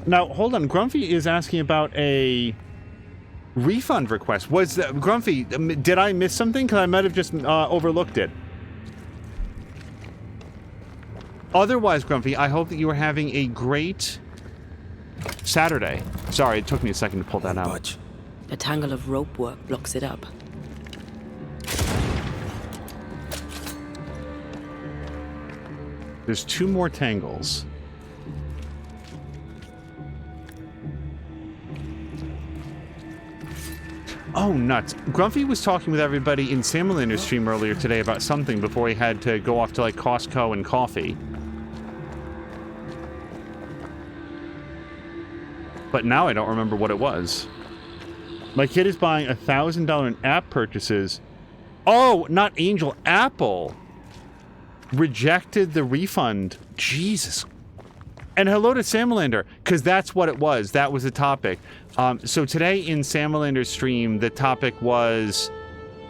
Now, hold on. Grumpy is asking about a refund request. Was that, Grumpy, did I miss something? Because I might have just overlooked it. Otherwise, Grumpy, I hope that you are having a great Saturday. Sorry, it took me a second to pull that out. A tangle of rope work blocks it up. There's 2 more tangles. Oh, nuts. Grumpy was talking with everybody in Samulander's stream earlier today about something before he had to go off to, like, Costco and coffee. But now I don't remember what it was. My kid is buying $1,000 in app purchases. Oh, not Angel. Apple rejected the refund. Jesus. And hello to Samalander, because that's what it was. That was the topic. So today in Samalander's stream, the topic was,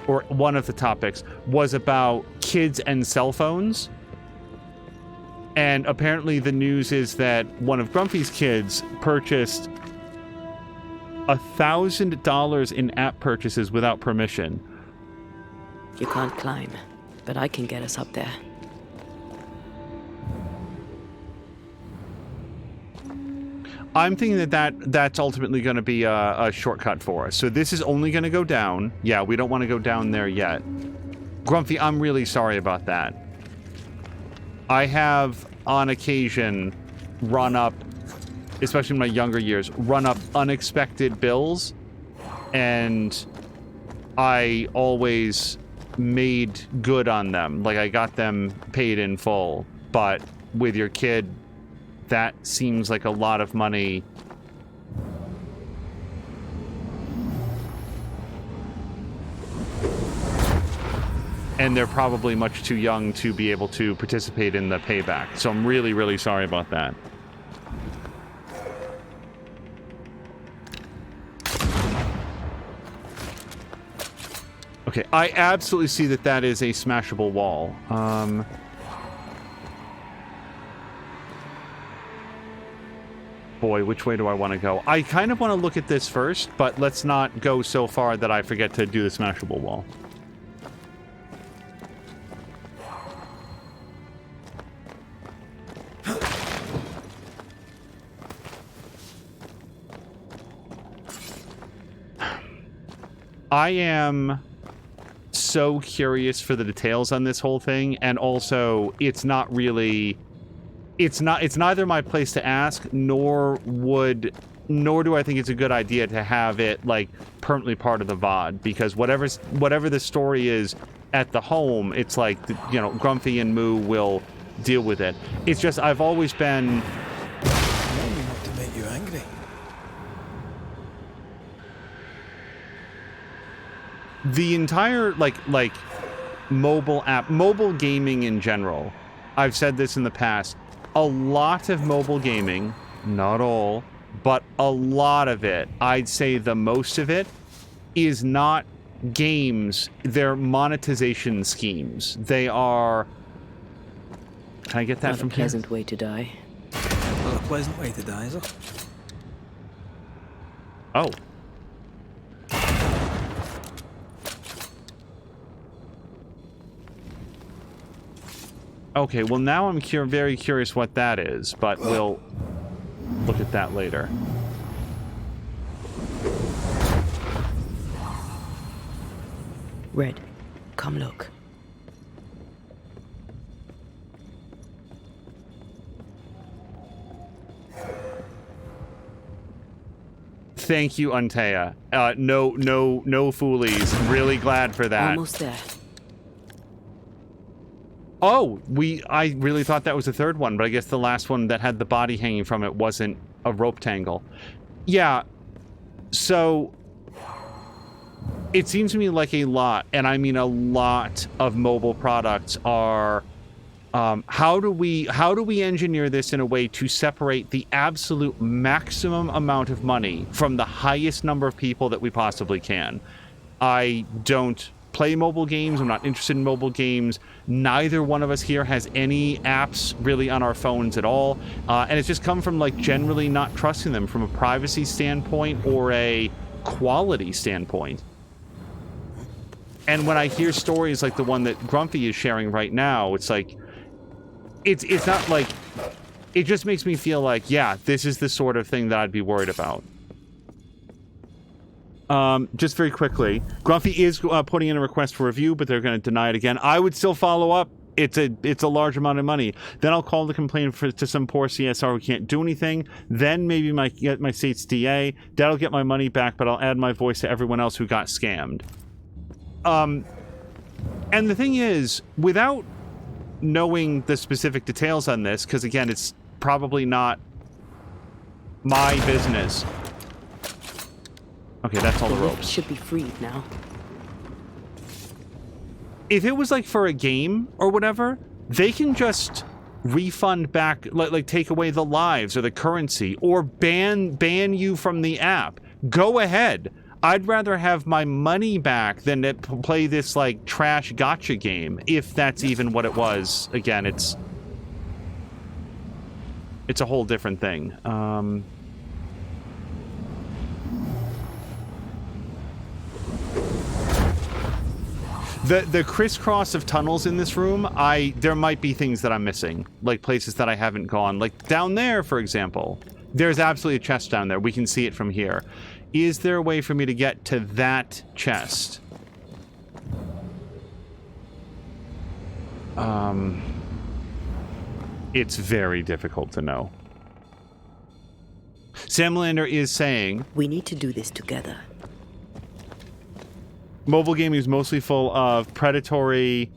or one of the topics, was about kids and cell phones. And apparently the news is that one of Grumpy's kids purchased $1,000 in app purchases without permission. You can't climb, but I can get us up there. I'm thinking that's ultimately going to be a shortcut for us. So this is only going to go down. Yeah, we don't want to go down there yet. Grumpy, I'm really sorry about that. I have, on occasion, run up, especially in my younger years, run up unexpected bills, and I always made good on them. Like, I got them paid in full. But with your kid, that seems like a lot of money. And they're probably much too young to be able to participate in the payback. So I'm really, really sorry about that. Okay, I absolutely see that that is a smashable wall. Boy, which way do I want to go? I kind of want to look at this first, but let's not go so far that I forget to do the smashable wall. I am so curious for the details on this whole thing, and also it's not really... It's neither my place to ask, nor do I think it's a good idea to have it, like, permanently part of the VOD, because whatever the story is at the home, it's like, you know, Grumpy and Moo will deal with it. It's just, I've always been... Maybe not to make you angry. The entire, like, mobile gaming in general, I've said this in the past, a lot of mobile gaming, not all, but a lot of it, I'd say the most of it, is not games. They're monetization schemes. They are... Can I get that Not from a pleasant here? way to die. Not a pleasant way to die, is it? Oh. Okay, well now I'm very curious what that is, but we'll look at that later. Red, come look. Thank you, Untea. No foolies. Really glad for that. Almost there. Oh, I really thought that was the third one, but I guess the last one that had the body hanging from it wasn't a rope tangle. Yeah, so it seems to me like a lot, and I mean a lot of mobile products are, how do we engineer this in a way to separate the absolute maximum amount of money from the highest number of people that we possibly can? I don't play mobile games. I'm not interested in mobile games. Neither one of us here has any apps really on our phones at all. And it's just come from like generally not trusting them from a privacy standpoint or a quality standpoint. And when I hear stories like the one that Grumpy is sharing right now, it's like, it's not like, it just makes me feel like, yeah, this is the sort of thing that I'd be worried about. Just very quickly, Grumpy is putting in a request for review, but they're going to deny it again. I would still follow up. It's a large amount of money. Then I'll call the complaint to some poor CSR who can't do anything. Then maybe get my state's DA. That'll get my money back, but I'll add my voice to everyone else who got scammed. And the thing is, without knowing the specific details on this, because again, it's probably not my business. Okay, that's all the ropes. Should be freed now. If it was like for a game or whatever, they can just refund back, like take away the lives or the currency, or ban you from the app. Go ahead. I'd rather have my money back than to play this like trash gotcha game, if that's even what it was. Again, it's a whole different thing. The crisscross of tunnels in this room, there might be things that I'm missing, like places that I haven't gone. Like down there, for example, there's absolutely a chest down there. We can see it from here. Is there a way for me to get to that chest? It's very difficult to know. Samlander is saying, We need to do this together. mobile gaming is mostly full of predatory...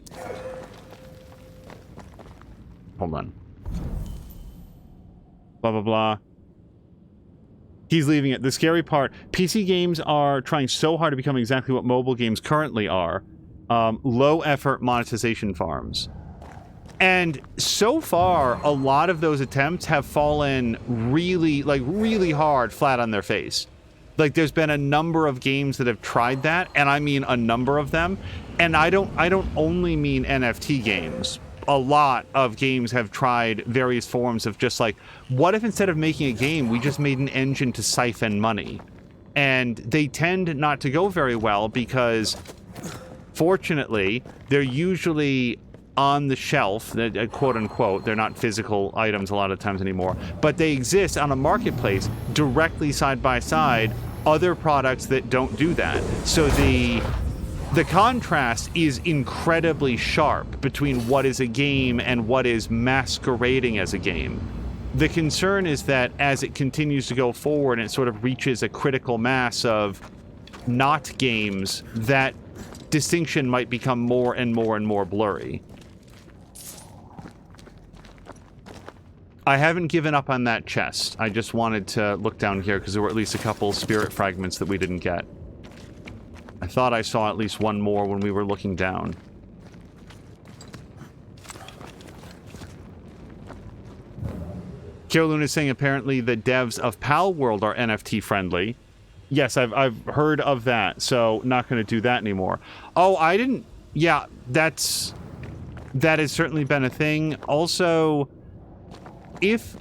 Hold on. Blah, blah, blah. He's leaving it. The scary part, PC games are trying so hard to become exactly what mobile games currently are. Low-effort monetization farms. And so far, a lot of those attempts have fallen really hard flat on their face. Like, there's been a number of games that have tried that, and I mean a number of them. And I don't only mean NFT games. A lot of games have tried various forms of just like, what if instead of making a game, we just made an engine to siphon money? And they tend not to go very well because, fortunately, they're usually on the shelf, quote unquote. They're not physical items a lot of times anymore, but they exist on a marketplace directly side by side other products that don't do that. So the contrast is incredibly sharp between what is a game and what is masquerading as a game. The concern is that as it continues to go forward and it sort of reaches a critical mass of not games, that distinction might become more and more and more blurry. I haven't given up on that chest. I just wanted to look down here because there were at least a couple spirit fragments that we didn't get. I thought I saw at least one more when we were looking down. Carolyn is saying apparently the devs of Pal World are NFT friendly. Yes, I've heard of that, so not going to do that anymore. Oh, I didn't... Yeah, that has certainly been a thing. Also,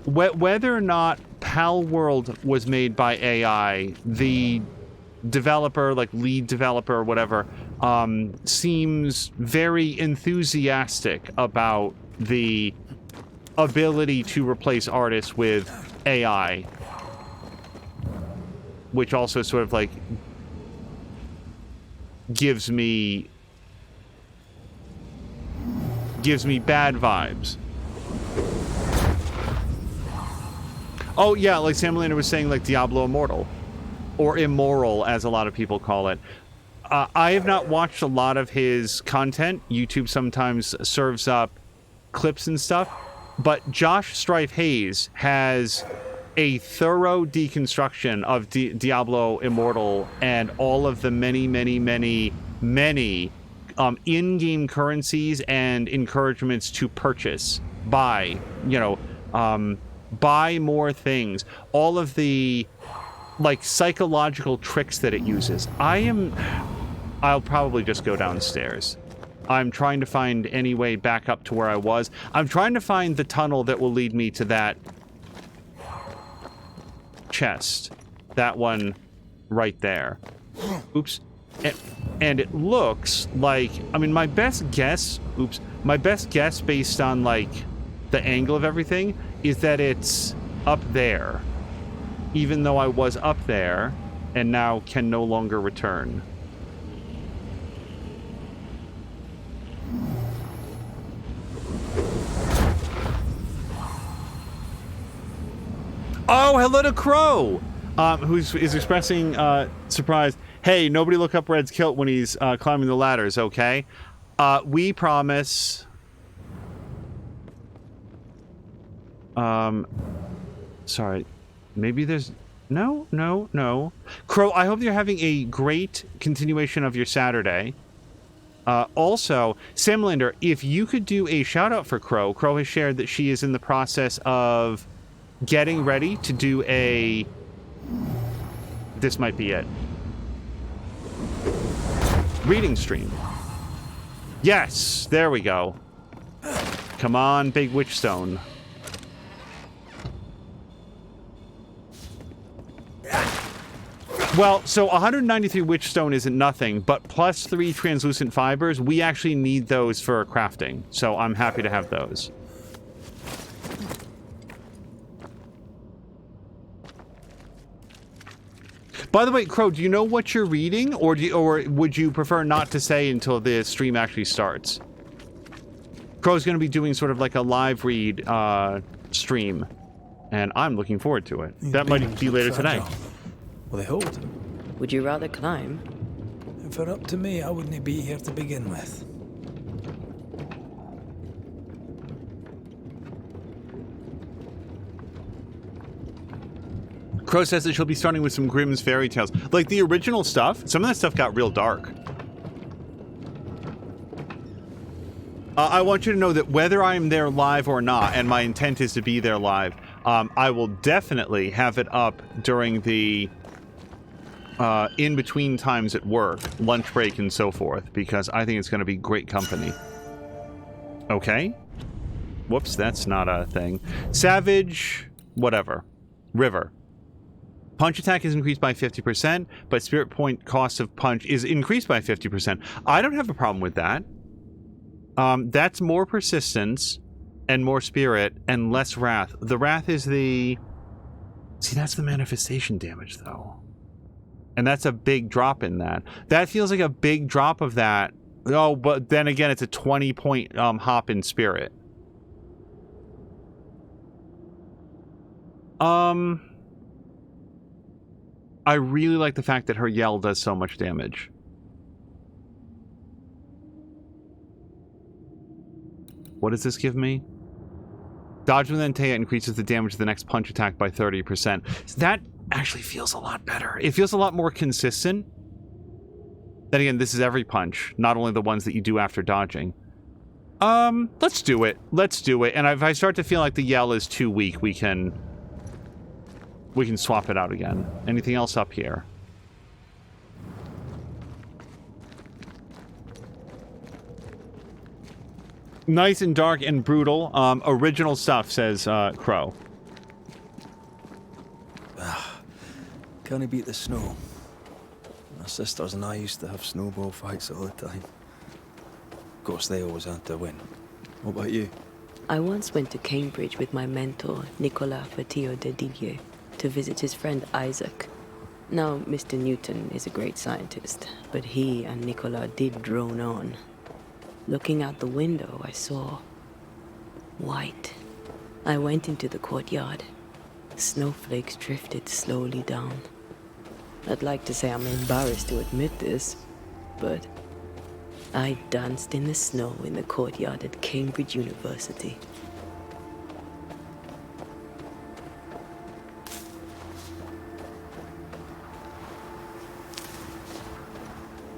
whether or not Pal World was made by AI, the developer, like lead developer or whatever, seems very enthusiastic about the ability to replace artists with AI, which also sort of like gives me bad vibes. Oh yeah, like Sam Lander was saying, like Diablo Immortal. Or Immoral, as a lot of people call it. I have not watched a lot of his content. YouTube sometimes serves up clips and stuff. But Josh Strife Hayes has a thorough deconstruction of Diablo Immortal and all of the many in-game currencies and encouragements to purchase, buy, buy more things. All of the like psychological tricks that it uses. I am I'll probably just go downstairs. I'm trying to find any way back up to where I was. I'm trying to find the tunnel that will lead me to that chest. That one right there. Oops. And it looks like, I mean, my best guess based on, like, the angle of everything is that it's up there. Even though I was up there and now can no longer return. Oh, hello to Crow, who is expressing surprise. Hey, nobody look up Red's kilt when he's climbing the ladders, okay? We promise. Sorry. Maybe there's... No. Crow, I hope you're having a great continuation of your Saturday. Also, Samlander, if you could do a shout-out for Crow. Crow has shared that she is in the process of getting ready to do a... This might be it. Reading stream. Yes, there we go. Come on, big witch stone. Well, so 193 witch stone isn't nothing, but plus 3 translucent fibers, we actually need those for crafting. So I'm happy to have those. By the way, Crow, do you know what you're reading, or would you prefer not to say until the stream actually starts? Crow's going to be doing sort of like a live read stream, and I'm looking forward to it. That might be later today. Well, they hold. Would you rather climb? If it were up to me, I wouldn't be here to begin with. Crow says that she'll be starting with some Grimm's fairy tales. Like the original stuff, some of that stuff got real dark. I want you to know that whether I'm there live or not, and my intent is to be there live, I will definitely have it up during the in-between times at work, lunch break and so forth, because I think it's going to be great company. Okay. Whoops, that's not a thing. Savage, whatever. River. Punch attack is increased by 50%, but spirit point cost of punch is increased by 50%. I don't have a problem with that. That's more persistence and more spirit and less wrath. The wrath is the... See, that's the manifestation damage, though. And that's a big drop in that. That feels like a big drop of that. Oh, but then again, it's a 20-point hop in spirit. I really like the fact that her yell does so much damage. What does this give me? Dodge with Antea increases the damage of the next punch attack by 30%. That actually feels a lot better. It feels a lot more consistent. Then again, this is every punch, not only the ones that you do after dodging. Let's do it. Let's do it. And if I start to feel like the yell is too weak, we can swap it out again. Anything else up here? Nice and dark and brutal. Original stuff, says Crow. Can't beat the snow. My sisters and I used to have snowball fights all the time. Of course, they always had to win. What about you? I once went to Cambridge with my mentor, Nicolas Fatio de Didier, to visit his friend Isaac. Now, Mr. Newton is a great scientist, but he and Nicolas did drone on. Looking out the window, I saw white. I went into the courtyard. Snowflakes drifted slowly down. I'd like to say I'm embarrassed to admit this, but I danced in the snow in the courtyard at Cambridge University.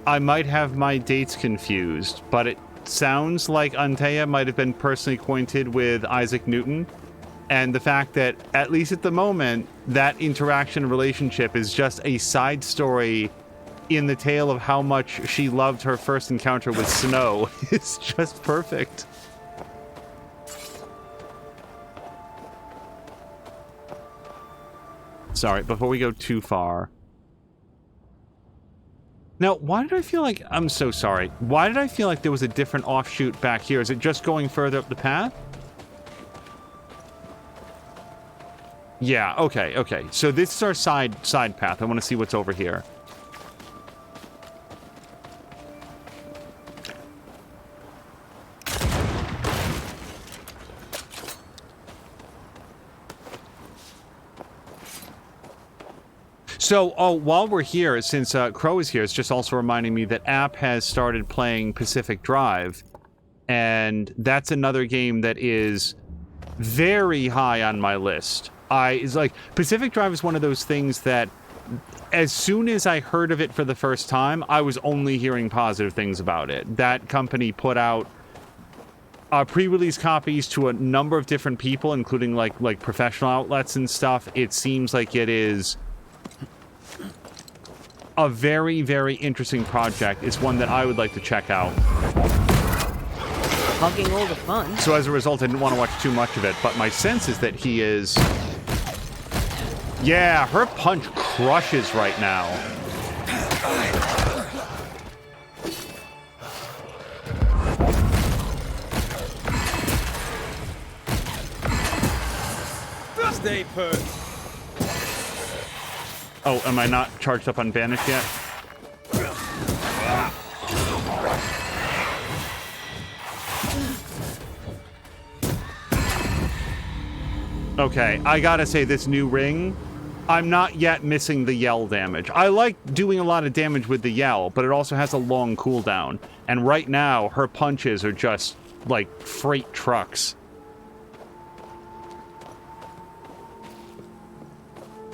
I might have my dates confused, but it sounds like Antea might have been personally acquainted with Isaac Newton. And the fact that, at least at the moment, that interaction relationship is just a side story in the tale of how much she loved her first encounter with snow is just perfect. Sorry, before we go too far. Now, why did I feel like... I'm so sorry. Why did I feel like there was a different offshoot back here? Is it just going further up the path? Yeah, okay, okay. So this is our side path. I want to see what's over here. So, while we're here, since Crow is here, it's just also reminding me that App has started playing Pacific Drive, and that's another game that is very high on my list. It's like, Pacific Drive is one of those things that, as soon as I heard of it for the first time, I was only hearing positive things about it. That company put out pre-release copies to a number of different people, including like professional outlets and stuff. It seems like it is a very, very interesting project. It's one that I would like to check out. Hugging all the fun. So as a result, I didn't want to watch too much of it, but my sense is that he is... Yeah, her punch crushes right now. Stay put. Oh, am I not charged up on Banish yet? Okay, I gotta say, this new ring, I'm not yet missing the yell damage. I like doing a lot of damage with the yell, but it also has a long cooldown. And right now, her punches are just, like, freight trucks.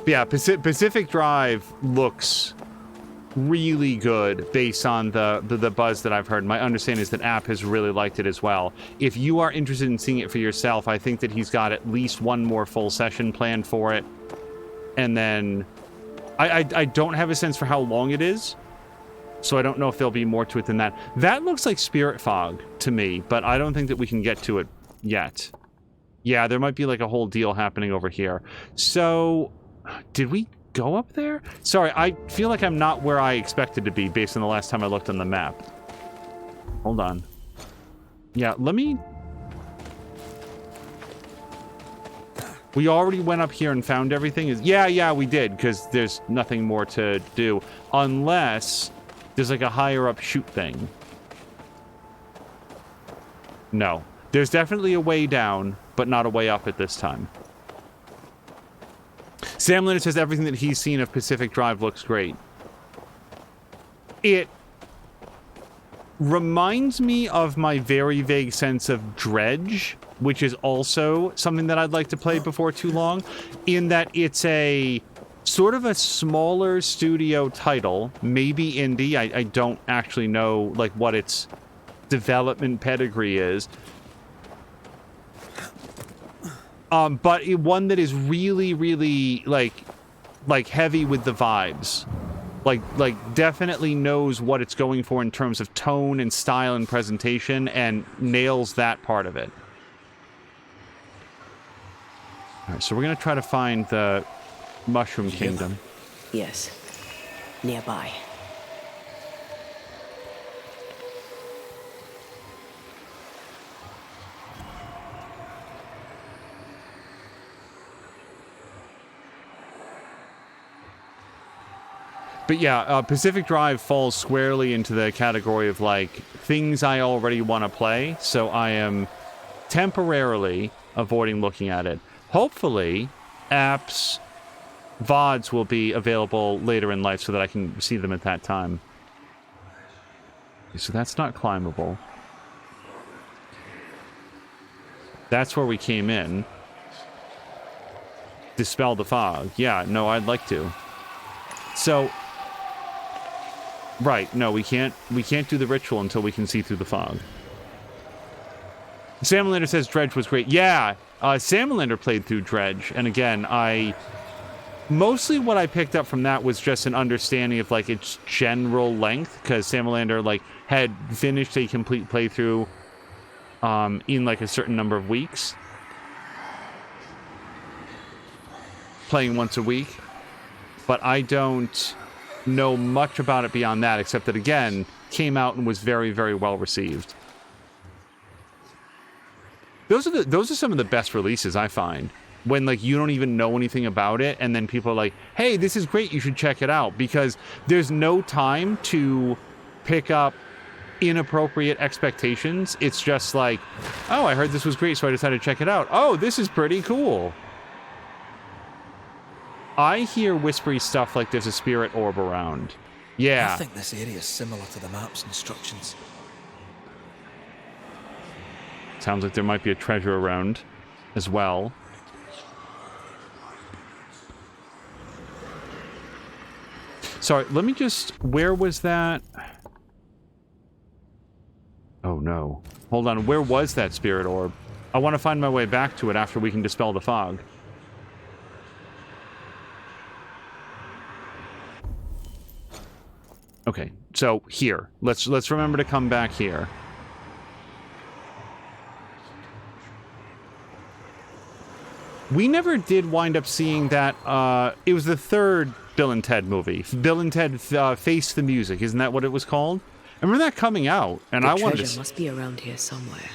Yeah, Pacific Drive looks really good based on the buzz that I've heard. My understanding is that App has really liked it as well. If you are interested in seeing it for yourself, I think that he's got at least one more full session planned for it. And then I don't have a sense for how long it is, so I don't know if there'll be more to it than that. That looks like Spirit Fog to me, but I don't think that we can get to it yet. Yeah, there might be like a whole deal happening over here. So... Did we go up there? Sorry, I feel like I'm not where I expected to be based on the last time I looked on the map. Hold on. Yeah, let me... We already went up here and found everything? Yeah, we did, because there's nothing more to do. Unless there's like a higher up shoot thing. No. There's definitely a way down, but not a way up at this time. Sam Linder says everything that he's seen of Pacific Drive looks great. It reminds me of my very vague sense of Dredge, which is also something that I'd like to play before too long, in that it's a sort of a smaller studio title, maybe indie. I don't actually know like what its development pedigree is. But one that is really, really, like heavy with the vibes. Like, definitely knows what it's going for in terms of tone and style and presentation, and nails that part of it. Alright, so we're gonna try to find the Mushroom Kingdom. Yes. Nearby. But yeah, Pacific Drive falls squarely into the category of, like, things I already want to play, so I am temporarily avoiding looking at it. Hopefully, App's VODs will be available later in life so that I can see them at that time. So that's not climbable. That's where we came in. Dispel the fog. Yeah, no, I'd like to. So... Right, no, we can't do the ritual until we can see through the fog. Sam Lander says Dredge was great. Yeah, Sam Lander played through Dredge, and again, Mostly what I picked up from that was just an understanding of, like, its general length, because Samalander, like, had finished a complete playthrough in, like, a certain number of weeks. Playing once a week. But I don't know much about it beyond that, except that, again, came out and was very, very well received. Those are some of the best releases, I find. When, like, you don't even know anything about it, and then people are like, hey, this is great, you should check it out. Because there's no time to pick up inappropriate expectations. It's just like, oh, I heard this was great, so I decided to check it out. Oh, this is pretty cool. I hear whispery stuff like there's a spirit orb around. Yeah. I think this area is similar to the map's instructions. Sounds like there might be a treasure around as well. Sorry, let me just... Where was that? Oh, no. Hold on, where was that spirit orb? I want to find my way back to it after we can dispel the fog. Okay, so here. Let's remember to come back here. We never did wind up seeing that, it was the third Bill and Ted movie. Bill and Ted Face the Music, isn't that what it was called? I remember that coming out, and I wanted to... The treasure must be around here somewhere.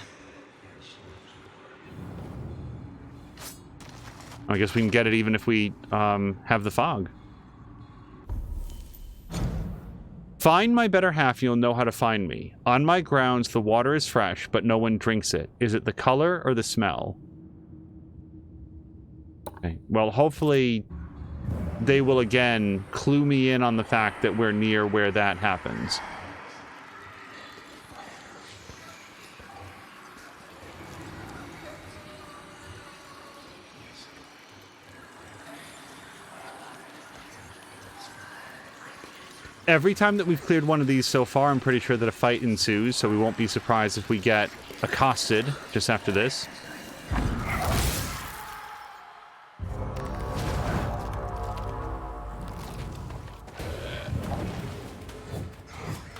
I guess we can get it even if we, have the fog. Find my better half, you'll know how to find me. On my grounds, the water is fresh, but no one drinks it. Is it the color or the smell? Okay. Well, hopefully they will again clue me in on the fact that we're near where that happens. Every time that we've cleared one of these so far, I'm pretty sure that a fight ensues, so we won't be surprised if we get accosted just after this.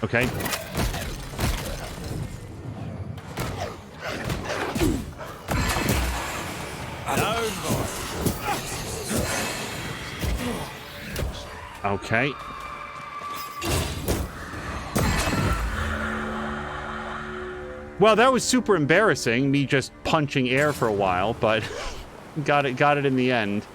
Okay. Okay. Well, that was super embarrassing, me just punching air for a while, but got it in the end.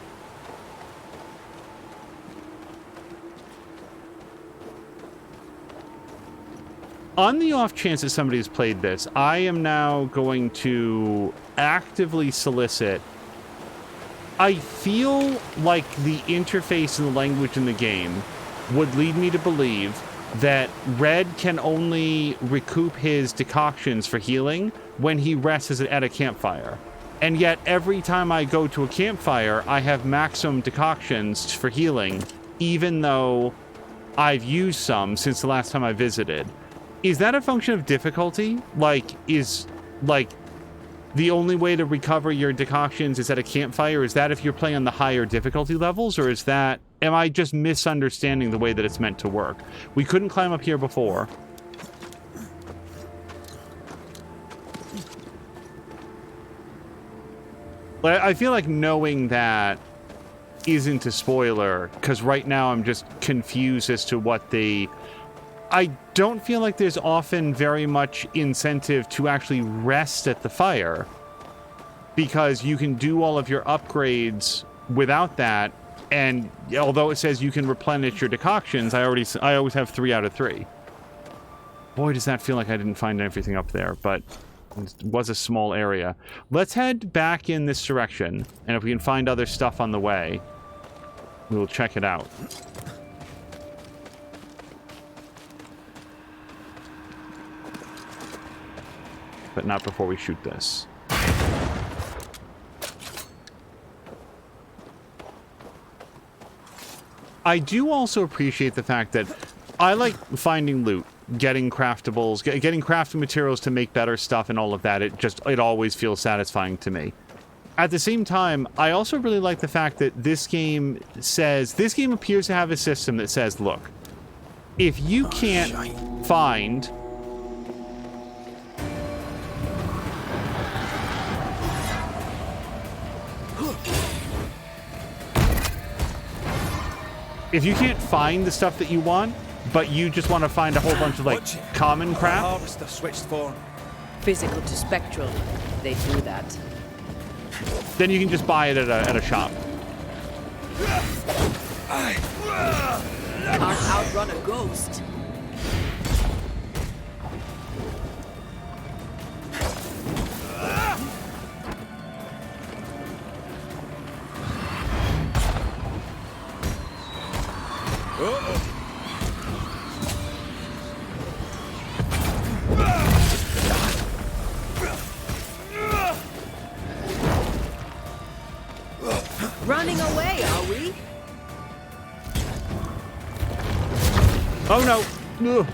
On the off chance that somebody has played this, I am now going to actively solicit. I feel like the interface and the language in the game would lead me to believe that Red can only recoup his decoctions for healing when he rests at a campfire. And yet, every time I go to a campfire, I have maximum decoctions for healing, even though I've used some since the last time I visited. Is that a function of difficulty? Is the only way to recover your decoctions is at a campfire? Is that if you're playing on the higher difficulty levels, or is that... Am I just misunderstanding the way that it's meant to work? We couldn't climb up here before. But I feel like knowing that isn't a spoiler, because right now I'm just confused as to what the... I don't feel like there's often very much incentive to actually rest at the fire, because you can do all of your upgrades without that, and although it says you can replenish your decoctions, I always have 3 out of 3. Boy, does that feel like I didn't find everything up there, but it was a small area. Let's head back in this direction, and if we can find other stuff on the way, we'll check it out. But not before we shoot this. I do also appreciate the fact that I like finding loot, getting craftables, getting crafting materials to make better stuff and all of that. It always feels satisfying to me. At the same time, I also really like the fact that this game appears to have a system that says, look, if you can't find the stuff that you want, but you just want to find a whole bunch of like common crap, Harvester switched form. Physical to spectral. They do that. then you can just buy it at a shop. Can't outrun a ghost. Running away, are we? Oh no! Ugh.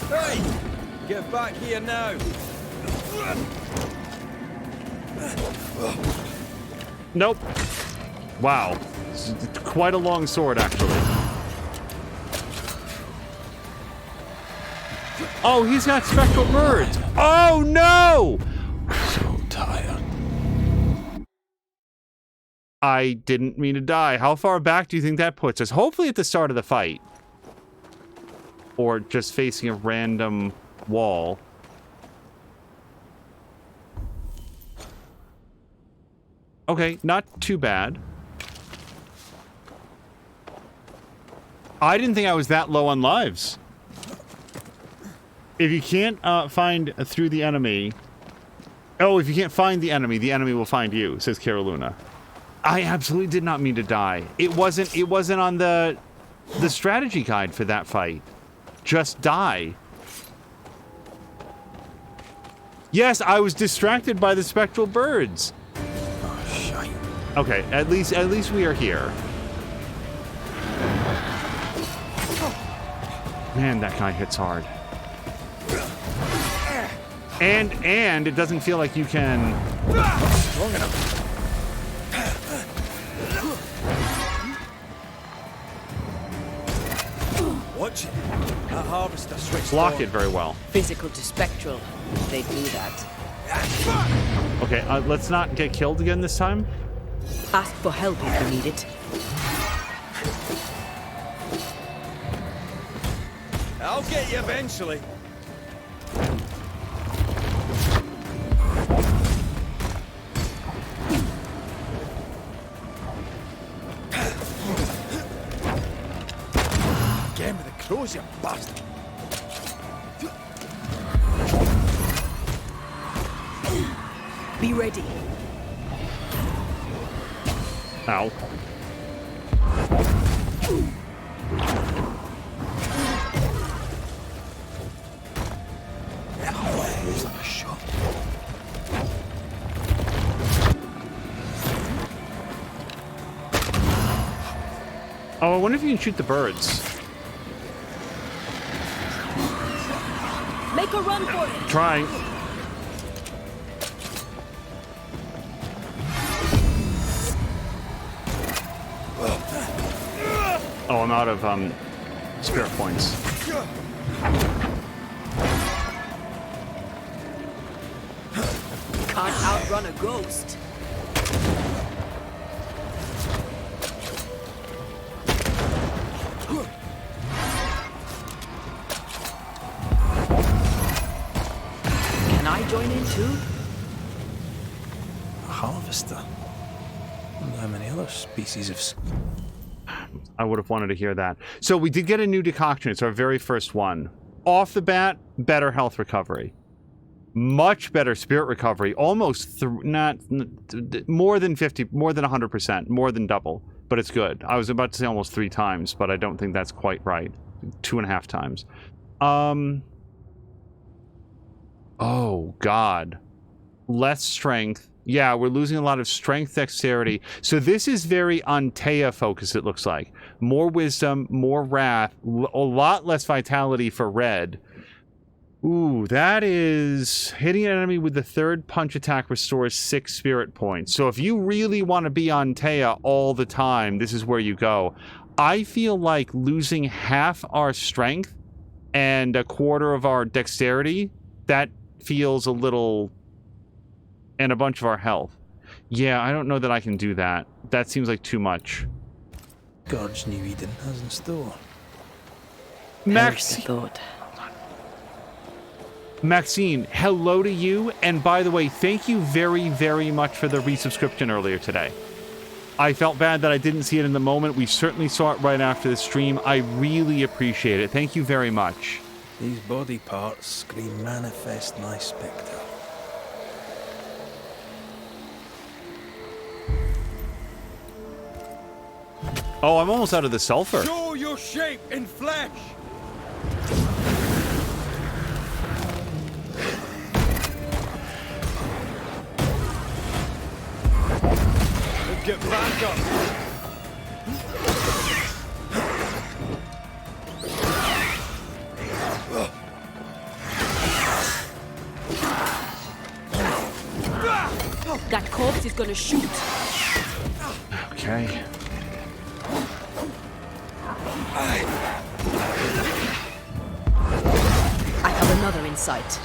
Hey! Get back here now! Nope. Wow. It's quite a long sword, actually. Oh, he's got spectral birds. Oh, no! So tired. I didn't mean to die. How far back do you think that puts us? Hopefully at the start of the fight. Or just facing a random wall. Okay, not too bad. I didn't think I was that low on lives. If you can't find through the enemy... Oh, if you can't find the enemy will find you, says Caroluna. I absolutely did not mean to die. It wasn't on the strategy guide for that fight. Just die. Yes, I was distracted by the spectral birds. Okay, at least we are here. Man, that guy hits hard. And it doesn't feel like you can... Strong enough. Watch it. That harvester switched block form. it very well. Physical to spectral. They do that. Okay, let's not get killed again this time. Ask for help if you need it. I'll get you eventually. Get me the crows, you bastard. Be ready. Ow. Looks like a shot. Oh, I wonder if you can shoot the birds. Make a run for it. Trying. Oh, I'm out of spirit points. Can't outrun a ghost. Can I join in too? A harvester. I wonder how many other species of... I would have wanted to hear that. So we did get a new decoction. It's our very first one. Off the bat, better health recovery. Much better spirit recovery. Almost, more than 50, more than 100%, more than double. But it's good. I was about to say almost 3 times, but I don't think that's quite right. 2.5 times. Oh, God. Less strength, Yeah, we're losing a lot of strength, dexterity. So this is very Antea focused, it looks like. More wisdom, more wrath, a lot less vitality for red. Ooh, that is... Hitting an enemy with the third punch attack restores 6 spirit points. So if you really want to be Antea all the time, this is where you go. I feel like losing half our strength and a quarter of our dexterity, that feels a little... And a bunch of our health. Yeah, I don't know that I can do that. That seems like too much. God's New Eden has in store. Perish the thought. Maxine, hello to you. And by the way, thank you very, very much for the resubscription earlier today. I felt bad that I didn't see it in the moment. We certainly saw it right after the stream. I really appreciate it. Thank you very much. These body parts scream manifest my spectre. Oh, I'm almost out of the sulfur. Show your shape in flesh! Get back up! That corpse is gonna shoot. Okay. I have another in sight.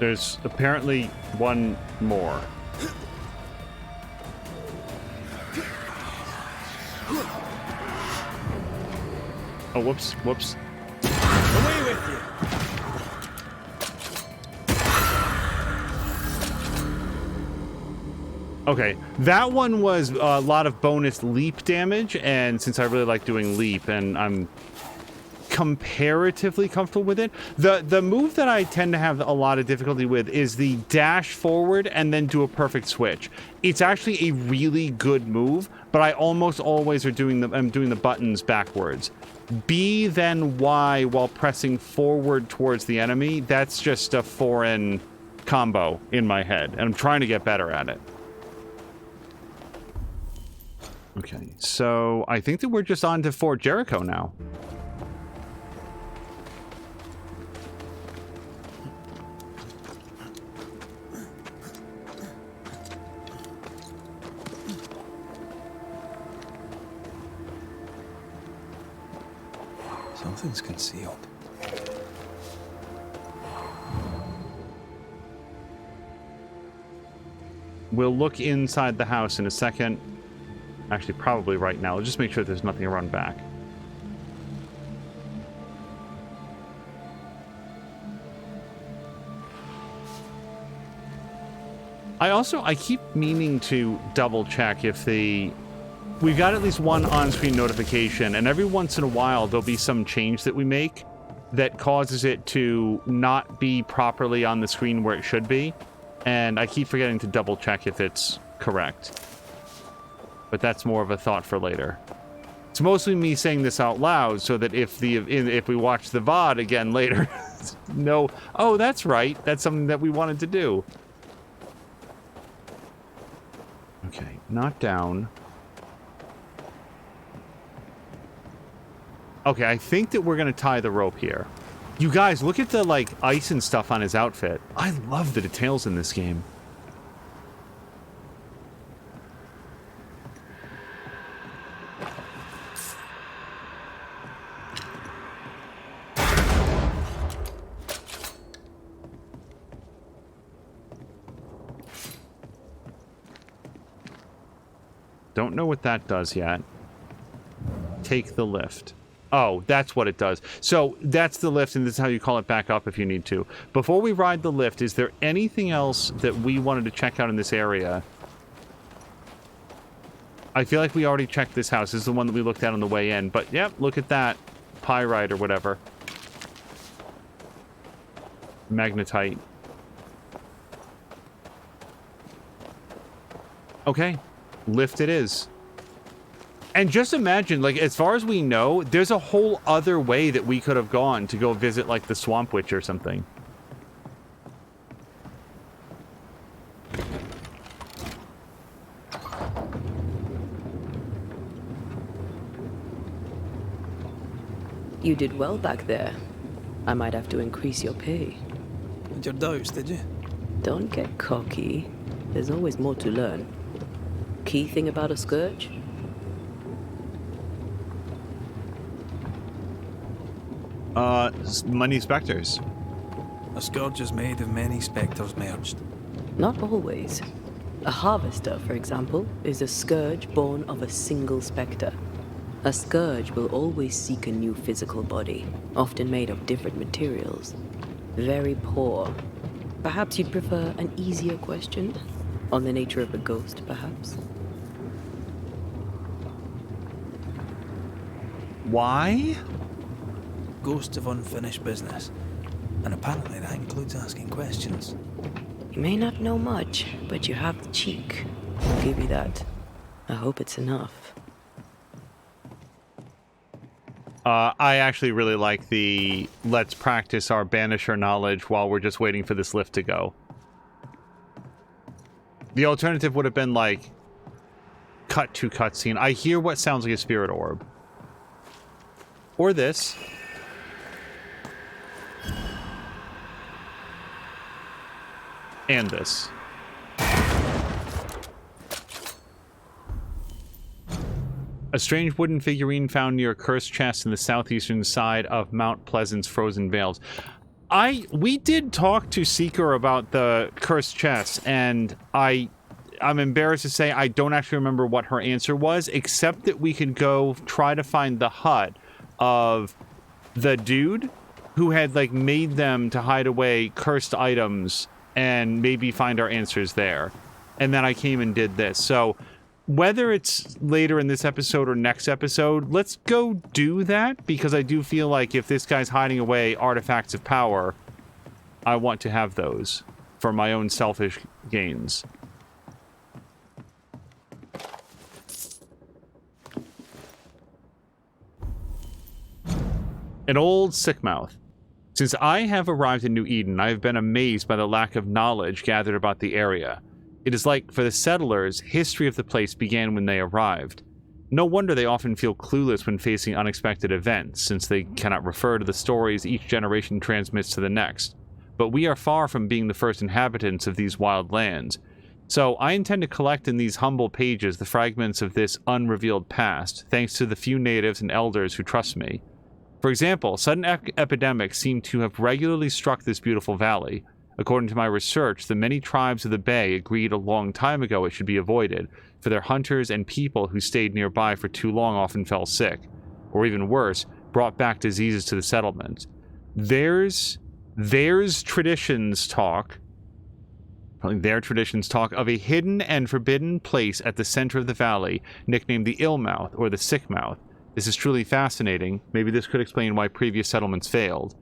There's apparently one more. Oh, whoops, whoops. Away with you! Okay, that one was a lot of bonus leap damage, and since I really like doing leap, and I'm comparatively comfortable with it. The move that I tend to have a lot of difficulty with is the dash forward and then do a perfect switch. It's actually a really good move, but I almost always I'm doing the buttons backwards. B then Y while pressing forward towards the enemy. That's just a foreign combo in my head, and I'm trying to get better at it. Okay, so I think that we're just on to Fort Jericho now. Something's concealed. We'll look inside the house in a second. Actually, probably right now. Let's just make sure there's nothing to run back. I keep meaning to double check if we've got at least one on-screen notification, and every once in a while there'll be some change that we make that causes it to not be properly on the screen where it should be, and I keep forgetting to double check if it's correct. But that's more of a thought for later. It's mostly me saying this out loud so that if we watch the VOD again later, no, oh, that's right, that's something that we wanted to do. Okay, not down. Okay, I think that we're gonna tie the rope here. You guys, look at the, like, ice and stuff on his outfit. I love the details in this game. Don't know what that does yet. Take the lift. Oh, that's what it does. So that's the lift, and this is how you call it back up if you need to. Before we ride the lift, is there anything else that we wanted to check out in this area? I feel like we already checked this house. This is the one that we looked at on the way in. But, yep, look at that. Pyrite or whatever. Magnetite. Okay. Lift it is. And just imagine, like, as far as we know, there's a whole other way that we could have gone to go visit, like, the Swamp Witch or something. You did well back there. I might have to increase your pay. Had your doubts, did you? Don't get cocky. There's always more to learn. Key thing about a scourge? Many specters. A scourge is made of many spectres merged. Not always. A harvester, for example, is a scourge born of a single spectre. A scourge will always seek a new physical body, often made of different materials. Very poor. Perhaps you'd prefer an easier question? On the nature of a ghost, perhaps? Why? Ghosts of unfinished business. And apparently that includes asking questions. You may not know much, but you have the cheek. I'll give you that. I hope it's enough. I actually really like the let's practice our Banisher knowledge while we're just waiting for this lift to go. The alternative would have been like cut to cutscene. I hear what sounds like a spirit orb. Or this. And this. A strange wooden figurine found near a cursed chest in the southeastern side of Mount Pleasant's frozen vales. We did talk to Seeker about the cursed chest, and I'm embarrassed to say I don't actually remember what her answer was, except that we could go try to find the hut of the dude who had like made them to hide away cursed items and maybe find our answers there. And then I came and did this. So whether it's later in this episode or next episode, let's go do that, because I do feel like if this guy's hiding away artifacts of power, I want to have those for my own selfish gains. An old sickmouth. Since I have arrived in New Eden, I have been amazed by the lack of knowledge gathered about the area. It is like, for the settlers, history of the place began when they arrived. No wonder they often feel clueless when facing unexpected events, since they cannot refer to the stories each generation transmits to the next. But we are far from being the first inhabitants of these wild lands. So I intend to collect in these humble pages the fragments of this unrevealed past, thanks to the few natives and elders who trust me. For example, sudden epidemics seem to have regularly struck this beautiful valley. According to my research, the many tribes of the Bay agreed a long time ago it should be avoided, for their hunters and people who stayed nearby for too long often fell sick, or even worse, brought back diseases to the settlement. There's traditions talk, their traditions talk of a hidden and forbidden place at the center of the valley, nicknamed the Illmouth or the Sickmouth. This is truly fascinating. Maybe this could explain why previous settlements failed.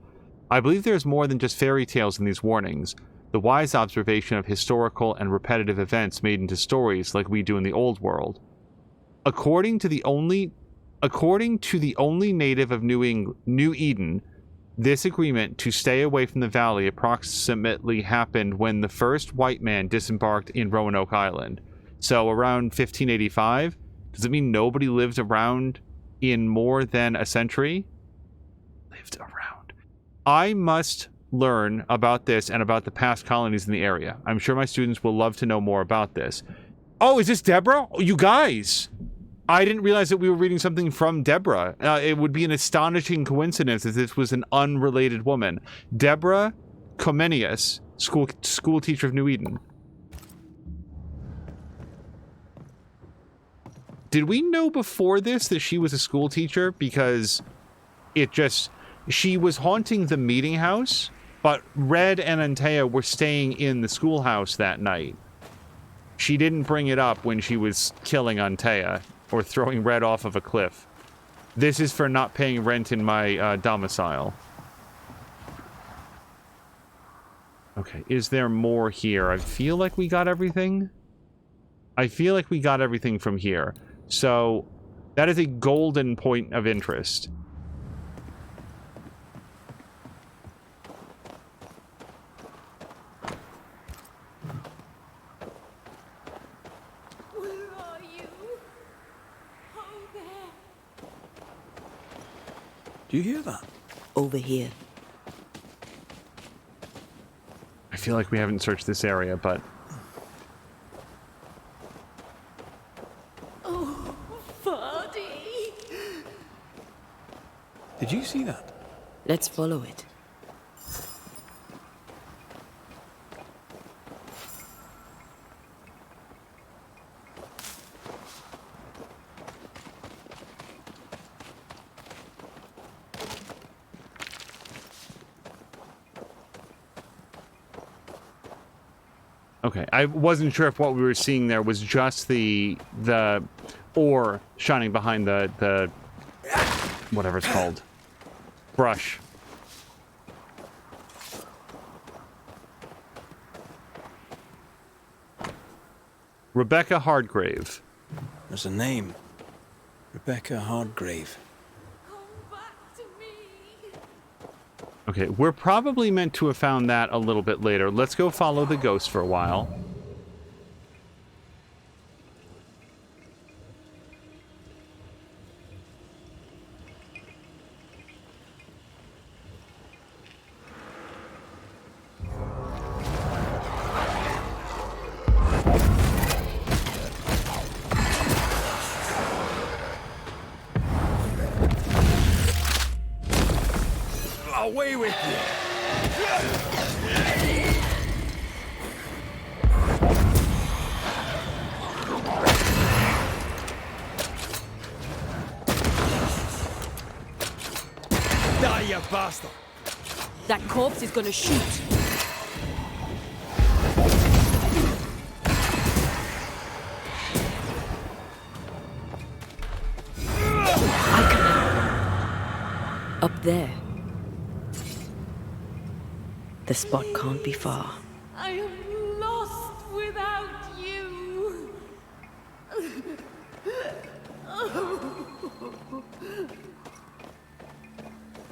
I believe there is more than just fairy tales in these warnings, the wise observation of historical and repetitive events made into stories like we do in the old world. According to the only native of New Eden, this agreement to stay away from the valley approximately happened when the first white man disembarked in Roanoke Island. So around 1585? Does it mean nobody lived around in more than a century? Lived around. I must learn about this and about the past colonies in the area. I'm sure my students will love to know more about this. Oh, is this Deborah? Oh, you guys! I didn't realize that we were reading something from Deborah. It would be an astonishing coincidence if this was an unrelated woman. Deborah Comenius, school teacher of New Eden. Did we know before this that she was a school teacher? Because It just... She was haunting the meeting house, but Red and Antea were staying in the schoolhouse that night. She didn't bring it up when she was killing Antea or throwing Red off of a cliff. This is for not paying rent in my domicile. Okay, is there more here? I feel like we got everything. I feel like we got everything from here. So, that is a golden point of interest. Where are you? Oh, there. Do you hear that? Over here. I feel like we haven't searched this area, but... Oh, Vardy. Did you see that? Let's follow it. Okay, I wasn't sure if what we were seeing there was just the ore shining behind the whatever it's called. Brush. Rebecca Hardgrave. There's a name. Rebecca Hardgrave. Come back to me. Okay, we're probably meant to have found that a little bit later. Let's go follow the ghost for a while. Away with you! Die, you bastard! That corpse is gonna shoot. Up there. The spot can't be far. I am lost without you.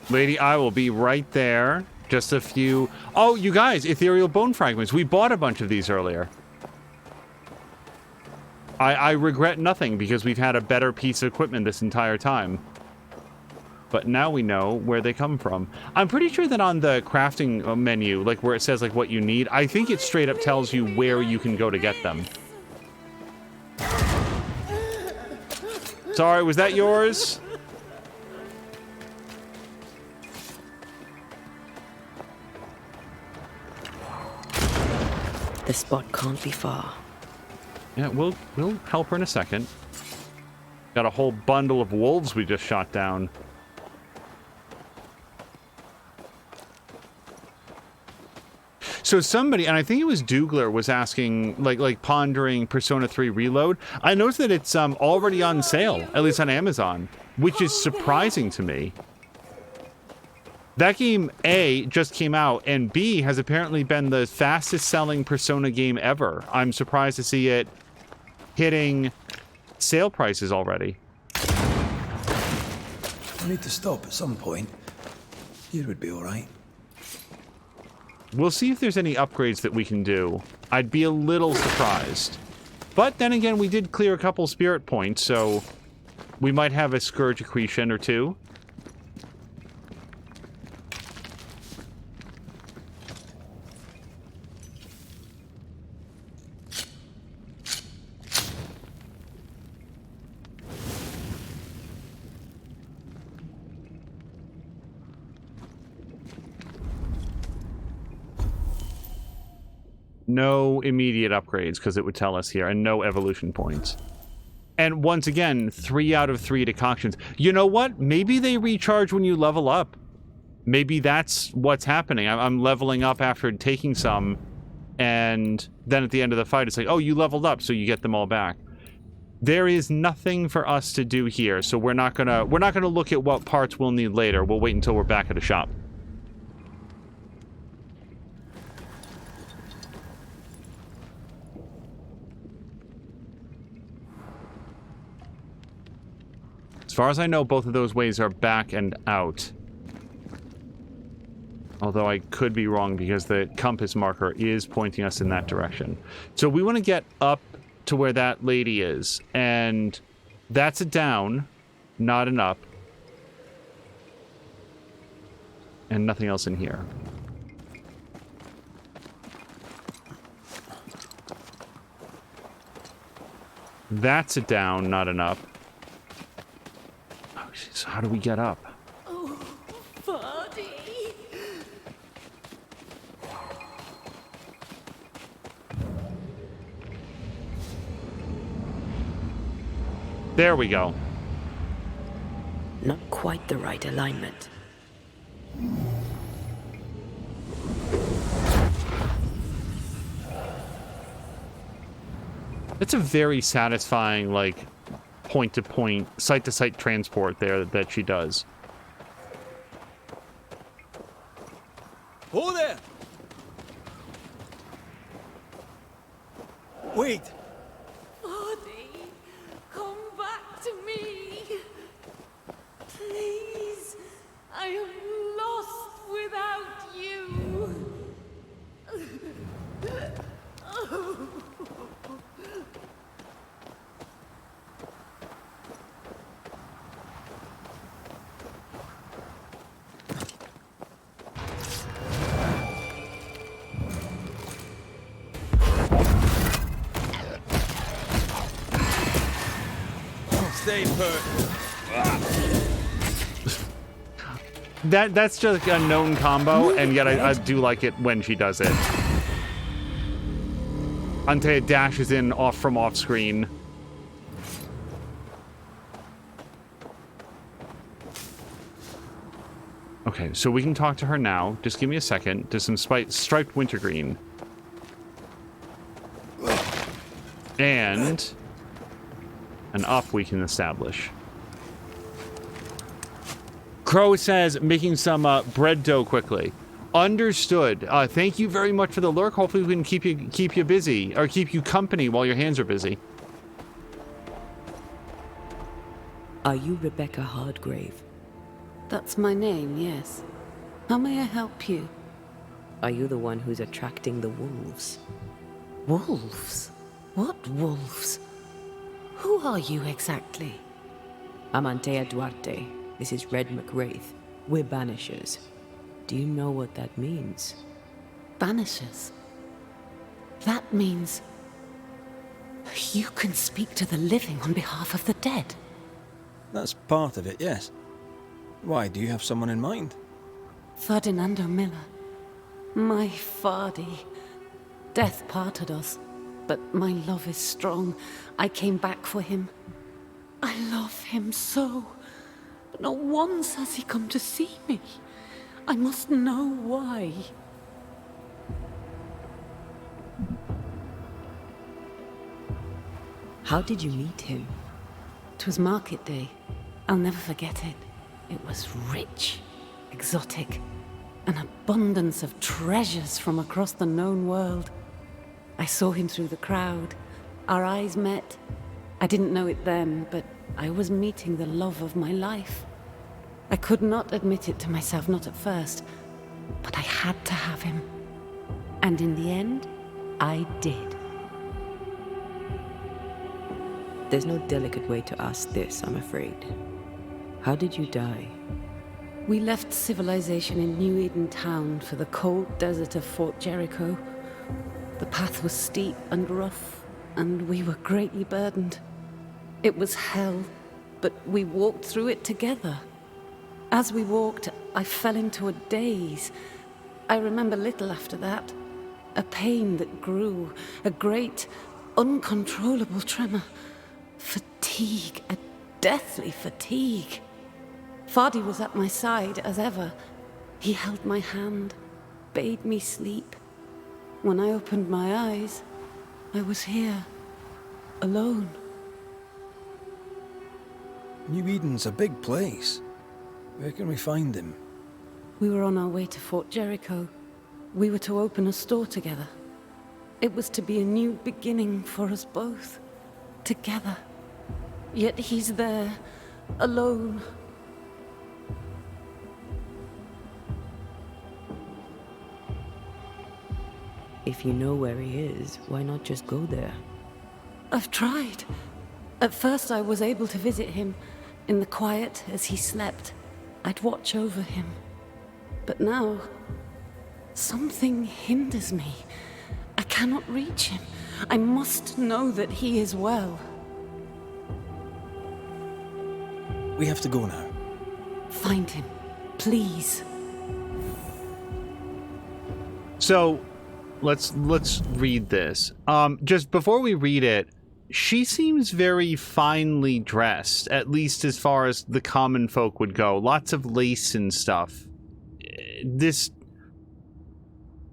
Lady, I will be right there. Just a few... Oh, you guys, ethereal bone fragments. We bought a bunch of these earlier. I regret nothing because we've had a better piece of equipment this entire time. But now we know where they come from. I'm pretty sure that on the crafting menu, like where it says like what you need, I think it straight up tells you where you can go to get them. Sorry, was that yours? The spot can't be far. Yeah, we'll help her in a second. Got a whole bundle of wolves we just shot down. So somebody, and I think it was Dougler, was asking, like pondering Persona 3 Reload. I noticed that it's already on sale, at least on Amazon, which is surprising to me. That game, A, just came out, and B, has apparently been the fastest-selling Persona game ever. I'm surprised to see it hitting sale prices already. I need to stop at some point. Here would be alright. We'll see if there's any upgrades that we can do. I'd be a little surprised. But then again, we did clear a couple spirit points, so we might have a Scourge Accretion or two. No immediate upgrades, because it would tell us here, and no evolution points. And once again, 3 out of 3 decoctions. You know what? Maybe they recharge when you level up. Maybe that's what's happening. I'm leveling up after taking some, and then at the end of the fight, it's like, oh, you leveled up, so you get them all back. There is nothing for us to do here, so we're not gonna look at what parts we'll need later. We'll wait until we're back at a shop. As far as I know, both of those ways are back and out. Although I could be wrong because the compass marker is pointing us in that direction. So we want to get up to where that lady is. And that's a down, not an up. And nothing else in here. That's a down, not an up. Oh, so how do we get up? Oh, Vardy. There we go. Not quite the right alignment. It's a very satisfying, like, point-to-point, site-to-site transport there that she does. Oh there! Wait! Vardy, come back to me. Please, I am lost without you. Stay put. That's just a known combo, and yet I do like it when she does it. Antea dashes in off screen. Okay, so we can talk to her now. Just give me a second. Just some striped wintergreen. And an up we can establish. Crow says, making some bread dough quickly. Understood. Thank you very much for the lurk. Hopefully we can keep you busy, or keep you company while your hands are busy. Are you Rebecca Hardgrave? That's my name, yes. How may I help you? Are you the one who's attracting the wolves? Wolves? What wolves? Who are you exactly? I'm Antea Duarte. This is Red McWraith. We're Banishers. Do you know what that means? Banishers? That means you can speak to the living on behalf of the dead. That's part of it, yes. Why, do you have someone in mind? Ferdinando Miller. My Fardy. Death parted us, but my love is strong. I came back for him. I love him so. But not once has he come to see me. I must know why. How did you meet him? 'Twas market day. I'll never forget it. It was rich, exotic, an abundance of treasures from across the known world. I saw him through the crowd. Our eyes met. I didn't know it then, but I was meeting the love of my life. I could not admit it to myself, not at first, but I had to have him. And in the end, I did. There's no delicate way to ask this, I'm afraid. How did you die? We left civilization in New Eden town for the cold desert of Fort Jericho. The path was steep and rough, and we were greatly burdened. It was hell, but we walked through it together. As we walked, I fell into a daze. I remember little after that. A pain that grew, a great, uncontrollable tremor. Fatigue, a deathly fatigue. Fardy was at my side as ever. He held my hand, bade me sleep. When I opened my eyes, I was here, alone. New Eden's a big place. Where can we find him? We were on our way to Fort Jericho. We were to open a store together. It was to be a new beginning for us both, together. Yet he's there, alone. If you know where he is, why not just go there? I've tried. At first I was able to visit him in the quiet as he slept. I'd watch over him. But now, something hinders me. I cannot reach him. I must know that he is well. We have to go now. Find him, please. So, let's read this. Just before we read it, she seems very finely dressed, at least as far as the common folk would go. Lots of lace and stuff.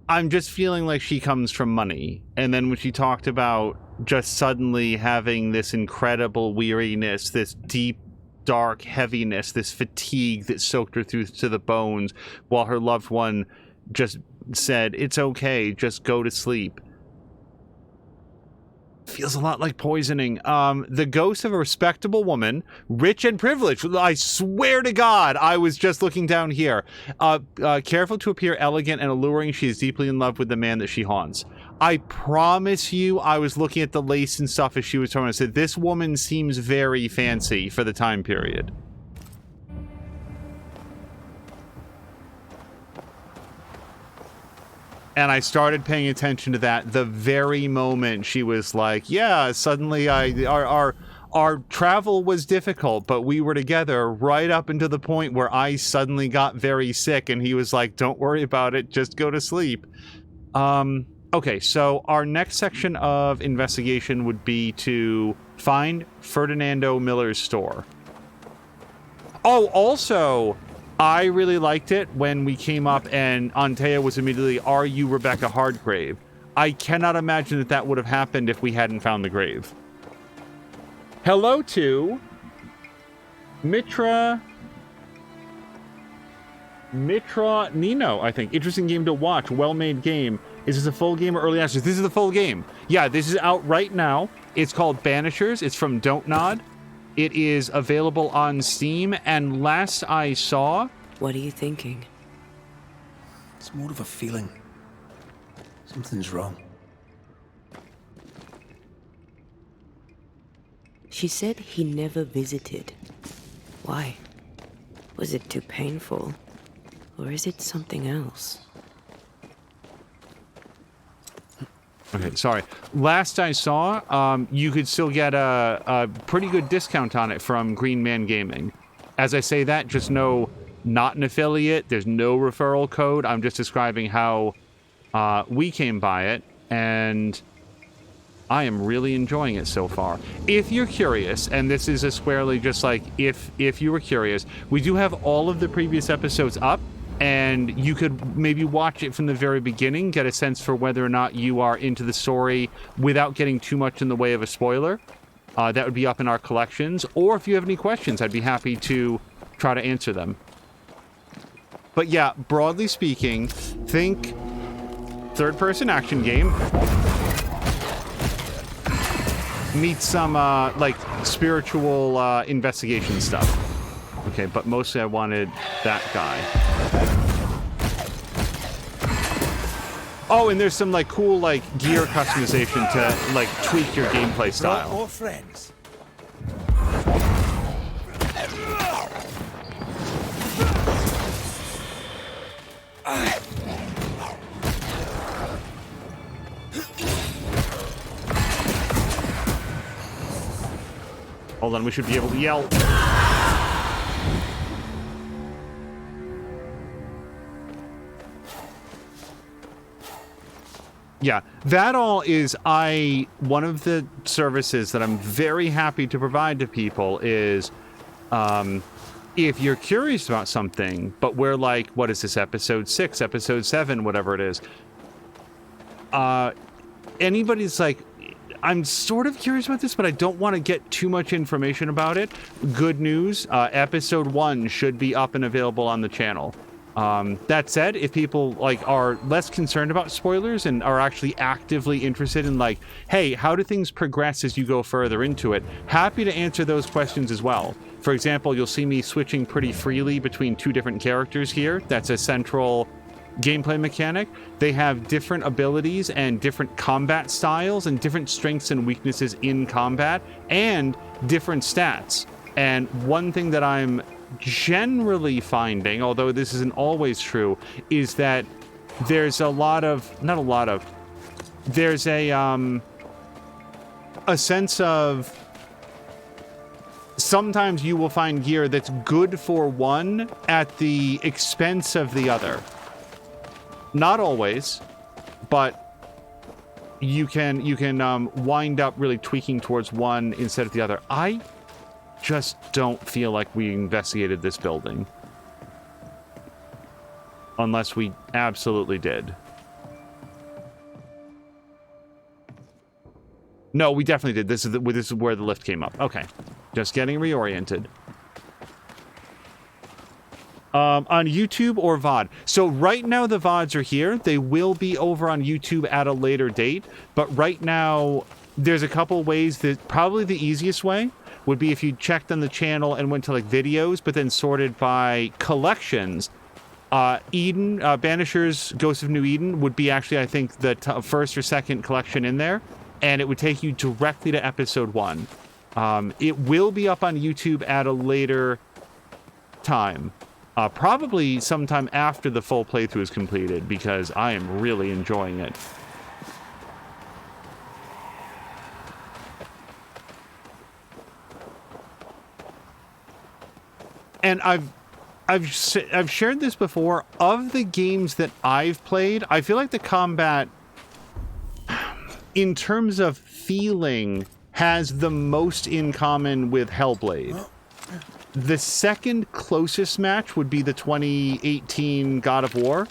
I'm just feeling like she comes from money. And then when she talked about just suddenly having this incredible weariness, this deep, dark heaviness, this fatigue that soaked her through to the bones, while her loved one just said, "It's okay, just go to sleep." Feels a lot like poisoning. The ghost of a respectable woman, rich and privileged. I swear to God, I was just looking down here. Careful to appear elegant and alluring, she is deeply in love with the man that she haunts. I promise you, I was looking at the lace and stuff as she was talking. I said, this woman seems very fancy for the time period. And I started paying attention to that the very moment she was like, yeah, suddenly our travel was difficult, but we were together right up until the point where I suddenly got very sick, and he was like, don't worry about it, just go to sleep. Okay, so our next section of investigation would be to find Ferdinando Miller's store. Oh, also, I really liked it when we came up and Antea was immediately, "Are you Rebecca Hardgrave?" I cannot imagine that would have happened if we hadn't found the grave. Hello to Mitra Nino, I think. Interesting game to watch. Well-made game. Is this a full game or early access? This is the full game. Yeah, this is out right now. It's called Banishers. It's from Don't Nod. It is available on Steam, and last I saw... What are you thinking? It's more of a feeling. Something's wrong. She said he never visited. Why? Was it too painful? Or is it something else? Okay, sorry. Last I saw, you could still get a pretty good discount on it from Green Man Gaming. As I say that, just know, not an affiliate. There's no referral code. I'm just describing how we came by it, and I am really enjoying it so far. If you're curious, and this is a squarely just like, if you were curious, we do have all of the previous episodes up, and you could maybe watch it from the very beginning, get a sense for whether or not you are into the story without getting too much in the way of a spoiler. That would be up in our collections. Or if you have any questions, I'd be happy to try to answer them. But yeah, broadly speaking, think third-person action game. Meet some, like, spiritual investigation stuff. Okay, but mostly I wanted that guy. Oh, and there's some, like, cool, like, gear customization to, like, tweak your gameplay style. More friends. Hold on, we should be able to yell. Yeah, that all is one of the services that I'm very happy to provide to people is if you're curious about something, but we're like, what is this, episode 6, episode 7, whatever it is. Anybody's like, I'm sort of curious about this, but I don't want to get too much information about it. Good news, episode 1 should be up and available on the channel. That said, if people like are less concerned about spoilers and are actually actively interested in like, hey, how do things progress as you go further into it? Happy to answer those questions as well. For example, you'll see me switching pretty freely between 2 different characters here. That's a central gameplay mechanic. They have different abilities and different combat styles and different strengths and weaknesses in combat and different stats. And one thing that I'm generally finding, although this isn't always true, is that there's there's a sense of sometimes you will find gear that's good for one at the expense of the other. Not always, but you can wind up really tweaking towards one instead of the other. I just don't feel like we investigated this building. Unless we absolutely did. No, we definitely did. This is where the lift came up. Okay. Just getting reoriented. On YouTube or VOD. So right now the VODs are here. They will be over on YouTube at a later date. But right now, there's a couple ways that probably the easiest way would be if you checked on the channel and went to like videos, but then sorted by collections. Eden, Banishers, Ghosts of New Eden would be actually, I think, the first or second collection in there. And it would take you directly to episode 1. It will be up on YouTube at a later time. Probably sometime after the full playthrough is completed, because I am really enjoying it. And I've shared this before. Of the games that I've played, I feel like the combat, in terms of feeling, has the most in common with Hellblade. The second closest match would be the 2018 God of War,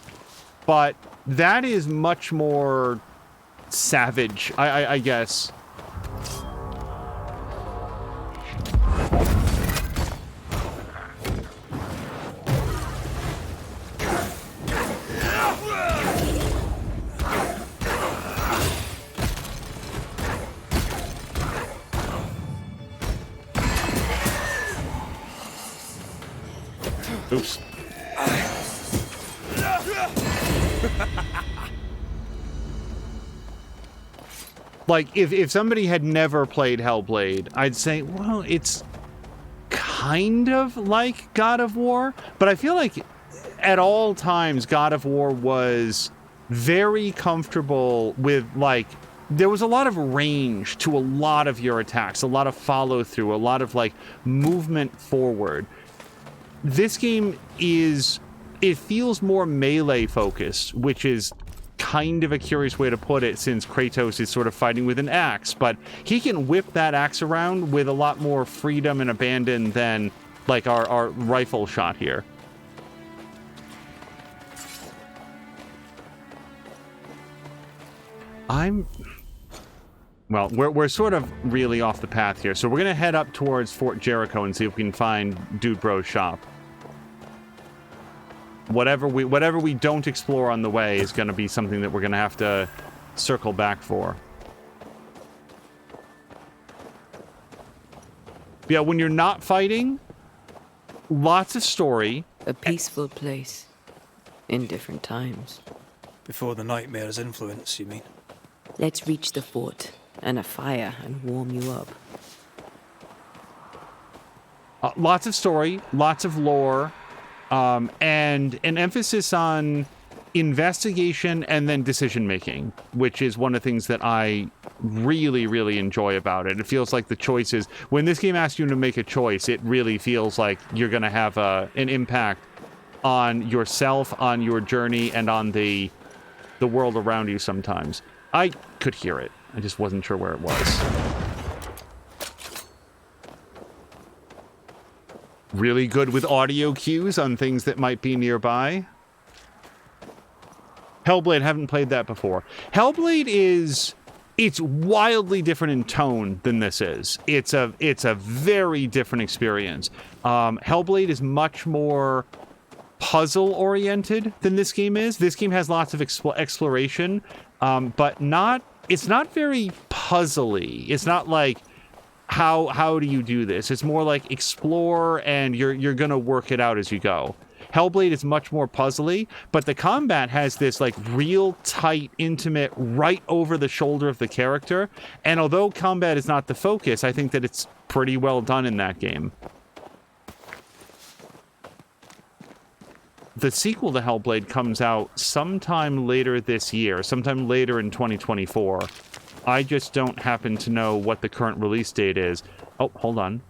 but that is much more savage, I guess. Oops. Like, if somebody had never played Hellblade, I'd say, well, it's kind of like God of War, but I feel like at all times God of War was very comfortable with, like, there was a lot of range to a lot of your attacks, a lot of follow-through, a lot of, like, movement forward. This game it feels more melee focused, which is kind of a curious way to put it since Kratos is sort of fighting with an axe, but he can whip that axe around with a lot more freedom and abandon than like our rifle shot here. Well, we're sort of really off the path here, so we're gonna head up towards Fort Jericho and see if we can find Dude Bro's shop. Whatever we don't explore on the way is gonna be something that we're gonna have to circle back for. Yeah, when you're not fighting, lots of story. A peaceful place. In different times. Before the nightmare's influence, you mean? Let's reach the fort and a fire and warm you up. Lots of story, lots of lore, and an emphasis on investigation and then decision making, which is one of the things that I really, really enjoy about it. It feels like the choices, when this game asks you to make a choice, it really feels like you're going to have an impact on yourself, on your journey, and on the world around you sometimes. I could hear it. I just wasn't sure where it was. Really good with audio cues on things that might be nearby. Hellblade, haven't played that before. Hellblade is... It's wildly different in tone than this is. It's a very different experience. Hellblade is much more puzzle-oriented than this game is. This game has lots of exploration, but it's not very puzzly. It's not like, how do you do this? It's more like explore, and you're gonna work it out as you go. Hellblade is much more puzzly, but the combat has this like real tight, intimate, right over the shoulder of the character. And although combat is not the focus, I think that it's pretty well done in that game. The sequel to Hellblade comes out sometime later this year, sometime later in 2024. I just don't happen to know what the current release date is. Oh, hold on.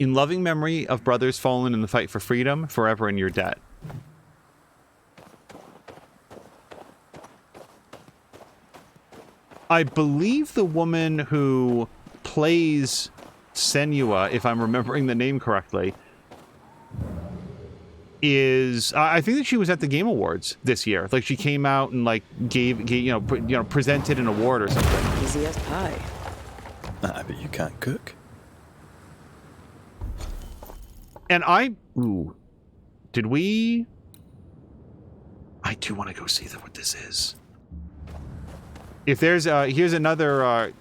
In loving memory of brothers fallen in the fight for freedom, forever in your debt. I believe the woman who plays Senua, if I'm remembering the name correctly, is I think that she was at the Game Awards this year. Like she came out and like gave presented an award or something. Easy as pie. I bet you can't cook. And did we? I do want to go see what this is. If there's here's another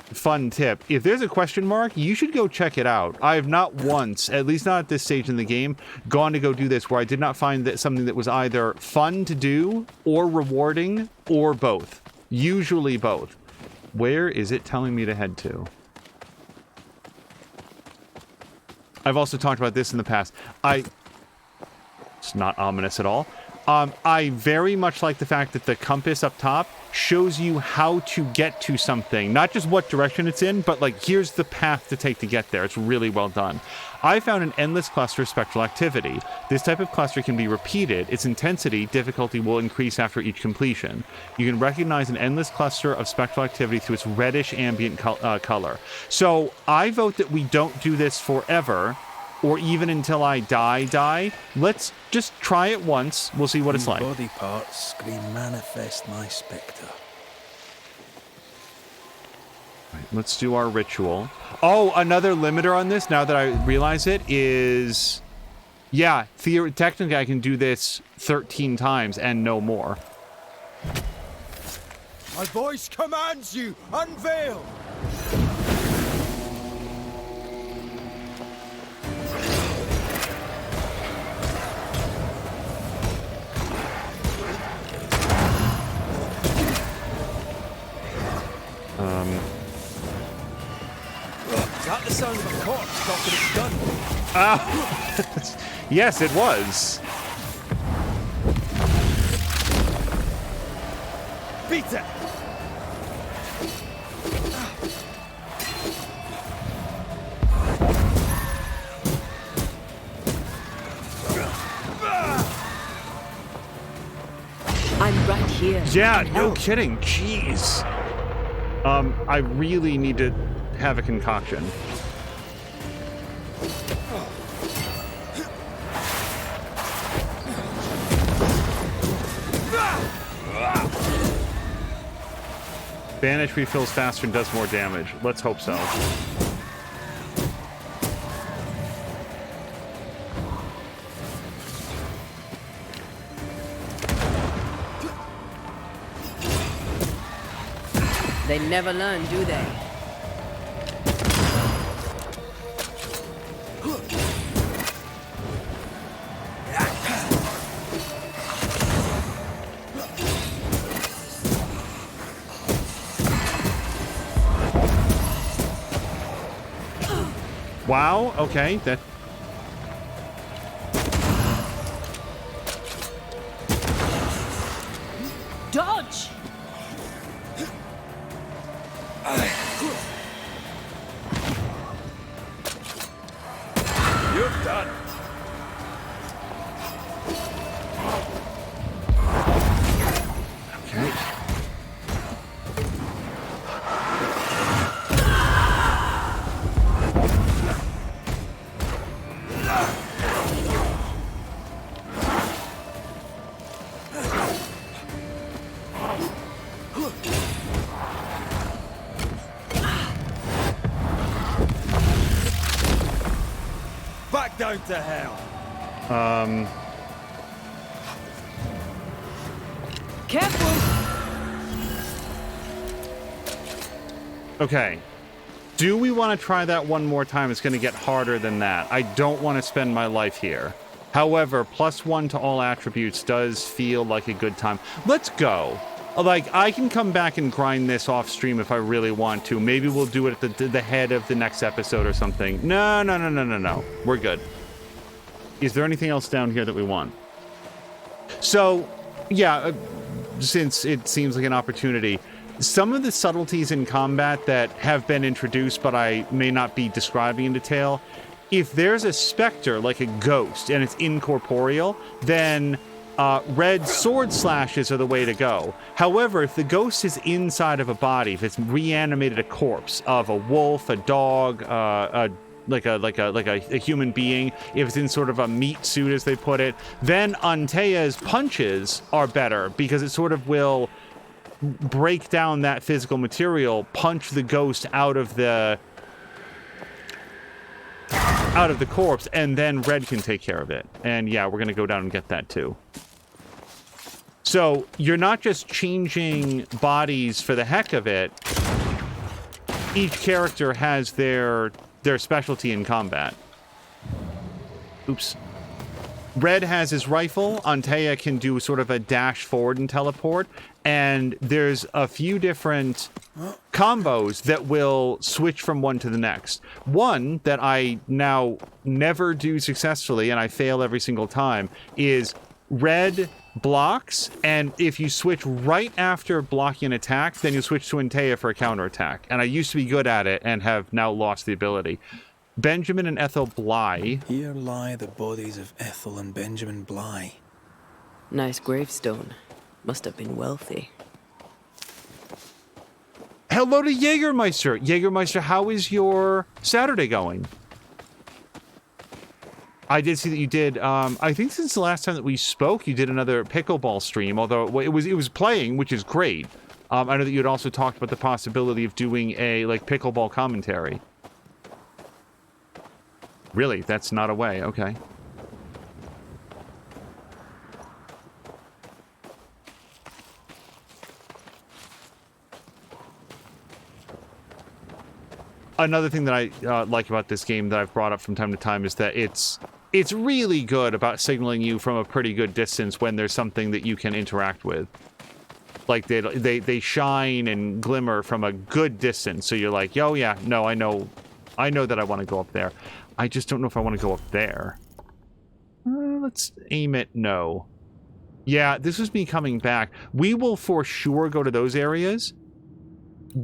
fun tip. If there's a question mark, you should go check it out. I have not once, at least not at this stage in the game, gone to go do this where I did not find that something that was either fun to do or rewarding or both. Usually both. Where is it telling me to head to? I've also talked about this in the past. It's not ominous at all. I very much like the fact that the compass up top shows you how to get to something. Not just what direction it's in, but like, here's the path to take to get there. It's really well done. I found an endless cluster of spectral activity. This type of cluster can be repeated. Its difficulty will increase after each completion. You can recognize an endless cluster of spectral activity through its reddish ambient color. So I vote that we don't do this forever, or even until I die. Let's just try it once. We'll see what it's like. Body parts scream manifest my spectre. Right, let's do our ritual. Oh, another limiter on this, now that I realize it, is... Yeah, technically I can do this 13 times and no more. My voice commands you, unveil! Is that the sound of a corpse knocking its gun? Yes, it was. Beat it! I'm right here. Yeah, no kidding. Jeez. I really need to have a concoction. Banish refills faster and does more damage. Let's hope so. They never learn, do they? Wow, okay, that... Dodge! You're done. Okay. down to hell. Careful! Okay. Do we want to try that one more time? It's going to get harder than that. I don't want to spend my life here. However, +1 to all attributes does feel like a good time. Let's go. Like, I can come back and grind this off stream if I really want to. Maybe we'll do it at the head of the next episode or something. No. We're good. Is there anything else down here that we want? So, yeah, since it seems like an opportunity, some of the subtleties in combat that have been introduced, but I may not be describing in detail, if there's a specter, like a ghost, and it's incorporeal, then red sword slashes are the way to go. However, if the ghost is inside of a body, if it's reanimated a corpse of a wolf, a dog, like a human being, if it's in sort of a meat suit, as they put it, then Antea's punches are better because it sort of will break down that physical material, punch the ghost out of the corpse, and then red can take care of it. And yeah, we're gonna go down and get that too. So you're not just changing bodies for the heck of it. Each character has their specialty in combat. Oops. Red has his rifle. Antea can do sort of a dash forward and teleport. And there's a few different combos that will switch from one to the next. One that I now never do successfully, and I fail every single time, is red blocks, and if you switch right after blocking an attack, then you switch to Antea for a counterattack. And I used to be good at it and have now lost the ability. Benjamin and Ethel Bly. Here lie the bodies of Ethel and Benjamin Bly. Nice gravestone. Must have been wealthy. Hello to Jägermeister. Jägermeister, how is your Saturday going? I did see that you did, I think since the last time that we spoke, you did another pickleball stream, although it was playing, which is great. I know that you had also talked about the possibility of doing a, like, pickleball commentary. Really? That's not a way. Okay. Another thing that I like about this game that I've brought up from time to time is that it's really good about signaling you from a pretty good distance when there's something that you can interact with. Like they shine and glimmer from a good distance, so you're like, oh yeah, no, I know that I want to go up there. I just don't know if I want to go up there. Let's aim it. No. Yeah, this was me coming back. We will for sure go to those areas.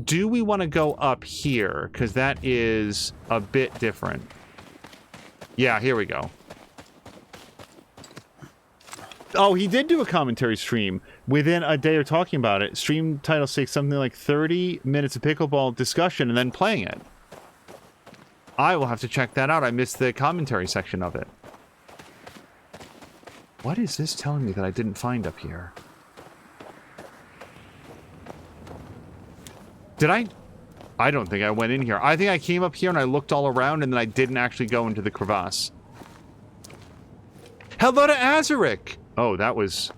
Do we want to go up here? Because that is a bit different. Yeah, here we go. Oh, he did do a commentary stream within a day of talking about it. Stream title says something like 30 minutes of pickleball discussion and then playing it. I will have to check that out. I missed the commentary section of it. What is this telling me that I didn't find up here? Did I? I don't think I went in here. I think I came up here and I looked all around and then I didn't actually go into the crevasse. Hello to Azaric! Oh, that was...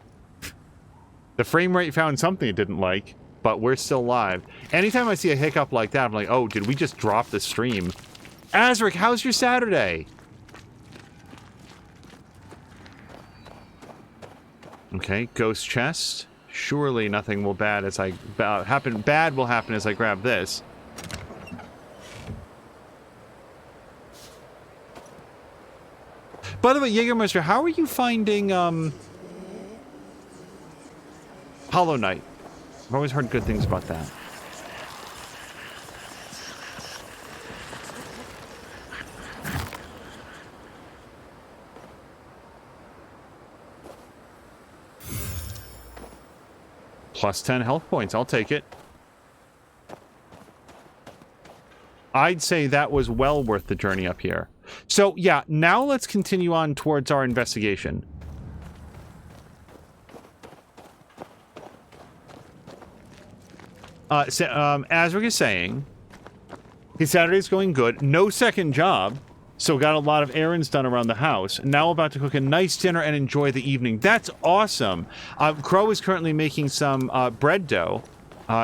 The frame rate found something it didn't like, but we're still live. Anytime I see a hiccup like that, I'm like, oh, did we just drop the stream? Azaric, how's your Saturday? Okay, ghost chest. Surely nothing will bad will happen as I grab this. By the way, Jägermeister, how are you finding Hollow Knight? I've always heard good things about that. Plus 10 health points. I'll take it. I'd say that was well worth the journey up here. So, yeah, now let's continue on towards our investigation. Azric is saying his Saturday's going good. No second job. So got a lot of errands done around the house. Now about to cook a nice dinner and enjoy the evening. That's awesome. Crow is currently making some bread dough.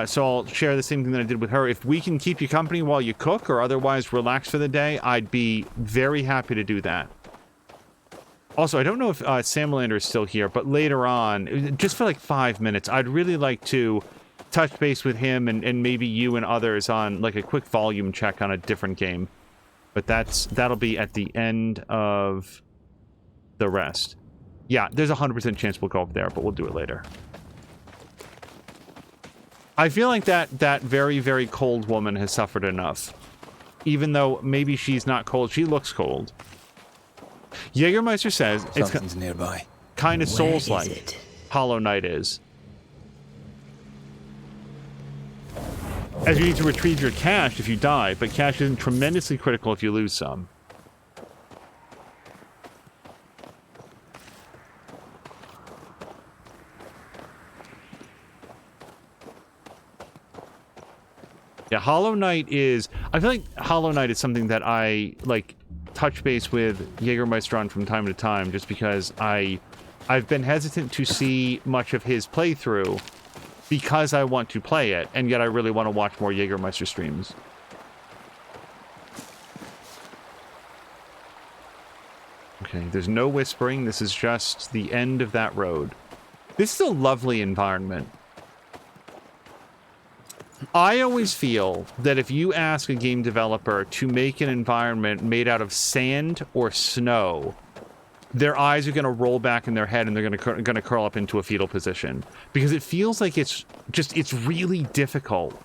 So I'll share the same thing that I did with her. If we can keep you company while you cook or otherwise relax for the day, I'd be very happy to do that. Also, I don't know if Samalander is still here, but later on, just for like 5 minutes, I'd really like to touch base with him and maybe you and others on like a quick volume check on a different game. But that'll be at the end of the rest. Yeah, there's a 100% chance we'll go up there, but we'll do it later. I feel like that very, very cold woman has suffered enough. Even though maybe she's not cold, she looks cold. Jägermeister says Something's nearby. Kind of Where is Souls-like. it? Hollow Knight is. As you need to retrieve your cash if you die, but cash isn't tremendously critical if you lose some. Yeah, Hollow Knight is... I feel like Hollow Knight is something that I, like, touch base with Jägermeister on from time to time, just because I've been hesitant to see much of his playthrough because I want to play it, and yet I really want to watch more Jägermeister streams. Okay, there's no whispering. This is just the end of that road. This is a lovely environment. I always feel that if you ask a game developer to make an environment made out of sand or snow, their eyes are going to roll back in their head and they're going to curl up into a fetal position. Because it feels like it's really difficult.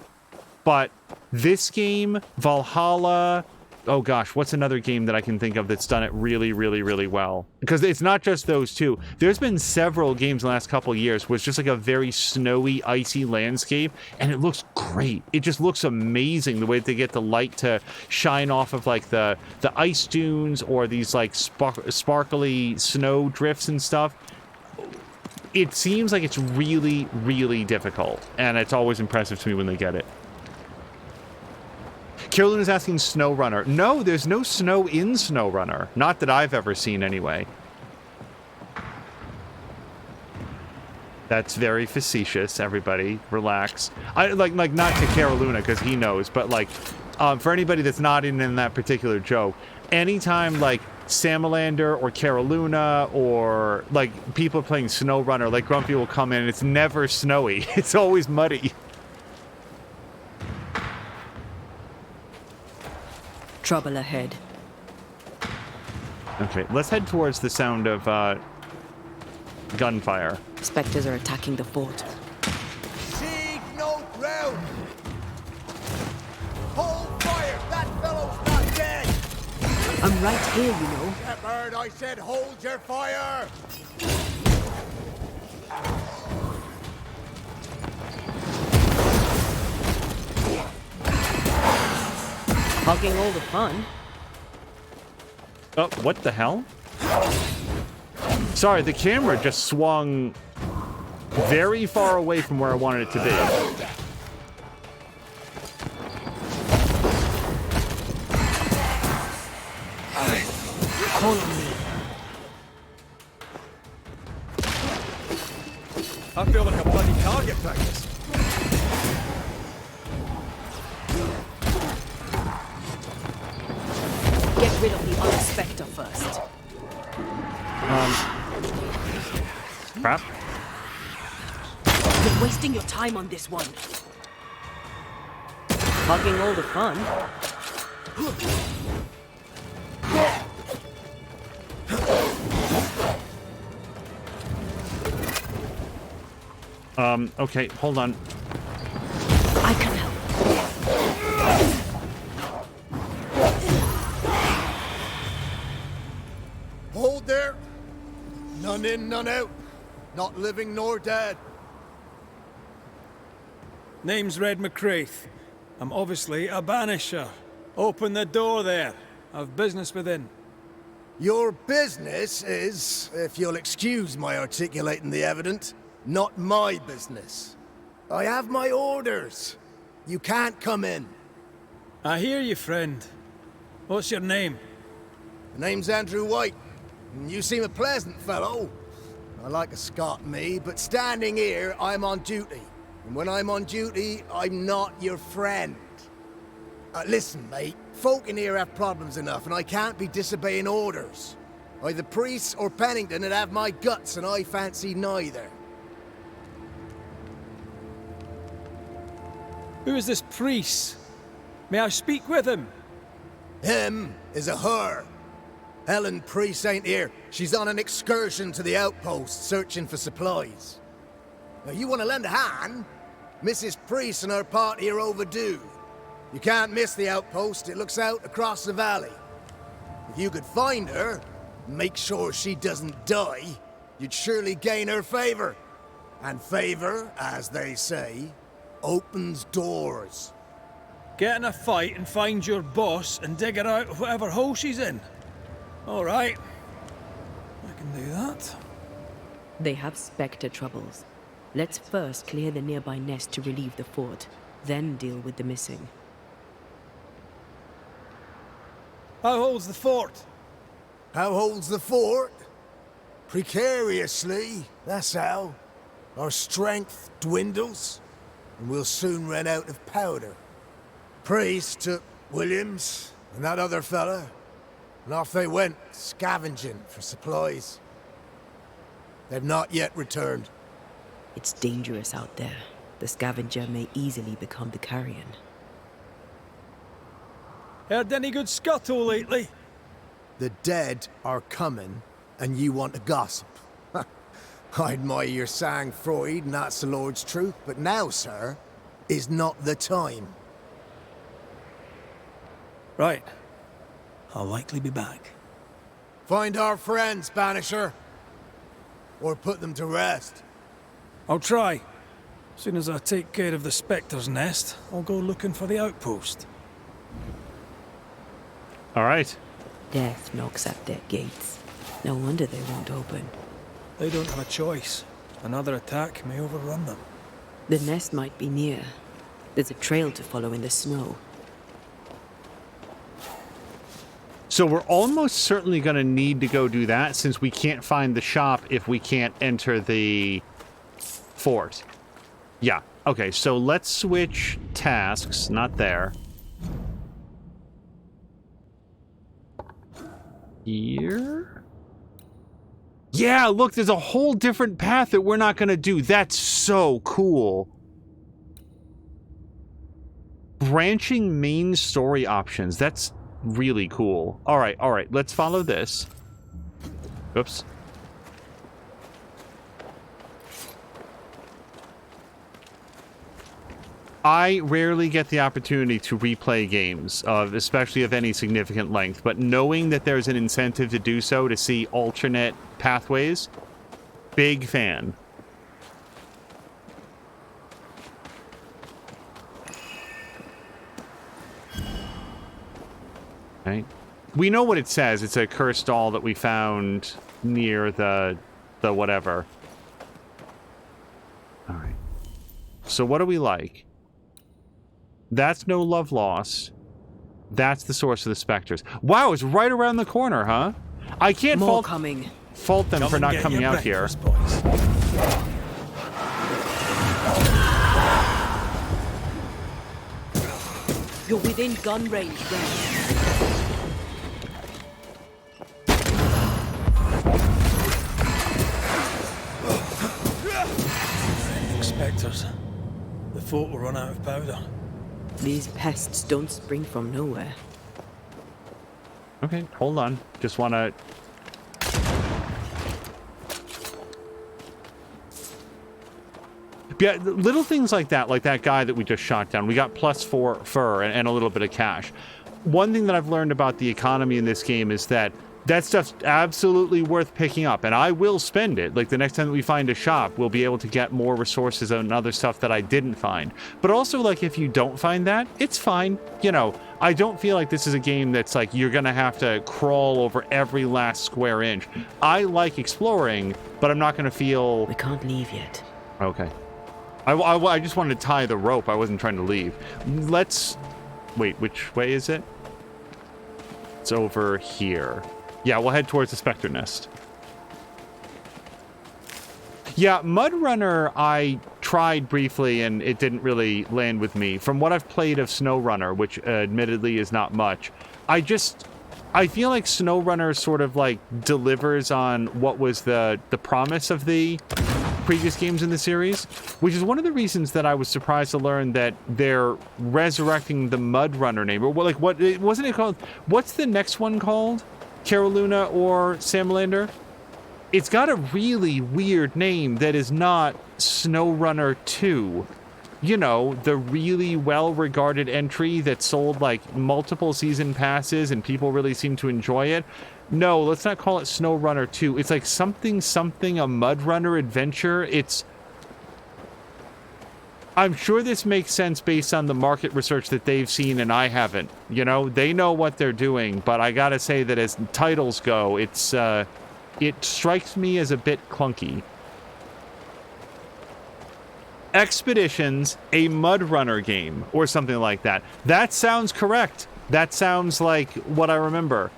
But this game, Valhalla... Oh gosh, what's another game that I can think of that's done it really, really, really well? Because it's not just those two. There's been several games in the last couple of years where it's just like a very snowy, icy landscape, and it looks great. It just looks amazing the way that they get the light to shine off of like the ice dunes or these like sparkly snow drifts and stuff. It seems like it's really, really difficult, and it's always impressive to me when they get it. Carolyn is asking SnowRunner. No, there's no snow in SnowRunner. Not that I've ever seen, anyway. That's very facetious, everybody. Relax. I like not to Caroluna, because he knows, but, like, for anybody that's not in that particular joke, anytime, like, Samalander or Caroluna or, like, people playing SnowRunner, like, Grumpy will come in, and it's never snowy. It's always muddy. Trouble ahead. Okay, let's head towards the sound of gunfire. Spectres are attacking the fort. Seek no ground! Hold fire! That fellow's not dead! I'm right here, you know. Shepard, I said hold your fire! Hogging all the fun. Oh, what the hell? Sorry, the camera just swung very far away from where I wanted it to be. Call on me. I feel like a bloody target practice. Get rid of the other Spectre first. Crap. You're wasting your time on this one. Hogging all the fun. Okay, hold on. I can help. Hold there! None in, none out. Not living nor dead. Name's Red McCraith. I'm obviously a banisher. Open the door there. I've business within. Your business is, if you'll excuse my articulating the evident, not my business. I have my orders. You can't come in. I hear you, friend. What's your name? The name's Andrew White. And you seem a pleasant fellow. I like a Scot, me, but standing here, I'm on duty. And when I'm on duty, I'm not your friend. Listen, mate, folk in here have problems enough, and I can't be disobeying orders. Either priests or Pennington would have my guts, and I fancy neither. Who is this priest? May I speak with him? Him is a her. Helen Priest ain't here. She's on an excursion to the outpost, searching for supplies. Now, you want to lend a hand? Mrs. Priest and her party are overdue. You can't miss the outpost. It looks out across the valley. If you could find her, make sure she doesn't die, you'd surely gain her favor. And favor, as they say, opens doors. Get in a fight and find your boss and dig her out of whatever hole she's in. All right. I can do that. They have Spectre troubles. Let's first clear the nearby nest to relieve the fort, then deal with the missing. How holds the fort? How holds the fort? Precariously, that's how. Our strength dwindles, and we'll soon run out of powder. Priest took Williams and that other fella, and off they went, scavenging for supplies. They've not yet returned. It's dangerous out there. The scavenger may easily become the carrion. Heard any good scuttle lately? The dead are coming, and you want to gossip. I admire your sang-froid, and that's the Lord's truth, but now, sir, is not the time. Right. I'll likely be back. Find our friends, Banisher. Or put them to rest. I'll try. As soon as I take care of the Spectre's nest, I'll go looking for the outpost. All right. Death knocks at their gates. No wonder they won't open. They don't have a choice. Another attack may overrun them. The nest might be near. There's a trail to follow in the snow. So we're almost certainly going to need to go do that since we can't find the shop if we can't enter the fort. Yeah. Okay, so let's switch tasks. Not there. Here? Yeah, look, there's a whole different path that we're not going to do. That's so cool. Branching main story options. That's really cool. All right, let's follow this. Oops. I rarely get the opportunity to replay games, especially of any significant length, but knowing that there's an incentive to do so, to see alternate pathways, big fan. Right. We know what it says. It's a cursed doll that we found near the whatever. All right. So what do we like? That's no love lost. That's the source of the specters. Wow, it's right around the corner, huh? I can't More coming. fault them for not coming out here. Boys. You're within gun range, Ren. Spectres. The fort will run out of powder. These pests don't spring from nowhere. Okay, hold on. Just want to... Yeah, little things like that guy that we just shot down. We got +4 fur and a little bit of cash. One thing that I've learned about the economy in this game is that stuff's absolutely worth picking up, and I will spend it. Like, the next time that we find a shop, we'll be able to get more resources and other stuff that I didn't find. But also, like, if you don't find that, it's fine. You know, I don't feel like this is a game that's like, you're gonna have to crawl over every last square inch. I like exploring, but I'm not gonna feel... We can't leave yet. Okay. I just wanted to tie the rope. I wasn't trying to leave. Let's... Wait, which way is it? It's over here. Yeah, we'll head towards the Spectre Nest. Yeah, Mud Runner I tried briefly and it didn't really land with me. From what I've played of Snow Runner, which admittedly is not much, I feel like Snow Runner sort of like delivers on what was the promise of the previous games in the series, which is one of the reasons that I was surprised to learn that they're resurrecting the Mud Runner name. Or like, what wasn't it called? What's the next one called? Caroluna or Samlander? It's got a really weird name that is not Snow Runner 2. You know, the really well-regarded entry that sold like multiple season passes and people really seem to enjoy it. No, let's not call it Snow Runner 2. It's like something, a Mud Runner adventure. I'm sure this makes sense based on the market research that they've seen and I haven't. You know, they know what they're doing, but I gotta say that as titles go, it strikes me as a bit clunky. Expeditions, a Mud Runner game, or something like that. That sounds correct. That sounds like what I remember.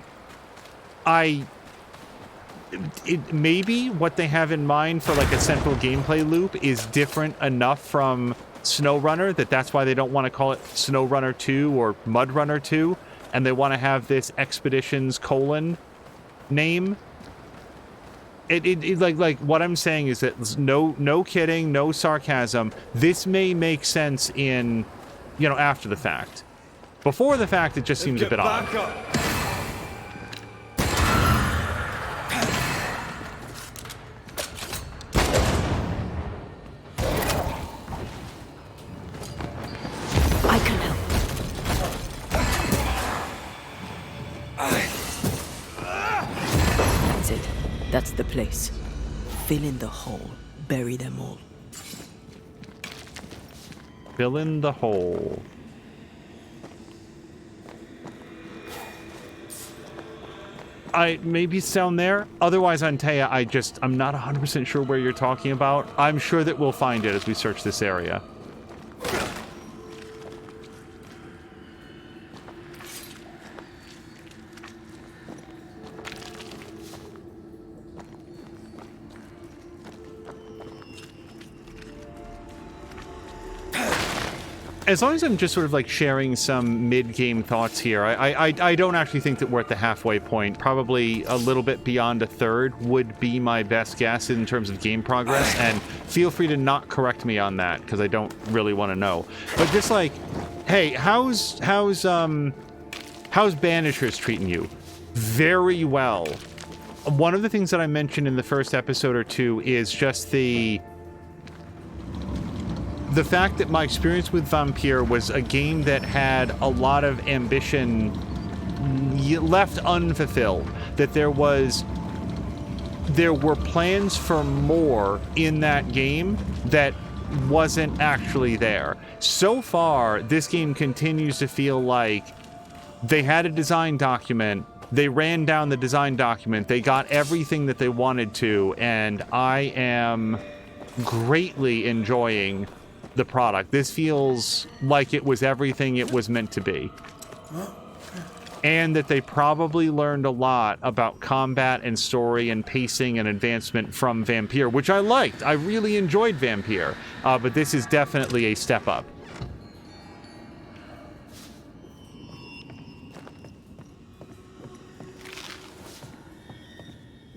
Maybe what they have in mind for like a central gameplay loop is different enough from Snow Runner that's why they don't want to call it Snow Runner 2 or Mud Runner 2, and they want to have this Expeditions : name. Like what I'm saying is that no kidding, no sarcasm. This may make sense in, you know, after the fact. Before the fact, it just seems a bit odd. I can help. That's it. That's the place. Fill in the hole. Bury them all. Fill in the hole. Maybe it's down there. Otherwise, Antea, I'm not 100% sure where you're talking about. I'm sure that we'll find it as we search this area. As long as I'm just sort of like sharing some mid-game thoughts here, I don't actually think that we're at the halfway point. Probably a little bit beyond a third would be my best guess in terms of game progress, and feel free to not correct me on that because I don't really want to know. But just like, hey, how's Banishers treating you? Very well. One of the things that I mentioned in the first episode or two is just the fact that my experience with Vampire was a game that had a lot of ambition left unfulfilled. That there were plans for more in that game that wasn't actually there. So far, this game continues to feel like they had a design document, they ran down the design document, they got everything that they wanted to, and I am greatly enjoying the product. This feels like it was everything it was meant to be. And that they probably learned a lot about combat and story and pacing and advancement from Vampire, which I liked. I really enjoyed Vampire, but this is definitely a step up.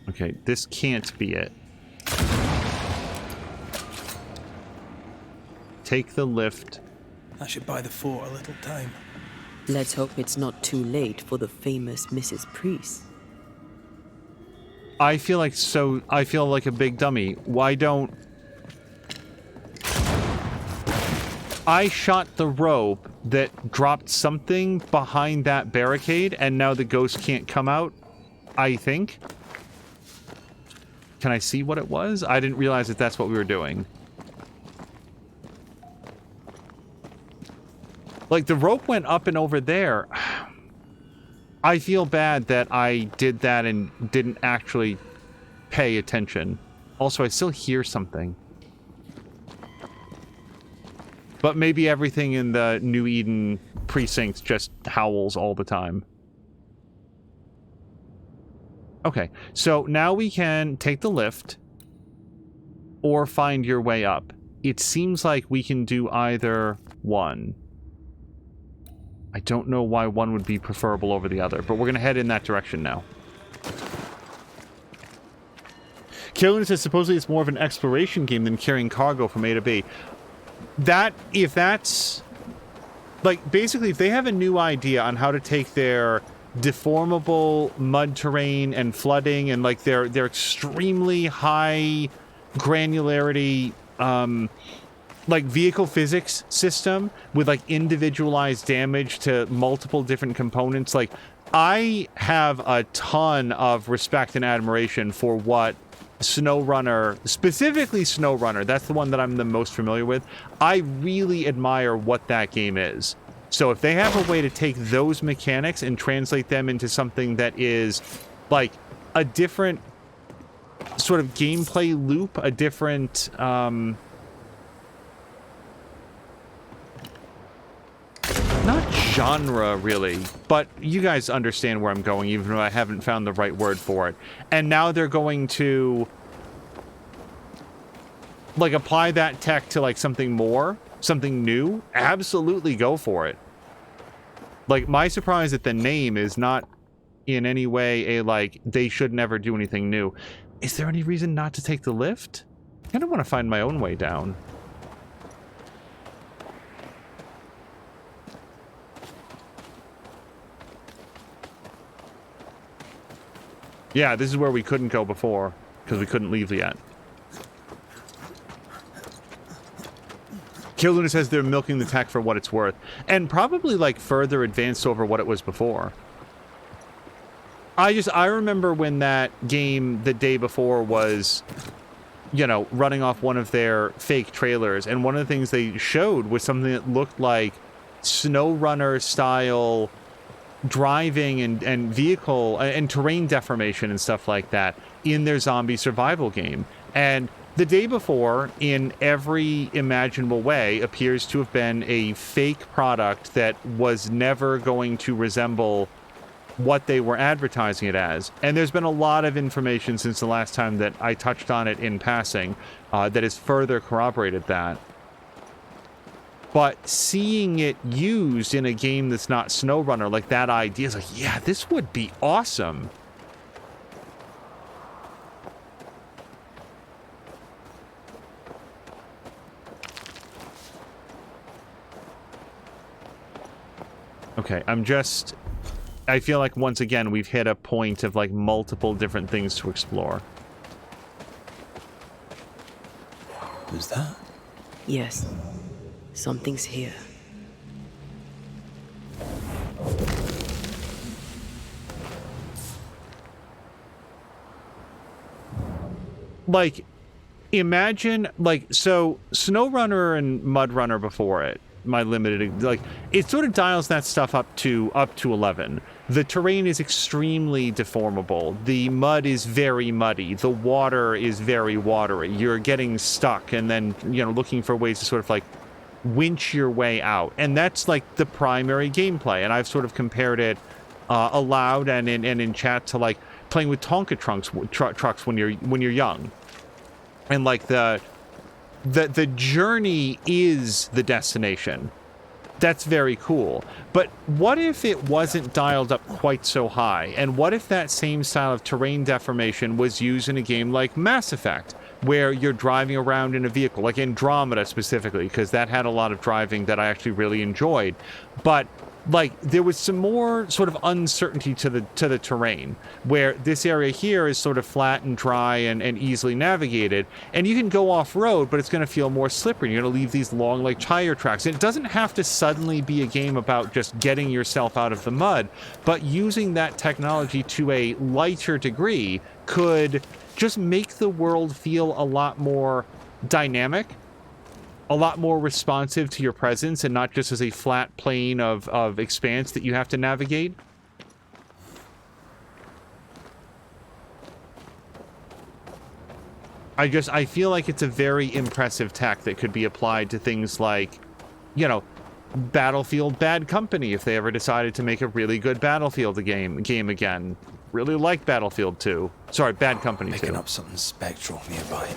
Okay, this can't be it. Take the lift. I should buy the fort a little time. Let's hope it's not too late for the famous Mrs. Priest. I feel like a big dummy. Why don't I shot the rope that dropped something behind that barricade, and now the ghost can't come out, I think. Can I see what it was? I didn't realize that that's what we were doing. Like, the rope went up and over there. I feel bad that I did that and didn't actually pay attention. Also, I still hear something. But maybe everything in the New Eden precincts just howls all the time. Okay, so now we can take the lift or find your way up. It seems like we can do either one. I don't know why one would be preferable over the other, but we're going to head in that direction now. Killian says supposedly it's more of an exploration game than carrying cargo from A to B. If that's... Like, basically, if they have a new idea on how to take their deformable mud terrain and flooding and, like, their extremely high granularity, like, vehicle physics system with, like, individualized damage to multiple different components, like, I have a ton of respect and admiration for what SnowRunner, specifically SnowRunner, that's the one that I'm the most familiar with. I really admire what that game is. So if they have a way to take those mechanics and translate them into something that is like a different sort of gameplay loop, a different not genre really, but you guys understand where I'm going, even though I haven't found the right word for it. And now they're going to like apply that tech to like something more, something new. Absolutely go for it. Like, my surprise that the name is not in any way a like they should never do anything new. Is there any reason not to take the lift? I don't want to find my own way down. Yeah, this is where we couldn't go before, because we couldn't leave yet. Killuna says they're milking the tech for what it's worth, and probably, like, further advanced over what it was before. I remember when that game the day before was, you know, running off one of their fake trailers, and one of the things they showed was something that looked like SnowRunner style driving and vehicle and terrain deformation and stuff like that in their zombie survival game. And the day before, in every imaginable way, appears to have been a fake product that was never going to resemble what they were advertising it as. And there's been a lot of information since the last time that I touched on it in passing that has further corroborated that. But seeing it used in a game that's not SnowRunner, like that idea is like, yeah, this would be awesome. Okay, I feel like once again we've hit a point of like multiple different things to explore. Who's that? Yes. Something's here. Like, imagine, like, so SnowRunner and MudRunner before it, my limited, like, it sort of dials that stuff up to 11. The terrain is extremely deformable. The mud is very muddy. The water is very watery. You're getting stuck and then, you know, looking for ways to sort of like winch your way out, and that's like the primary gameplay. And I've sort of compared it aloud and in chat to like playing with Tonka trucks when you're young, and like the journey is the destination. That's very cool. But what if it wasn't dialed up quite so high? And what if that same style of terrain deformation was used in a game like Mass Effect, where you're driving around in a vehicle, like Andromeda specifically, because that had a lot of driving that I actually really enjoyed. But like there was some more sort of uncertainty to the terrain, where this area here is sort of flat and dry and easily navigated, and you can go off-road, but it's going to feel more slippery. You're going to leave these long like tire tracks. And it doesn't have to suddenly be a game about just getting yourself out of the mud, but using that technology to a lighter degree could just make the world feel a lot more dynamic, a lot more responsive to your presence, and not just as a flat plane of expanse that you have to navigate. I feel like it's a very impressive tech that could be applied to things like, you know, Battlefield Bad Company, if they ever decided to make a really good Battlefield game again. Really like Battlefield 2. Sorry, Bad Company 2. Picking up something spectral nearby.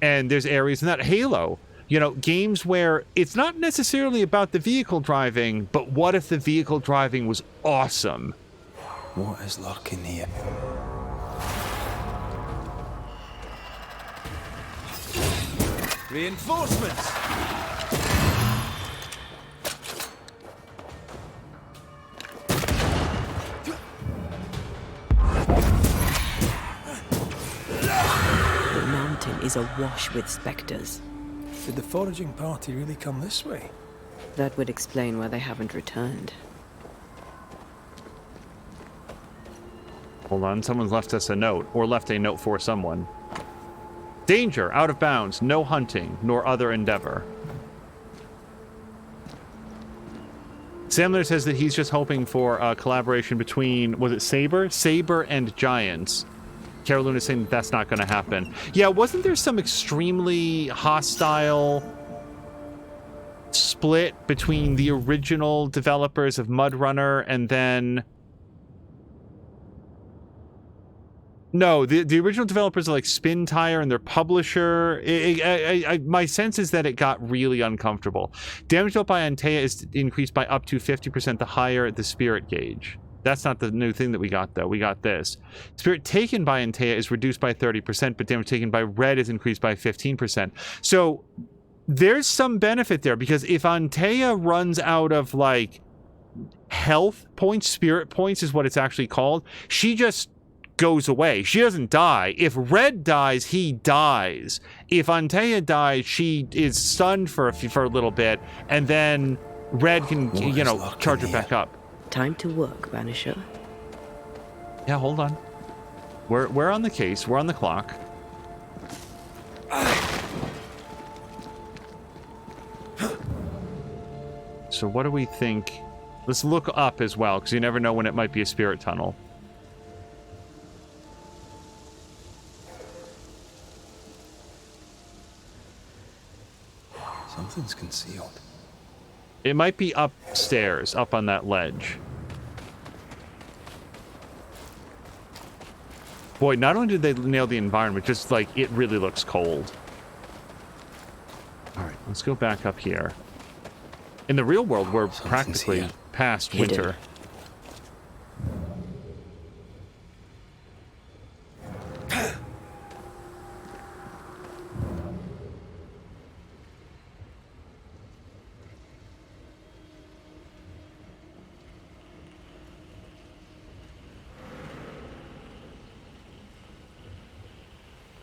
And there's areas in that Halo, you know, games where it's not necessarily about the vehicle driving, but what if the vehicle driving was awesome? What is lurking here? Reinforcements! The mountain is awash with specters. Did the foraging party really come this way? That would explain why they haven't returned. Hold on, someone's left us a note, or left a note for someone. Danger, out of bounds, no hunting, nor other endeavor. Samler says that he's just hoping for a collaboration between, was it Saber? Saber and Giants. Carolyn is saying that that's not going to happen. Yeah, wasn't there some extremely hostile split between the original developers of Mud Runner and then... No, the original developers are like Spin Tire and their publisher. My sense is that it got really uncomfortable. Damage dealt by Antea is increased by up to 50% the higher the spirit gauge. That's not the new thing that we got, though. We got this. Spirit taken by Antea is reduced by 30%, but damage taken by Red is increased by 15%. So there's some benefit there, because if Antea runs out of, like, health points, spirit points is what it's actually called, she just goes away. She doesn't die. If Red dies, he dies. If Antea dies, she is stunned for a little bit, and then Red can, you know, charge her back up. Time to work, Banisher. Yeah, hold on. We're on the case. We're on the clock. So what do we think? Let's look up as well, because you never know when it might be a spirit tunnel. Something's concealed. It might be upstairs, up on that ledge. Boy, not only did they nail the environment, just like it really looks cold. All right, let's go back up here. In the real world, we're practically past winter.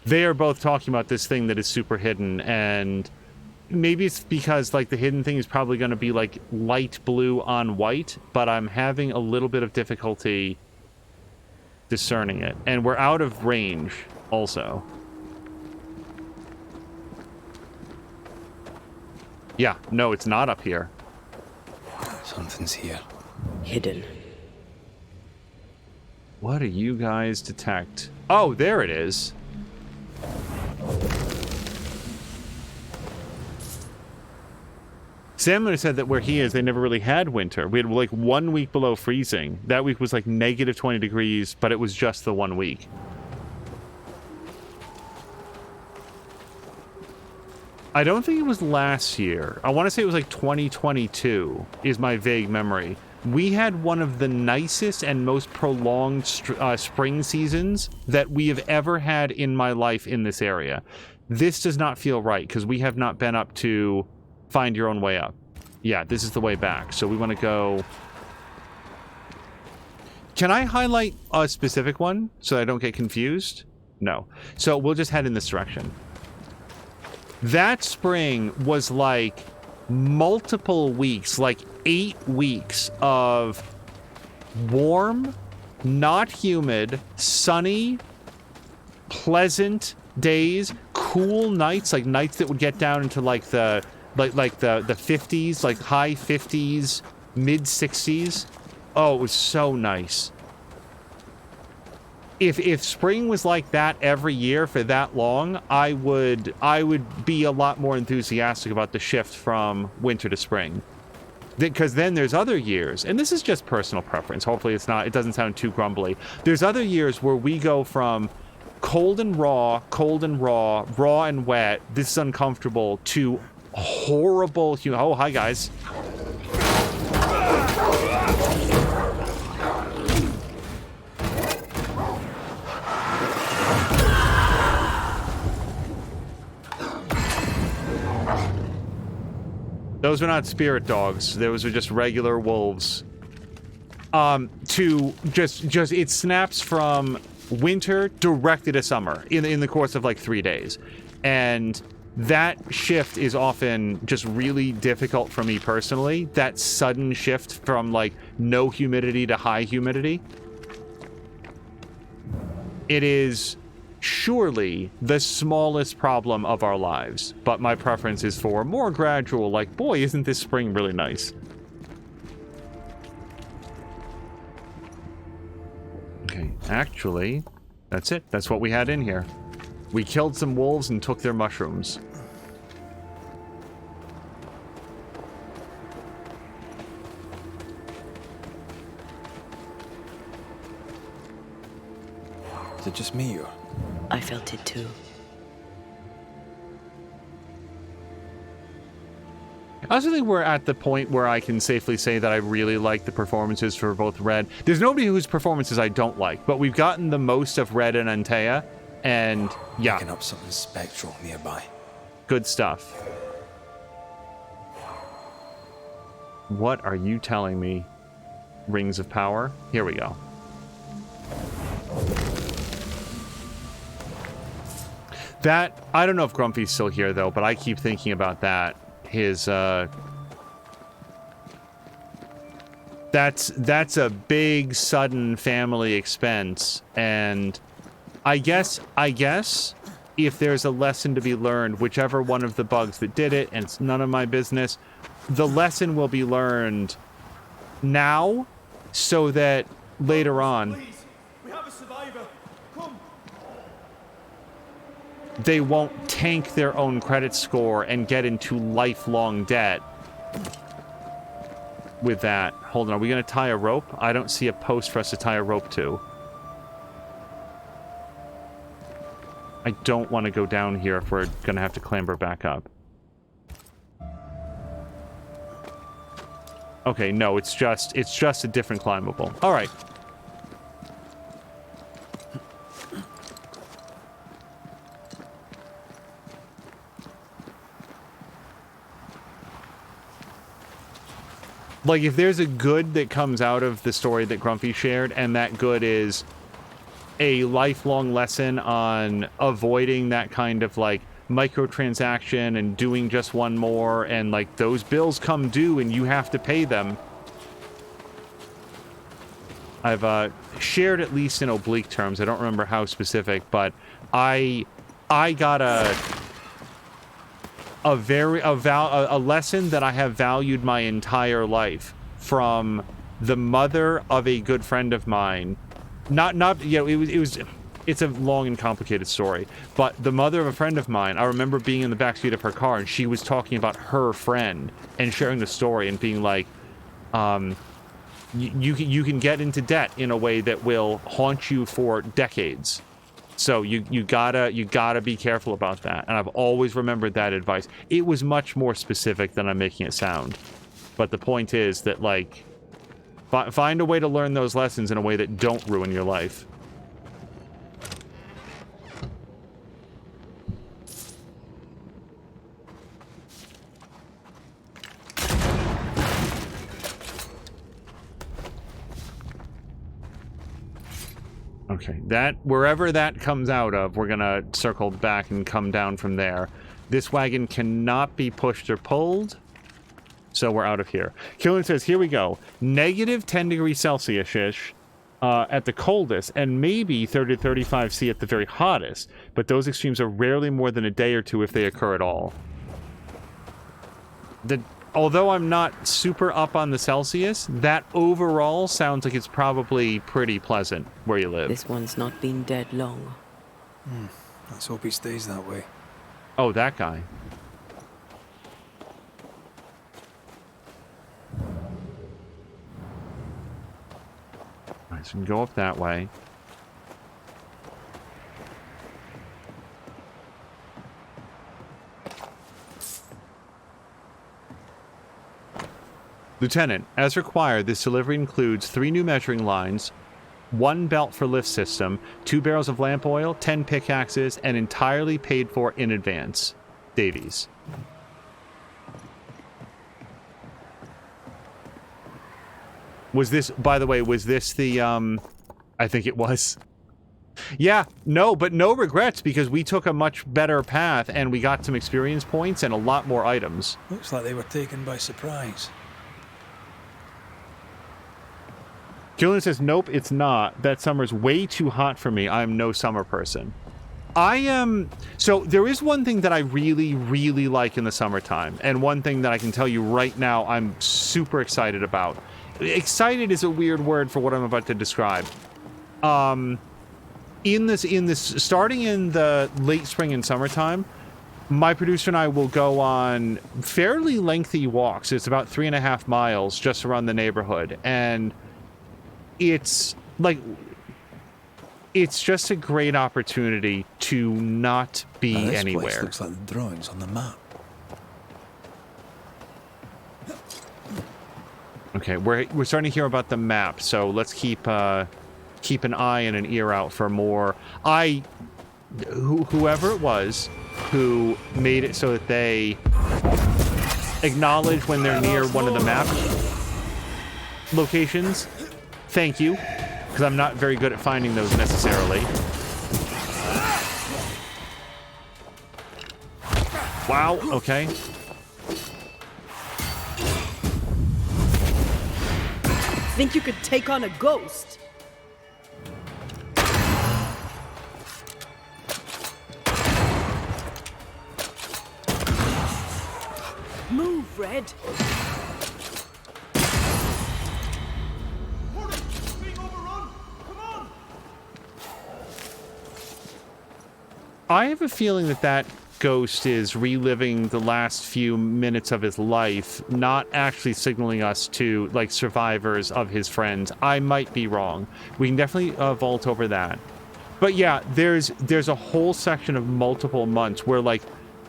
They are both talking about this thing that is super hidden, and maybe it's because, like, the hidden thing is probably going to be, like, light blue on white, but I'm having a little bit of difficulty discerning it. And we're out of range, also. Yeah, no, it's not up here. Something's here. Hidden. What do you guys detect? Oh, there it is. Sam said that where he is, they never really had winter. We had like 1 week below freezing. That week was like negative 20 degrees, but it was just the 1 week. I don't think it was last year. I want to say it was like 2022 is my vague memory. We had one of the nicest and most prolonged spring seasons that we have ever had in my life in this area. This does not feel right because we have not been up to find your own way up. Yeah, this is the way back. So we want to go... Can I highlight a specific one so I don't get confused? No. So we'll just head in this direction. That spring was like multiple weeks, like 8 weeks of warm, not humid, sunny, pleasant days, cool nights, like nights that would get down into like the 50s, like high 50s, mid 60s. Oh, it was so nice. If spring was like that every year for that long, I would be a lot more enthusiastic about the shift from winter to spring. Because then there's other years, and this is just personal preference. Hopefully it doesn't sound too grumbly. There's other years where we go from cold and raw, raw and wet, this is uncomfortable, to horrible, oh, hi guys. Those are not spirit dogs. Those are just regular wolves. To just it snaps from winter directly to summer in the course of like 3 days. And that shift is often just really difficult for me personally. That sudden shift from like no humidity to high humidity. It is surely the smallest problem of our lives, but my preference is for more gradual, like, boy, isn't this spring really nice? Okay, actually, that's it. That's what we had in here. We killed some wolves and took their mushrooms. Is it just me or? I felt it too. I also think we're at the point where I can safely say that I really like the performances for both Red. There's nobody whose performances I don't like, but we've gotten the most of Red and Antea, and yeah. Picking up something spectral nearby. Good stuff. What are you telling me? Rings of Power? Here we go. That, I don't know if Grumpy's still here though, but I keep thinking about that. His, that's a big sudden family expense, and I guess if there's a lesson to be learned, whichever one of the bugs that did it, and it's none of my business, the lesson will be learned now so that later on Please, we have a survivor. Come. they won't tank their own credit score and get into lifelong debt with that. Hold on, are we going to tie a rope? I don't see a post for us to tie a rope to. I don't want to go down here if we're going to have to clamber back up. Okay, no, it's just a different climbable. All right. Like, if there's a good that comes out of the story that Grumpy shared, and that good is a lifelong lesson on avoiding that kind of, like, microtransaction and doing just one more, and, like, those bills come due and you have to pay them. I've shared, at least in oblique terms, I don't remember how specific, but I got a lesson that I have valued my entire life from the mother of a good friend of mine. Not you know, it's a long and complicated story, but the mother of a friend of mine, I remember being in the backseat of her car and she was talking about her friend and sharing the story and being like, you can get into debt in a way that will haunt you for decades. So you gotta be careful about that. And I've always remembered that advice. It was much more specific than I'm making it sound. But the point is that, like, find a way to learn those lessons in a way that don't ruin your life. Okay, that, wherever that comes out of, we're gonna circle back and come down from there. This wagon cannot be pushed or pulled, so we're out of here. Killian says, here we go. Negative 10 degrees Celsius-ish at the coldest, and maybe 30 to 35 C at the very hottest, but those extremes are rarely more than a day or two if they occur at all. Although I'm not super up on the Celsius, that overall sounds like it's probably pretty pleasant where you live. This one's not been dead long. Let's hope he stays that way. Oh, that guy. So we can go up that way. Lieutenant, as required, this delivery includes 3 new measuring lines, 1 belt for lift system, 2 barrels of lamp oil, 10 pickaxes, and entirely paid for in advance. Davies. Was this, by the way, was this the, I think it was. Yeah, no, but no regrets because we took a much better path and we got some experience points and a lot more items. Looks like they were taken by surprise. Julian says, nope, it's not. That summer's way too hot for me. I'm no summer person. I am... So there is one thing that I really, really like in the summertime. And one thing that I can tell you right now I'm super excited about. Excited is a weird word for what I'm about to describe. Starting in the late spring and summertime, my producer and I will go on fairly lengthy walks. It's about 3.5 miles just around the neighborhood. And it's like, it's just a great opportunity to not be this anywhere. Place looks like the drawings on the map. Okay, we're starting to hear about the map, so let's keep an eye and an ear out for more. Whoever it was who made it so that they acknowledge when they're near one of the map locations. Thank you, because I'm not very good at finding those necessarily. Wow, okay. Think you could take on a ghost? Move, Red. I have a feeling that ghost is reliving the last few minutes of his life, not actually signaling us to, like, survivors of his friends. I might be wrong. We can definitely vault over that. But yeah, there's a whole section of multiple months where, like,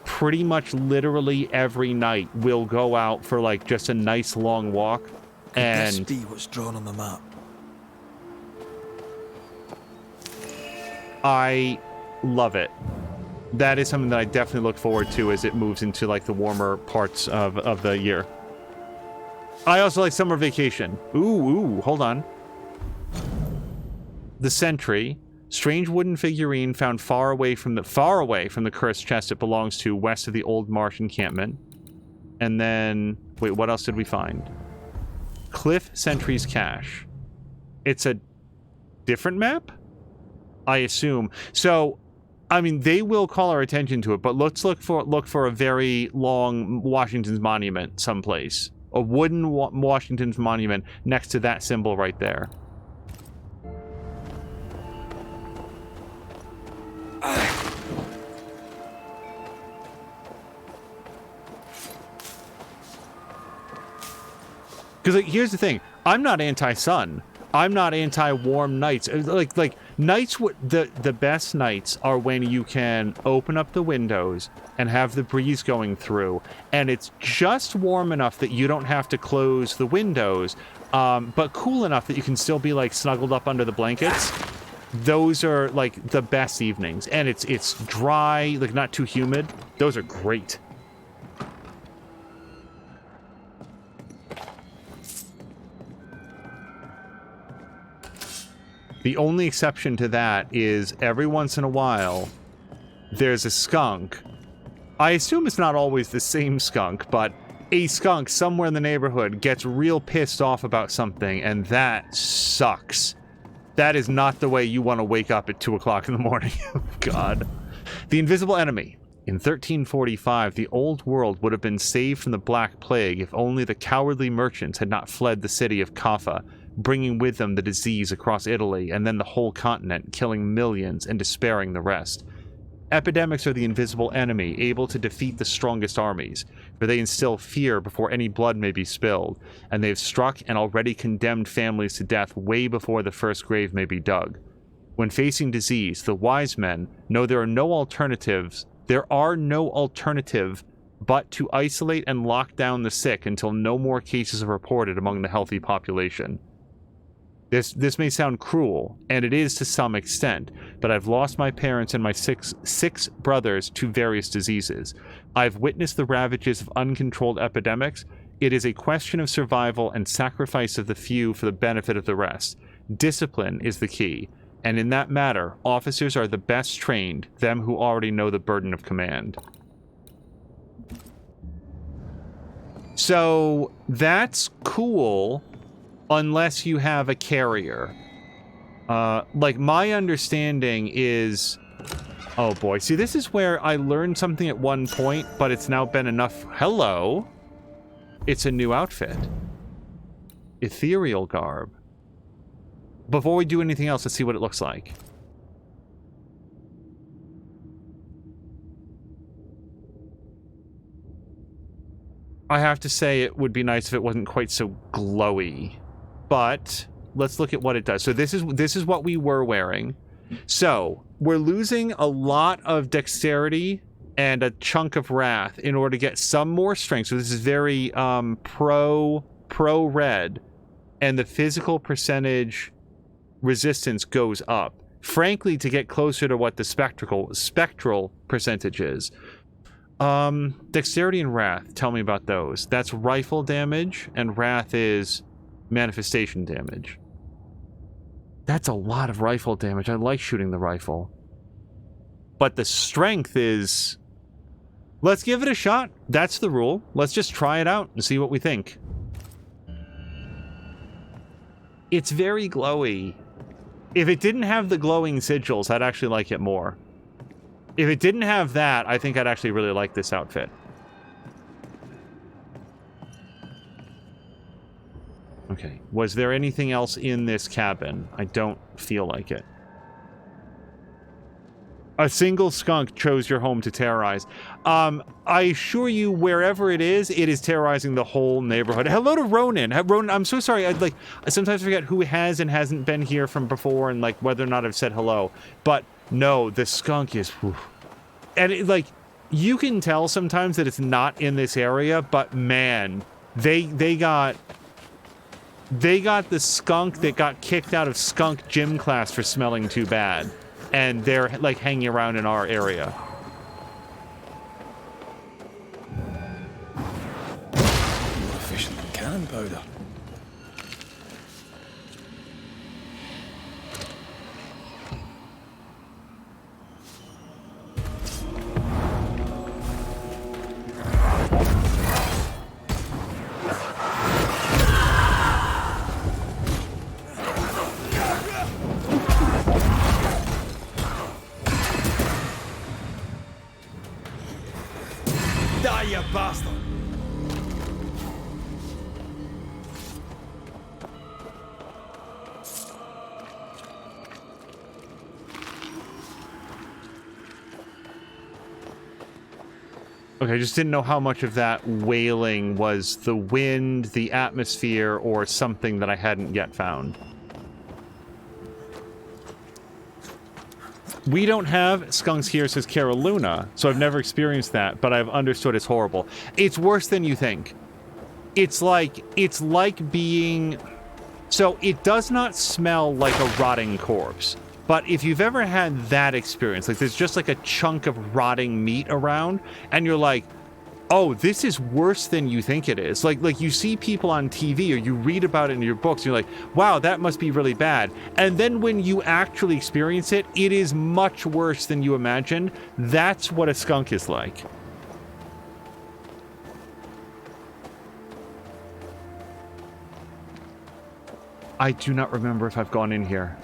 pretty much literally every night we'll go out for, like, just a nice long walk. Could And this be what's drawn on the map? I love it. That is something that I definitely look forward to as it moves into, like, the warmer parts of the year. I also like summer vacation. Ooh, hold on. The Sentry. Strange wooden figurine found far away from the cursed chest it belongs to, west of the old marsh encampment. And then, wait, what else did we find? Cliff Sentry's cache. It's a different map? I assume. So, I mean, they will call our attention to it, but let's look for a very long Washington's monument someplace. A wooden Washington's monument next to that symbol right there. Because, like, here's the thing. I'm not anti-sun. I'm not anti-warm nights. Like nights, the best nights are when you can open up the windows and have the breeze going through, and it's just warm enough that you don't have to close the windows, but cool enough that you can still be, like, snuggled up under the blankets. Those are, like, the best evenings, and it's dry, like, not too humid. Those are great. The only exception to that is every once in a while, there's a skunk. I assume it's not always the same skunk, but a skunk somewhere in the neighborhood gets real pissed off about something, and that sucks. That is not the way you want to wake up at 2 o'clock in the morning. God. The invisible enemy. In 1345, the old world would have been saved from the Black Plague if only the cowardly merchants had not fled the city of Kaffa, bringing with them the disease across Italy and then the whole continent, killing millions and despairing the rest. Epidemics are the invisible enemy, able to defeat the strongest armies, for they instill fear before any blood may be spilled, and they have struck and already condemned families to death way before the first grave may be dug. When facing disease, the wise men know there are no alternatives. There are no alternative but to isolate and lock down the sick until no more cases are reported among the healthy population. This may sound cruel, and it is to some extent, but I've lost my parents and my six brothers to various diseases. I've witnessed the ravages of uncontrolled epidemics. It is a question of survival and sacrifice of the few for the benefit of the rest. Discipline is the key, and in that matter, officers are the best trained, them who already know the burden of command. So, that's cool. Unless you have a carrier. Like, my understanding is... Oh boy, see, this is where I learned something at one point, but it's now been enough... Hello! It's a new outfit. Ethereal garb. Before we do anything else, let's see what it looks like. I have to say it would be nice if it wasn't quite so glowy. But let's look at what it does. So this is what we were wearing. So we're losing a lot of dexterity and a chunk of wrath in order to get some more strength. So this is very pro red, and the physical percentage resistance goes up. Frankly, to get closer to what the spectral percentage is. Dexterity and wrath. Tell me about those. That's rifle damage, and wrath is manifestation damage. That's a lot of rifle damage. I like shooting the rifle. But the strength is... Let's give it a shot. That's the rule. Let's just try it out and see what we think. It's very glowy. If it didn't have the glowing sigils, I'd actually like it more. If it didn't have that, I think I'd actually really like this outfit. Okay, was there anything else in this cabin? I don't feel like it. A single skunk chose your home to terrorize. I assure you, wherever it is terrorizing the whole neighborhood. Hello to Ronan. Ronan, I'm so sorry. I sometimes forget who has and hasn't been here from before, and like whether or not I've said hello. But no, the skunk is... Whew. And it, like, you can tell sometimes that it's not in this area, but man, they got the skunk that got kicked out of skunk gym class for smelling too bad. And they're, like, hanging around in our area. More efficient than cannon powder. Die, you bastard! Okay, I just didn't know how much of that wailing was the wind, the atmosphere, or something that I hadn't yet found. We don't have skunks here, says Caroluna, so I've never experienced that, but I've understood it's horrible. It's worse than you think. It's like being... So it does not smell like a rotting corpse, but if you've ever had that experience, like there's just like a chunk of rotting meat around, and you're like, oh, this is worse than you think it is. Like you see people on TV or you read about it in your books, and you're like, wow, that must be really bad. And then when you actually experience it, it is much worse than you imagined. That's what a skunk is like. I do not remember if I've gone in here.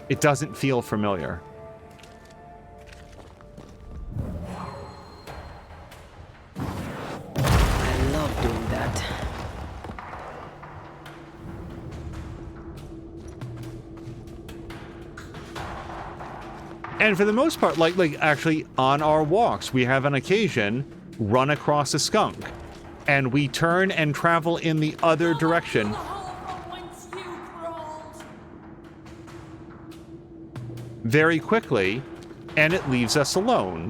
It doesn't feel familiar. I love doing that. And for the most part, like actually on our walks, we have on occasion run across a skunk. And we turn and travel in the other direction. Very quickly, and it leaves us alone.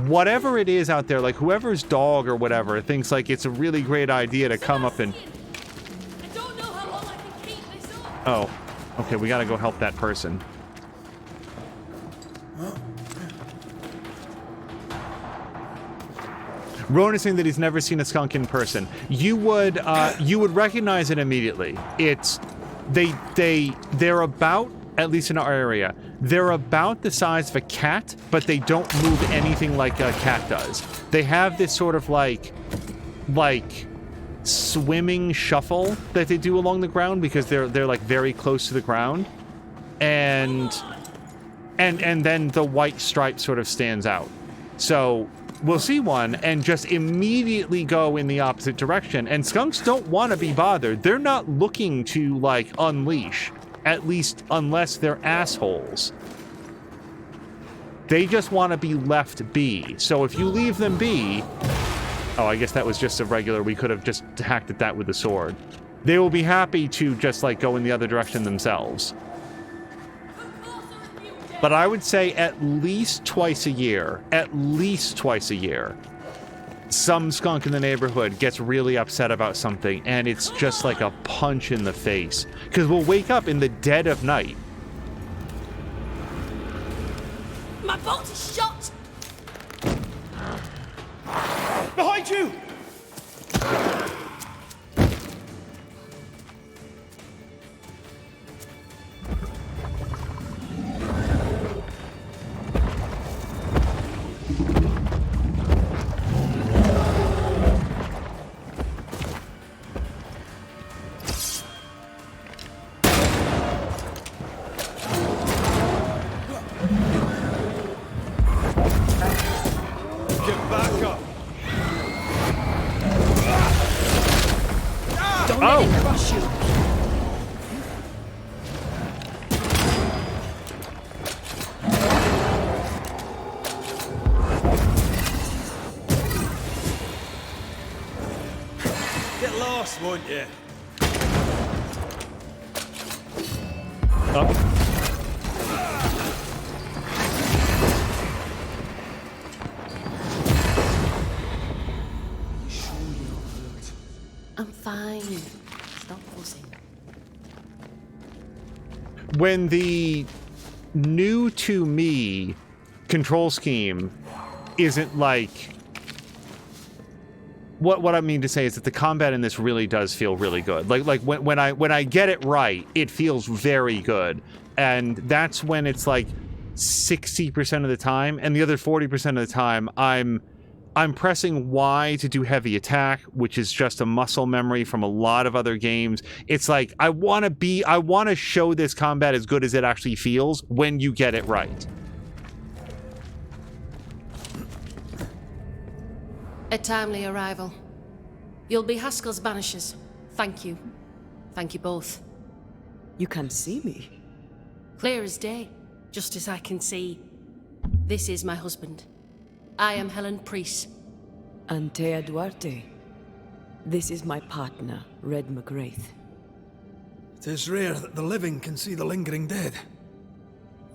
Whatever it is out there, like whoever's dog or whatever thinks like it's a really great idea to come up and... I don't know how long I can keep this up. Oh, okay, we gotta go help that person. Rowan is saying that he's never seen a skunk in person. You would recognize it immediately. It's they're about, at least in our area, they're about the size of a cat, but they don't move anything like a cat does. They have this sort of like swimming shuffle that they do along the ground because they're like very close to the ground, and then the white stripe sort of stands out. So we'll see one and just immediately go in the opposite direction. And skunks don't want to be bothered. They're not looking to like unleash. At least unless they're assholes. They just want to be left be. So if you leave them be... Oh, I guess that was just a regular... We could have just hacked at that with a sword. They will be happy to just, like, go in the other direction themselves. But I would say at least twice a year. At least twice a year. Some skunk in the neighborhood gets really upset about something, and it's just like a punch in the face. Because we'll wake up in the dead of night. My bolt is shot. Behind you! Won't you? Up. I'm fine. Stop fussing. When the new to me control scheme isn't like... What I mean to say is that the combat in this really does feel really good. Like when I get it right, it feels very good. And that's when it's like 60% of the time, and the other 40% of the time I'm pressing Y to do heavy attack, which is just a muscle memory from a lot of other games. It's like I want to show this combat as good as it actually feels when you get it right. A timely arrival. You'll be Haskell's Banishers. Thank you. Thank you both. You can see me. Clear as day, just as I can see. This is my husband. I am Helen Priest. Antea Duarte. This is my partner, Red McGrath. It is rare that the living can see the lingering dead.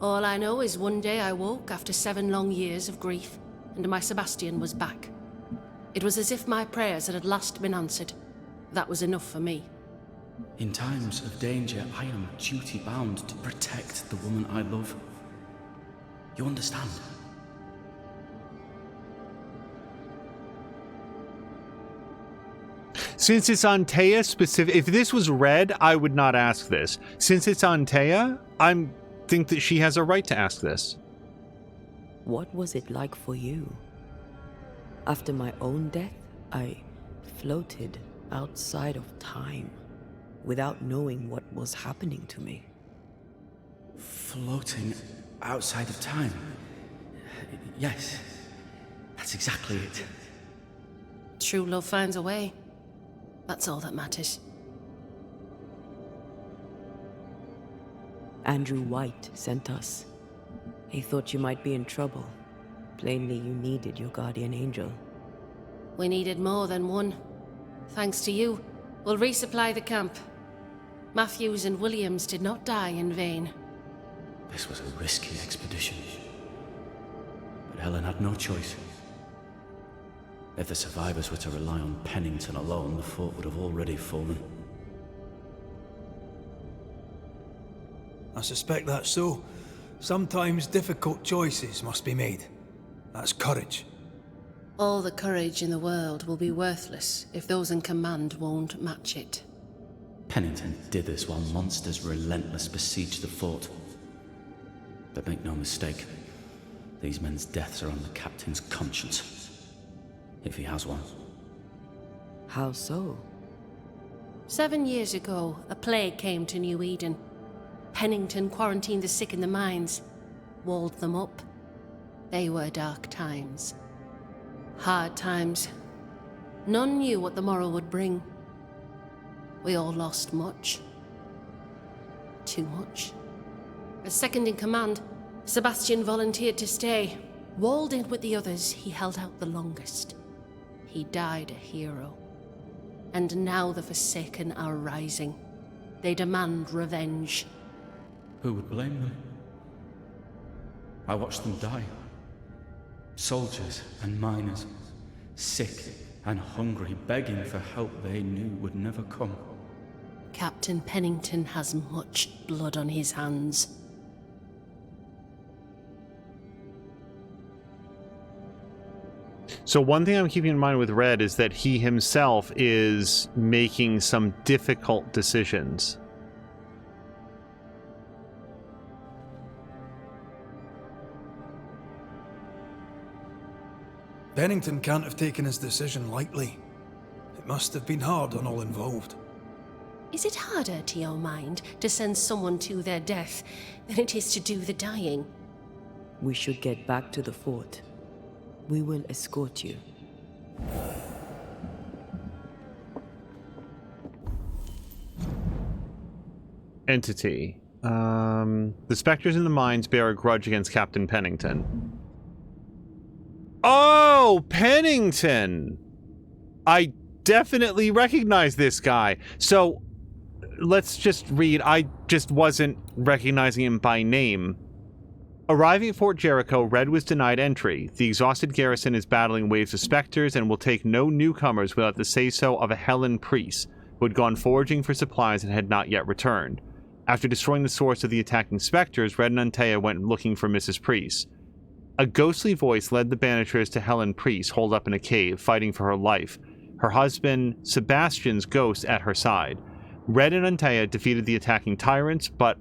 All I know is one day I woke after 7 long years of grief, and my Sebastian was back. It was as if my prayers had at last been answered. That was enough for me. In times of danger, I am duty-bound to protect the woman I love. You understand? Since it's Antea specific, if this was Red, I would not ask this. Since it's Antea, I think that she has a right to ask this. What was it like for you? After my own death, I floated outside of time without knowing what was happening to me. Floating outside of time? Yes, that's exactly it. True love finds a way. That's all that matters. Andrew White sent us. He thought you might be in trouble. Plainly, you needed your guardian angel. We needed more than one. Thanks to you, we'll resupply the camp. Matthews and Williams did not die in vain. This was a risky expedition. But Helen had no choice. If the survivors were to rely on Pennington alone, the fort would have already fallen. I suspect that's so. Sometimes difficult choices must be made. That's courage. All the courage in the world will be worthless if those in command won't match it. Pennington did this while monsters relentless besieged the fort. But make no mistake, these men's deaths are on the captain's conscience. If he has one. How so? 7 years ago, a plague came to New Eden. Pennington quarantined the sick in the mines, walled them up. They were dark times. Hard times. None knew what the morrow would bring. We all lost much. Too much. As second in command, Sebastian volunteered to stay. Walled in with the others, he held out the longest. He died a hero. And now the Forsaken are rising. They demand revenge. Who would blame them? I watched them die. Soldiers and miners, sick and hungry, begging for help they knew would never come. Captain Pennington has much blood on his hands. So one thing I'm keeping in mind with Red is that he himself is making some difficult decisions. Pennington can't have taken his decision lightly. It must have been hard on all involved. Is it harder, to your mind, to send someone to their death than it is to do the dying? We should get back to the fort. We will escort you. Entity. The specters in the mines bear a grudge against Captain Pennington. Oh, Pennington! I definitely recognize this guy. So, let's just read. I just wasn't recognizing him by name. Arriving at Fort Jericho, Red was denied entry. The exhausted garrison is battling waves of specters and will take no newcomers without the say-so of a Helen priest, who had gone foraging for supplies and had not yet returned. After destroying the source of the attacking specters, Red and Antea went looking for Mrs. Priest. A ghostly voice led the Banishers to Helen Priest, holed up in a cave, fighting for her life, her husband Sebastian's ghost at her side. Red and Antea defeated the attacking tyrants, but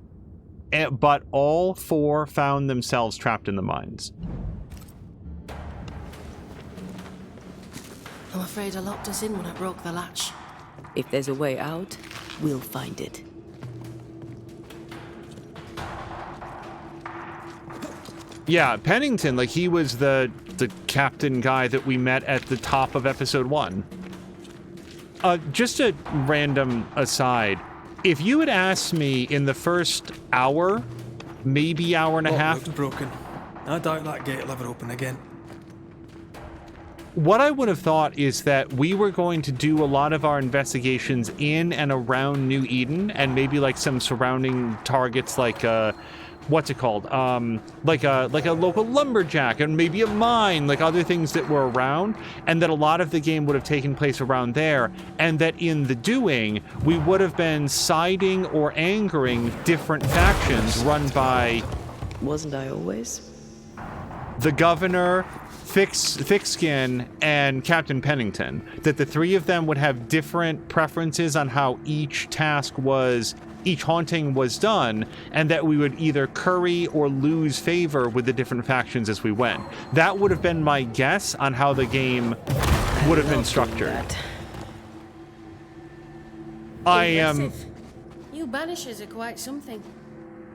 all four found themselves trapped in the mines. I'm afraid I locked us in when I broke the latch. If there's a way out, we'll find it. Yeah, Pennington, like he was the captain guy that we met at the top of episode 1. Just a random aside. If you had asked me in the first hour, maybe hour and a half... Lock's broken. I doubt that gate will ever open again. What I would have thought is that we were going to do a lot of our investigations in and around New Eden, and maybe like some surrounding targets like... what's it called? Like a local lumberjack and maybe a mine, like other things that were around, and that a lot of the game would have taken place around there, and that in the doing, we would have been siding or angering different factions run by... Wasn't I always? The governor, Thickskin, and Captain Pennington. That the three of them would have different preferences on how each haunting was done, and that we would either curry or lose favor with the different factions as we went. That would have been my guess on how the game would have been structured. Impressive. You Banishers are quite something.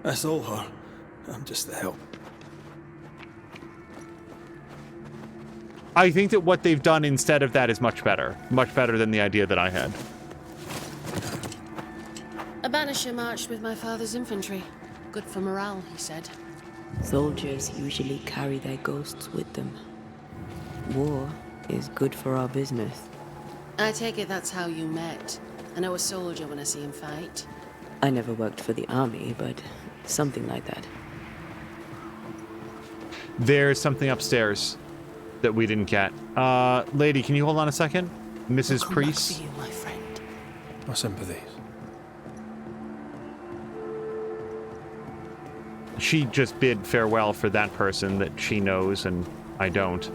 That's all her. I'm just the help. I think that what they've done instead of that is much better than the idea that I had. A Banisher marched with my father's infantry. Good for morale, he said. Soldiers usually carry their ghosts with them. War is good for our business. I take it that's how you met. I know a soldier when I see him fight. I never worked for the army, but something like that. There's something upstairs that we didn't get. Lady, can you hold on a second? Mrs. I'll come Priest? back for you, my friend. My sympathies. She just bid farewell for that person that she knows, and I don't.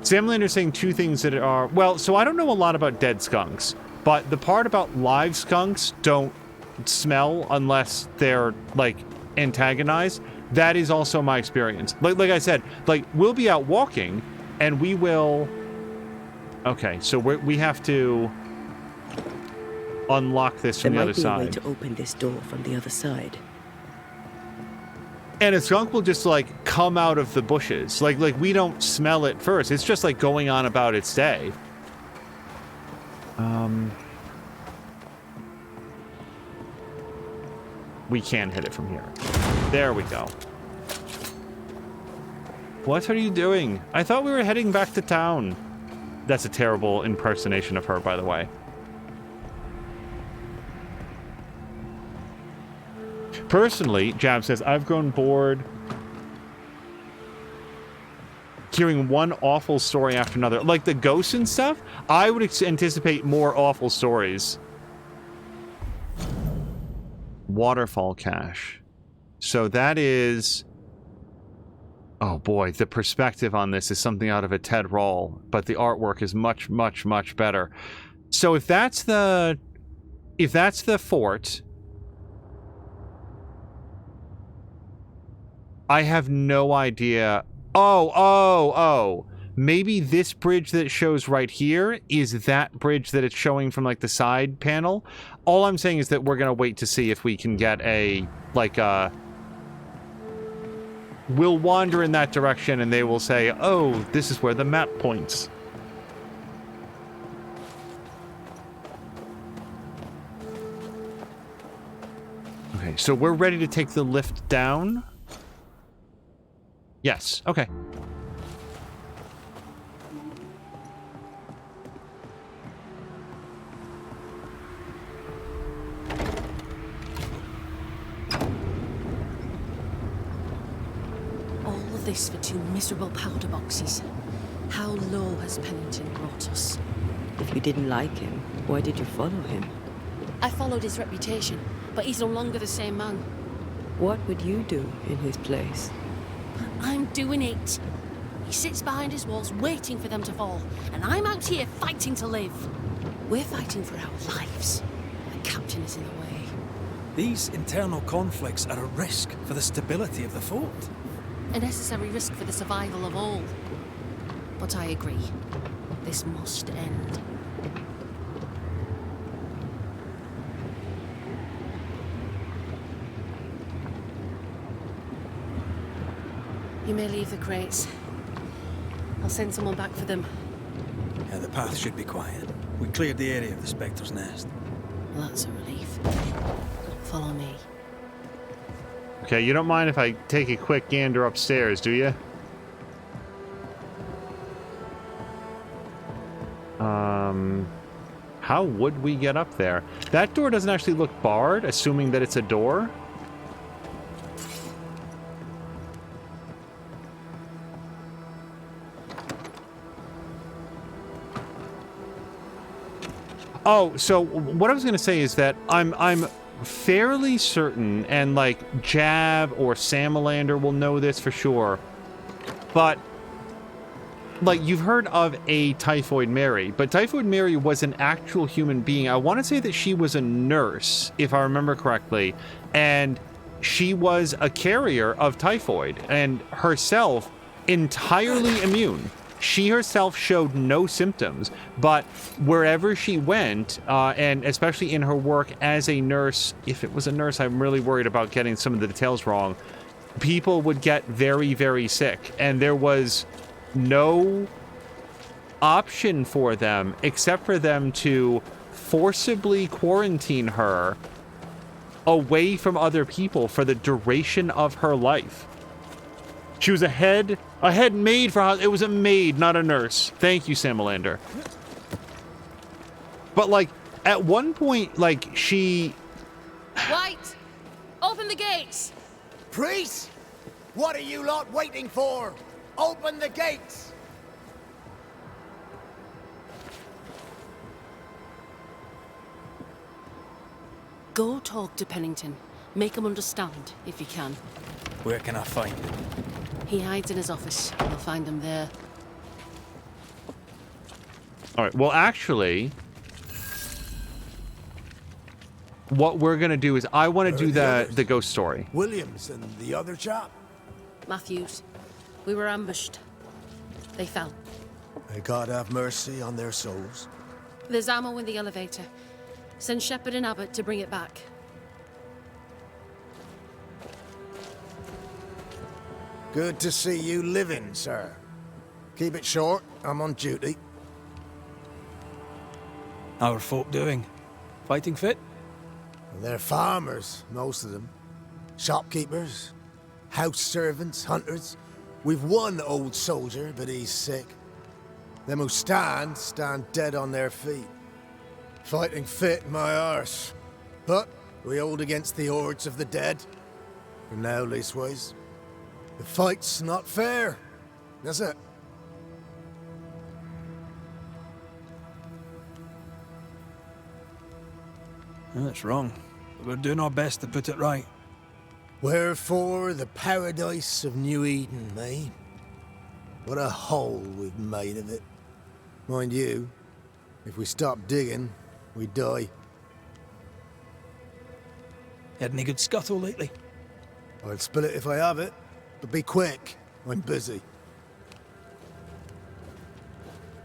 Samlander's saying two things that are... Well, so I don't know a lot about dead skunks, but the part about live skunks don't smell unless they're, like, antagonized. That is also my experience. Like I said, like, we'll be out walking, and we will... Okay, so we have to unlock this from the other There might be a way side. to open this door from the other side. And a skunk will just, like, come out of the bushes. Like we don't smell it first. It's just, like, going on about its day. We can hit it from here. There we go. What are you doing? I thought we were heading back to town. That's a terrible impersonation of her, by the way. Personally, Jab says, I've grown bored hearing one awful story after another. Like the ghosts and stuff, I would anticipate more awful stories. Waterfall cache. So that is... Oh boy, the perspective on this is something out of a Ted Roll, but the artwork is much, much, much better. So if that's the fort... I have no idea. Oh. Maybe this bridge that shows right here is that bridge that it's showing from, like, the side panel. All I'm saying is that we're going to wait to see if we can get a, like, we'll wander in that direction and they will say, oh, this is where the map points. Okay, so we're ready to take the lift down. Yes, okay. All of this for 2 miserable powder boxes. How low has Pennington brought us? If you didn't like him, why did you follow him? I followed his reputation, but he's no longer the same man. What would you do in his place? I'm doing it. He sits behind his walls waiting for them to fall, and I'm out here fighting to live. We're fighting for our lives. The captain is in the way. These internal conflicts are a risk for the stability of the fort. A necessary risk for the survival of all. But I agree. This must end. You may leave the crates. I'll send someone back for them. Yeah, the path should be quiet. We cleared the area of the Spectre's nest. Well, that's a relief. Follow me. Okay, you don't mind if I take a quick gander upstairs, do you? How would we get up there? That door doesn't actually look barred, assuming that it's a door. Oh, so what I was going to say is that I'm fairly certain, and like Jab or Samalander will know this for sure, but like you've heard of a Typhoid Mary, but Typhoid Mary was an actual human being. I want to say that she was a nurse, if I remember correctly, and she was a carrier of typhoid and herself entirely immune. She herself showed no symptoms, but wherever she went, and especially in her work as a nurse, if it was a nurse, I'm really worried about getting some of the details wrong, people would get very, very sick. And there was no option for them except for them to forcibly quarantine her away from other people for the duration of her life. She was a head maid for it was a maid, not a nurse. Thank you, Samalander. But like at one point, like she. White, open the gates. Priest, what are you lot waiting for? Open the gates. Go talk to Pennington. Make him understand, if you can. Where can I find him? He hides in his office. You'll find him there. All right. Well, actually, what we're gonna do is I want to do the ghost story. Williams and the other chap. Matthews, we were ambushed. They fell. May God have mercy on their souls. There's ammo in the elevator. Send Shepard and Abbott to bring it back. Good to see you living, sir. Keep it short, I'm on duty. How are folk doing? Fighting fit? They're farmers, most of them. Shopkeepers, house servants, hunters. We've one old soldier, but he's sick. Them who stand dead on their feet. Fighting fit, my arse. But we hold against the hordes of the dead. For now, leastways. The fight's not fair. That's it. No, that's wrong. But we're doing our best to put it right. Wherefore the paradise of New Eden, eh? What a hole we've made of it. Mind you, if we stop digging, we die. Had any good scuttle lately? I'll spill it if I have it, but be quick. I'm busy.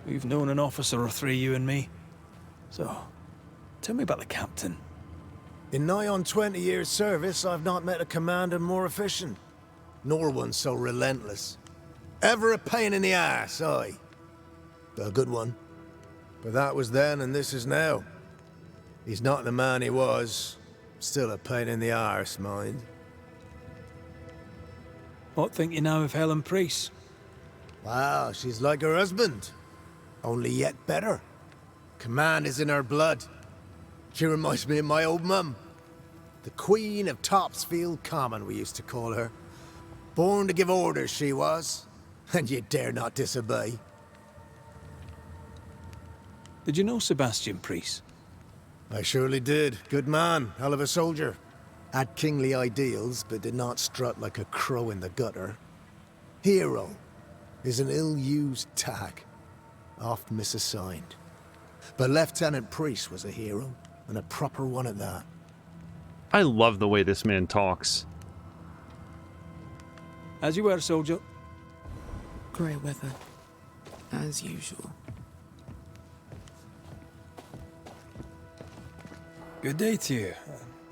We've known an officer or three, you and me. So, tell me about the captain. In nigh on 20 years' service, I've not met a commander more efficient, nor one so relentless. Ever a pain in the ass, aye. But a good one. But that was then and this is now. He's not the man he was. Still a pain in the arse, mind. What think you now of Helen Priest? Wow, she's like her husband. Only yet better. Command is in her blood. She reminds me of my old mum. The Queen of Topsfield Common, we used to call her. Born to give orders, she was. And you dare not disobey. Did you know Sebastian Priest? I surely did. Good man, hell of a soldier. Had kingly ideals, but did not strut like a crow in the gutter. Hero is an ill-used tag, oft misassigned. But Lieutenant Priest was a hero, and a proper one at that. I love the way this man talks. As you were, soldier. Grey weather, as usual. Good day to you,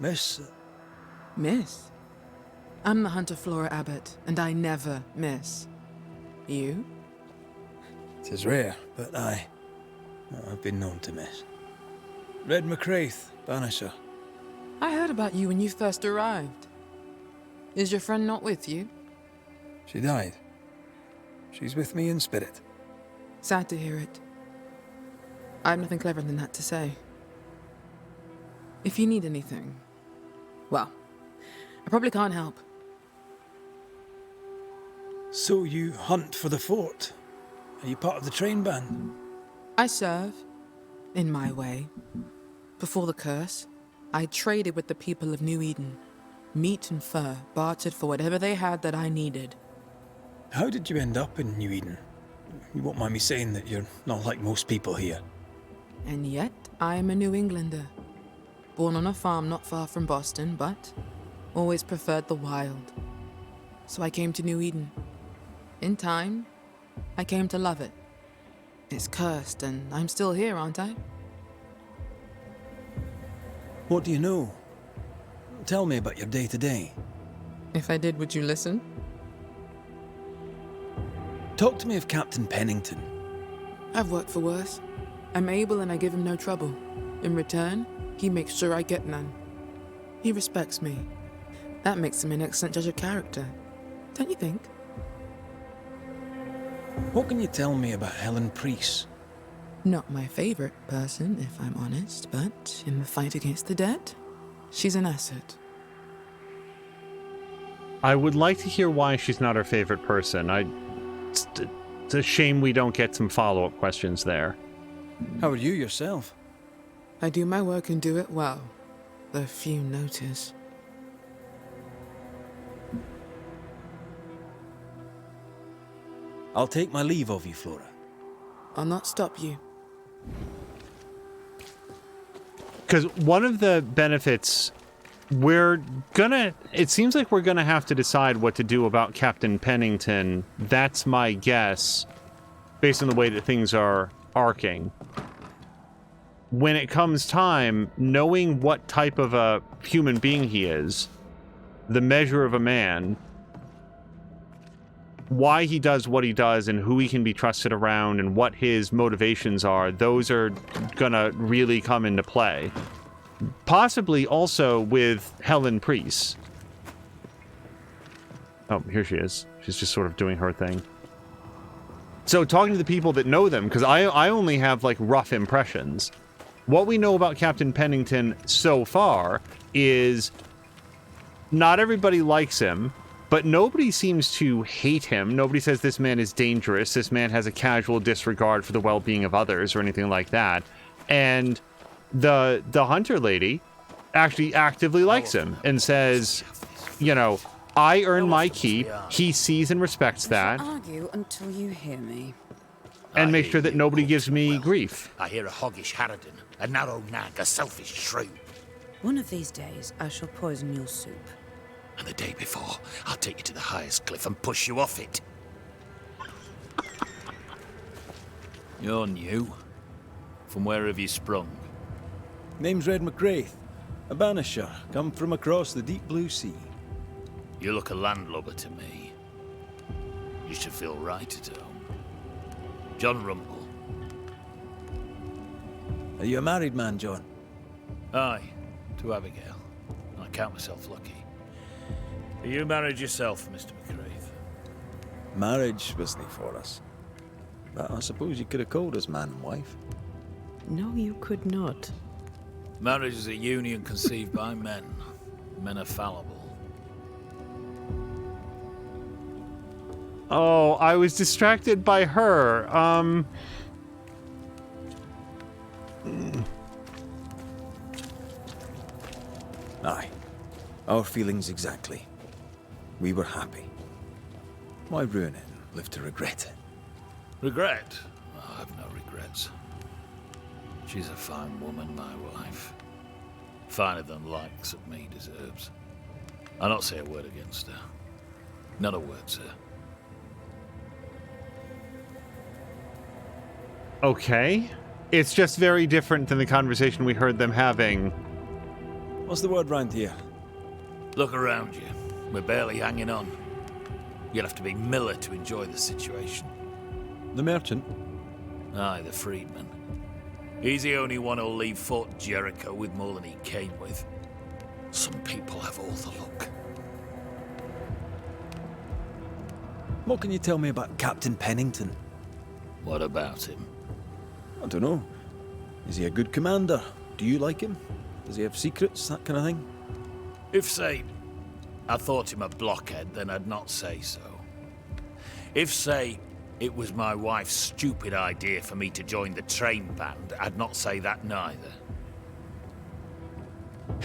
miss. Miss? I'm the Hunter Flora Abbott, and I never miss. You? It is rare, but I've been known to miss. Red McCraith, Banisher. I heard about you when you first arrived. Is your friend not with you? She died. She's with me in spirit. Sad to hear it. I have nothing cleverer than that to say. If you need anything, well, I probably can't help. So you hunt for the fort? Are you part of the train band? I serve, in my way. Before the curse, I traded with the people of New Eden. Meat and fur, bartered for whatever they had that I needed. How did you end up in New Eden? You won't mind me saying that you're not like most people here. And yet, I am a New Englander. Born on a farm not far from Boston, but always preferred the wild. So I came to New Eden. In time, I came to love it. It's cursed, and I'm still here, aren't I? What do you know? Tell me about your day-to-day. If I did, would you listen? Talk to me of Captain Pennington. I've worked for worse. I'm able and I give him no trouble. In return, he makes sure I get none. He respects me. That makes him an excellent judge of character. Don't you think? What can you tell me about Helen Priest? Not my favorite person, if I'm honest, but in the fight against the dead, she's an asset. I would like to hear why she's not our favorite person. It's a shame we don't get some follow-up questions there. How are you yourself? I do my work and do it well, though few notice. I'll take my leave of you, Flora. I'll not stop you. Because one of the benefits, it seems like we're gonna have to decide what to do about Captain Pennington. That's my guess, based on the way that things are arcing. When it comes time, knowing what type of a human being he is, the measure of a man, why he does what he does and who he can be trusted around and what his motivations are, those are gonna really come into play. Possibly also with Helen Priest. Oh, here she is. She's just sort of doing her thing. So talking to the people that know them, because I only have like rough impressions. What we know about Captain Pennington so far is not everybody likes him, but nobody seems to hate him. Nobody says this man is dangerous. This man has a casual disregard for the well-being of others or anything like that. And the hunter lady actually actively likes him and says, you know, I earn my keep. He sees and respects that. Argue until you hear me. And make sure that nobody gives me grief. I hear a hoggish harridan, a narrow nag, a selfish shrew. One of these days, I shall poison your soup. And the day before, I'll take you to the highest cliff and push you off it. You're new. From where have you sprung? Name's Red McGrath, a banisher, come from across the deep blue sea. You look a landlubber to me. You should feel right at home. John Rumble. Are you a married man, John? Aye, to Abigail. I count myself lucky. Are you married yourself, Mr. McGrath? Marriage wasn't for us. But I suppose you could have called us man and wife. No, you could not. Marriage is a union conceived by men. Men are fallible. Oh, I was distracted by her. Aye. Our feelings exactly. We were happy. Why ruin it and live to regret it? Regret? Oh, I've no regrets. She's a fine woman, my wife. Finer than likes of me deserves. I'll not say a word against her. Not a word, sir. Okay. It's just very different than the conversation we heard them having. What's the word round here? Look around you. We're barely hanging on. You'll have to be Miller to enjoy the situation. The merchant? Aye, the freedman. He's the only one who'll leave Fort Jericho with more than he came with. Some people have all the luck. What can you tell me about Captain Pennington? What about him? I don't know. Is he a good commander? Do you like him? Does he have secrets, that kind of thing? If, say, I thought him a blockhead, then I'd not say so. If, say, it was my wife's stupid idea for me to join the train band, I'd not say that neither.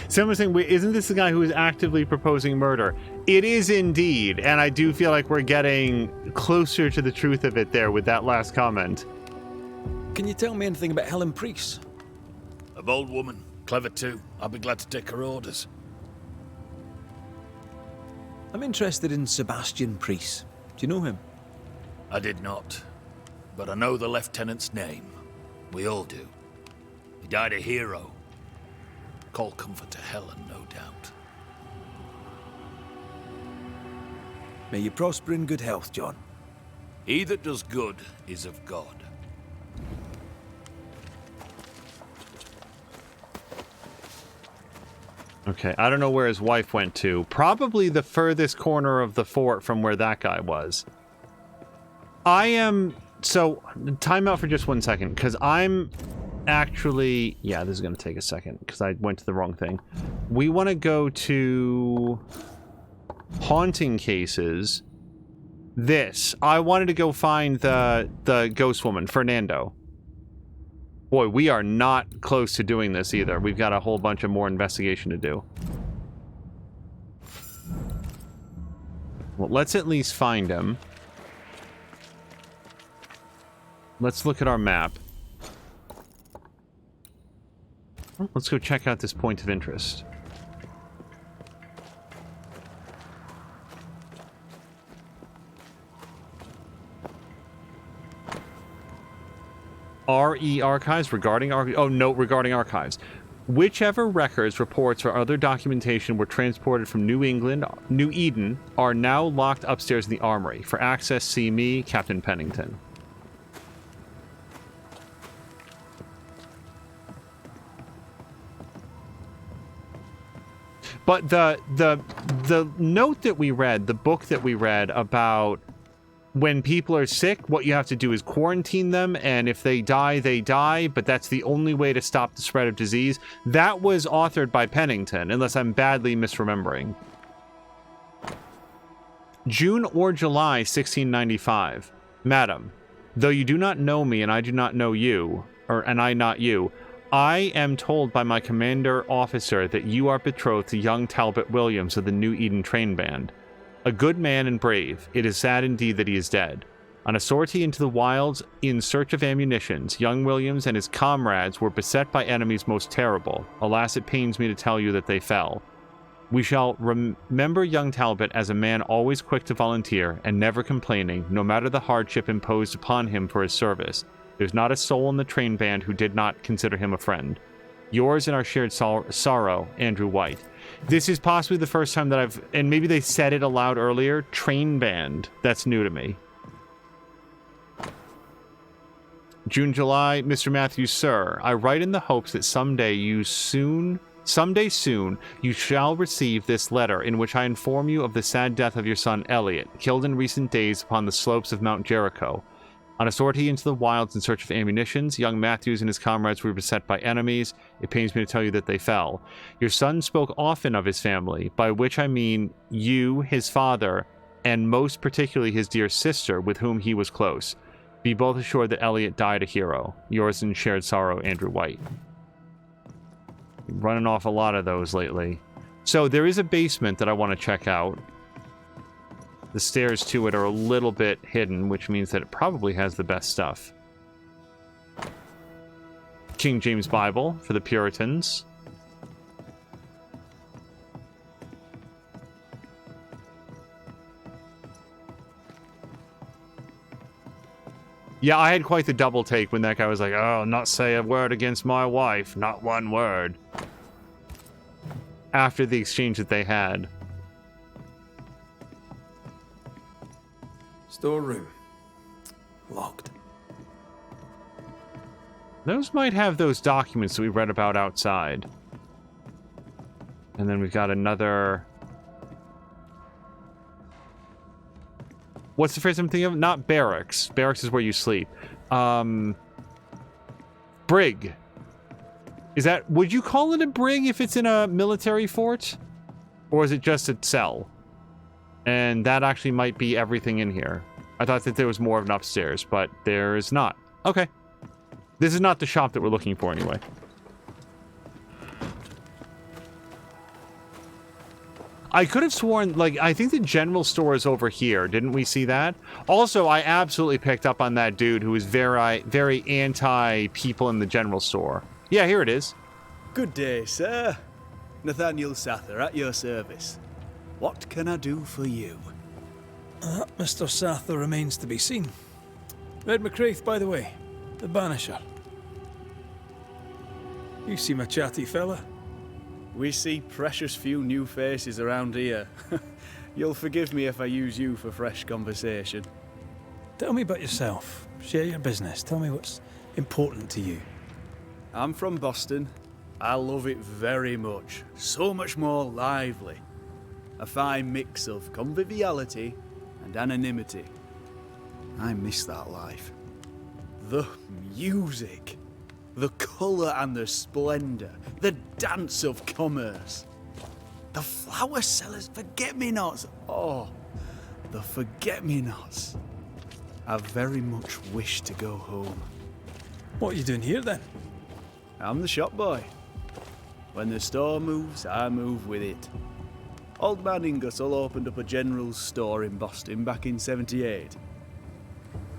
Someone's saying, wait, isn't this the guy who is actively proposing murder? It is indeed, and I do feel like we're getting closer to the truth of it there with that last comment. Can you tell me anything about Helen Priest? A bold woman, clever too. I'll be glad to take her orders. I'm interested in Sebastian Priest. Do you know him? I did not, but I know the lieutenant's name. We all do. He died a hero. Call comfort to Helen, no doubt. May you prosper in good health, John. He that does good is of God. Okay, I don't know where his wife went to. Probably the furthest corner of the fort from where that guy was. So, time out for just 1 second, because I'm actually... Yeah, this is going to take a second, because I went to the wrong thing. We want to go to... haunting cases. This. I wanted to go find the ghost woman, Fernando. Boy, we are not close to doing this either. We've got a whole bunch of more investigation to do. Well, let's at least find him. Let's look at our map. Let's go check out this point of interest. RE archives regarding note regarding archives. Whichever records, reports, or other documentation were transported from New Eden are now locked upstairs in the armory. For access, see me, Captain Pennington. But the note that we read, the book that we read about when people are sick, what you have to do is quarantine them, and if they die, they die, but that's the only way to stop the spread of disease. That was authored by Pennington, unless I'm badly misremembering. June or July 1695. Madam, though you do not know me and I do not know you, and I not you, I am told by my commander officer that you are betrothed to young Talbot Williams of the New Eden train band. A good man and brave, it is sad indeed that he is dead. On a sortie into the wilds in search of ammunitions, young Williams and his comrades were beset by enemies most terrible. Alas, it pains me to tell you that they fell. We shall remember young Talbot as a man always quick to volunteer and never complaining, no matter the hardship imposed upon him for his service. There's not a soul in the train band who did not consider him a friend. Yours in our shared sorrow, Andrew White. This is possibly the first time that I've... And maybe they said it aloud earlier. Train band. That's new to me. June, July. Mr. Matthews, sir. I write in the hopes that someday soon, you shall receive this letter in which I inform you of the sad death of your son, Elliot, killed in recent days upon the slopes of Mount Jericho. On a sortie into the wilds in search of ammunitions, young Matthews and his comrades were beset by enemies. It pains me to tell you that they fell. Your son spoke often of his family, by which I mean you, his father, and most particularly his dear sister, with whom he was close. Be both assured that Elliot died a hero. Yours in shared sorrow, Andrew White. Running off a lot of those lately. So there is a basement that I want to check out. The stairs to it are a little bit hidden, which means that it probably has the best stuff. King James Bible for the Puritans. Yeah, I had quite the double take when that guy was like, oh, not say a word against my wife. Not one word. After the exchange that they had. Storeroom. Locked. Those might have those documents that we read about outside. And then we've got another... What's the phrase I'm thinking of? Not barracks. Barracks is where you sleep. Brig. Is that... Would you call it a brig if it's in a military fort? Or is it just a cell? And that actually might be everything in here. I thought that there was more of an upstairs, but there is not. Okay. This is not the shop that we're looking for anyway. I could have sworn, like, I think the general store is over here. Didn't we see that? Also, I absolutely picked up on that dude who was very, very anti-people in the general store. Yeah, here it is. Good day, sir. Nathaniel Sather at your service. What can I do for you? Mr. Sather remains to be seen. Red McCraith, by the way. The Banisher. You seem a chatty fella. We see precious few new faces around here. You'll forgive me if I use you for fresh conversation. Tell me about yourself. Share your business. Tell me what's important to you. I'm from Boston. I love it very much. So much more lively. A fine mix of conviviality and anonymity. I miss that life. The music, the colour and the splendour, the dance of commerce. The flower sellers, forget-me-nots. Oh, the forget-me-nots. I very much wish to go home. What are you doing here then? I'm the shop boy. When the store moves, I move with it. Old man Ingersoll opened up a general store in Boston back in '78.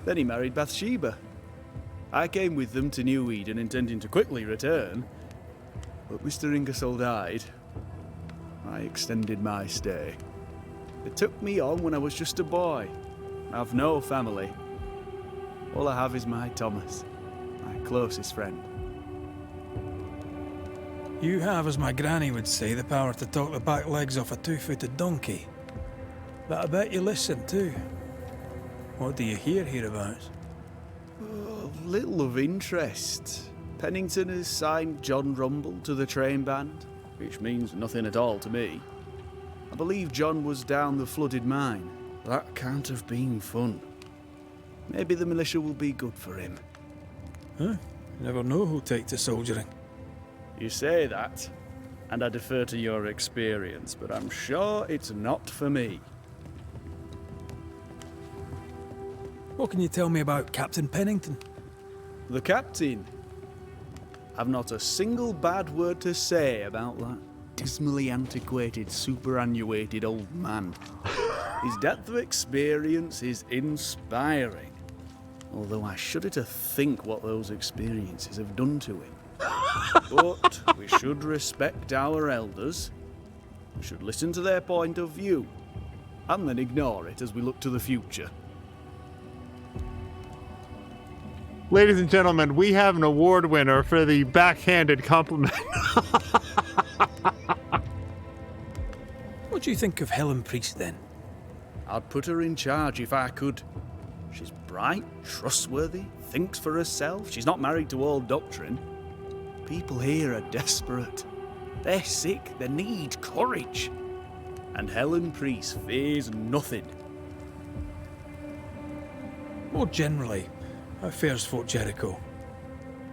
Then he married Bathsheba. I came with them to New Eden intending to quickly return, but Mr. Ingersoll died. I extended my stay. They took me on when I was just a boy. I've no family. All I have is my Thomas, my closest friend. You have, as my granny would say, the power to talk the back legs off a two-footed donkey. But I bet you listen too. What do you hear hereabouts? Oh, little of interest. Pennington has signed John Rumble to the train band, which means nothing at all to me. I believe John was down the flooded mine. That can't have been fun. Maybe the militia will be good for him. Huh? You never know who'll take to soldiering. You say that, and I defer to your experience, but I'm sure it's not for me. What can you tell me about Captain Pennington? The captain? I've not a single bad word to say about that dismally antiquated, superannuated old man. His depth of experience is inspiring, although I shudder to think what those experiences have done to him. But we should respect our elders. We should listen to their point of view, and then ignore it as we look to the future. Ladies and gentlemen, we have an award winner for the backhanded compliment. What do you think of Helen Priest then? I'd put her in charge if I could. She's bright, trustworthy, thinks for herself. She's not married to old doctrine. People here are desperate. They're sick, they need courage. And Helen Priest fears nothing. More generally, how fares Fort Jericho?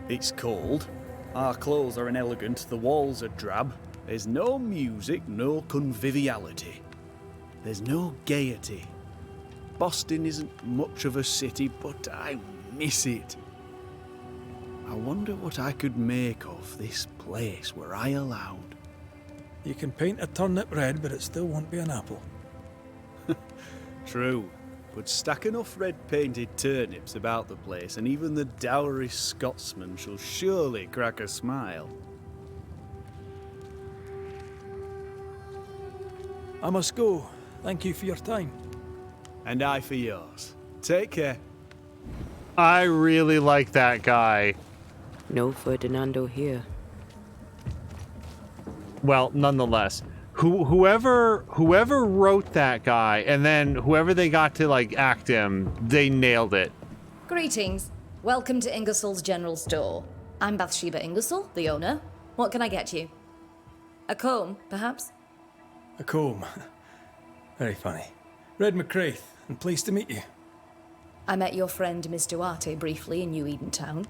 It's cold. Our clothes are inelegant, the walls are drab. There's no music, no conviviality. There's no gaiety. Boston isn't much of a city, but I miss it. I wonder what I could make of this place were I allowed. You can paint a turnip red, but it still won't be an apple. True, but stack enough red-painted turnips about the place, and even the dourest Scotsman shall surely crack a smile. I must go. Thank you for your time. And I for yours. Take care. I really like that guy. No Ferdinando here. Well, nonetheless, whoever wrote that guy, and then whoever they got to like act him, they nailed it. Greetings. Welcome to Ingersoll's General Store. I'm Bathsheba Ingersoll, the owner. What can I get you? A comb, perhaps? A comb. Very funny. Red McCraith, and pleased to meet you. I met your friend Miss Duarte briefly in New Eden Town.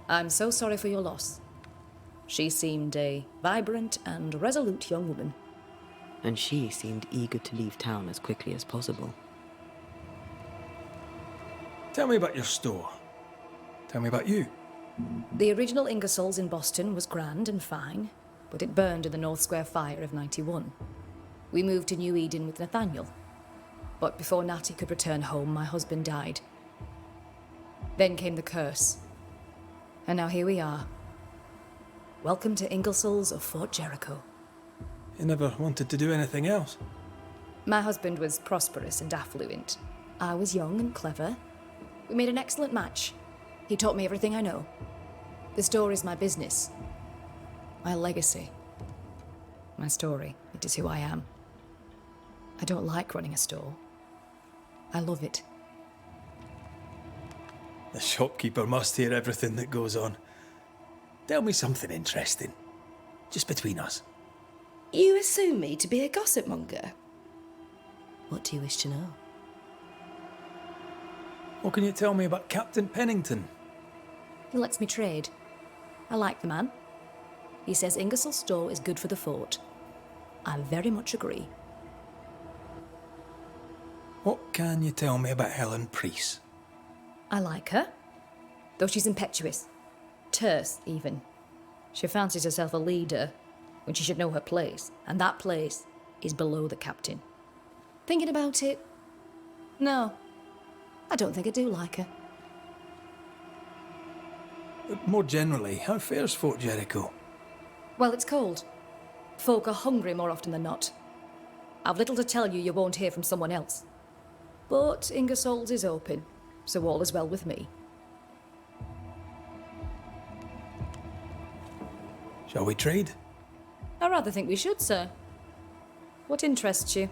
I'm so sorry for your loss. She seemed a vibrant and resolute young woman. And she seemed eager to leave town as quickly as possible. Tell me about your store. Tell me about you. The original Ingersoll's in Boston was grand and fine, but it burned in the North Square fire of '91. We moved to New Eden with Nathaniel. But before Natty could return home, my husband died. Then came the curse. And now here we are. Welcome to Ingersoll's of Fort Jericho. You never wanted to do anything else? My husband was prosperous and affluent. I was young and clever. We made an excellent match. He taught me everything I know. The store is my business. My legacy. My story. It is who I am. I don't like running a store. I love it. The shopkeeper must hear everything that goes on. Tell me something interesting. Just between us. You assume me to be a gossip monger? What do you wish to know? What can you tell me about Captain Pennington? He lets me trade. I like the man. He says Ingersoll's store is good for the fort. I very much agree. What can you tell me about Helen Priest? I like her, though she's impetuous. Terse, even. She fancies herself a leader when she should know her place, and that place is below the captain. Thinking about it, No, I don't think I do like her. More generally, how fares Fort Jericho? Well, it's cold. Folk are hungry more often than not. I've little to tell you won't hear from someone else. But Ingersoll's is open, so all is well with me. Shall we trade? I rather think we should, sir. What interests you?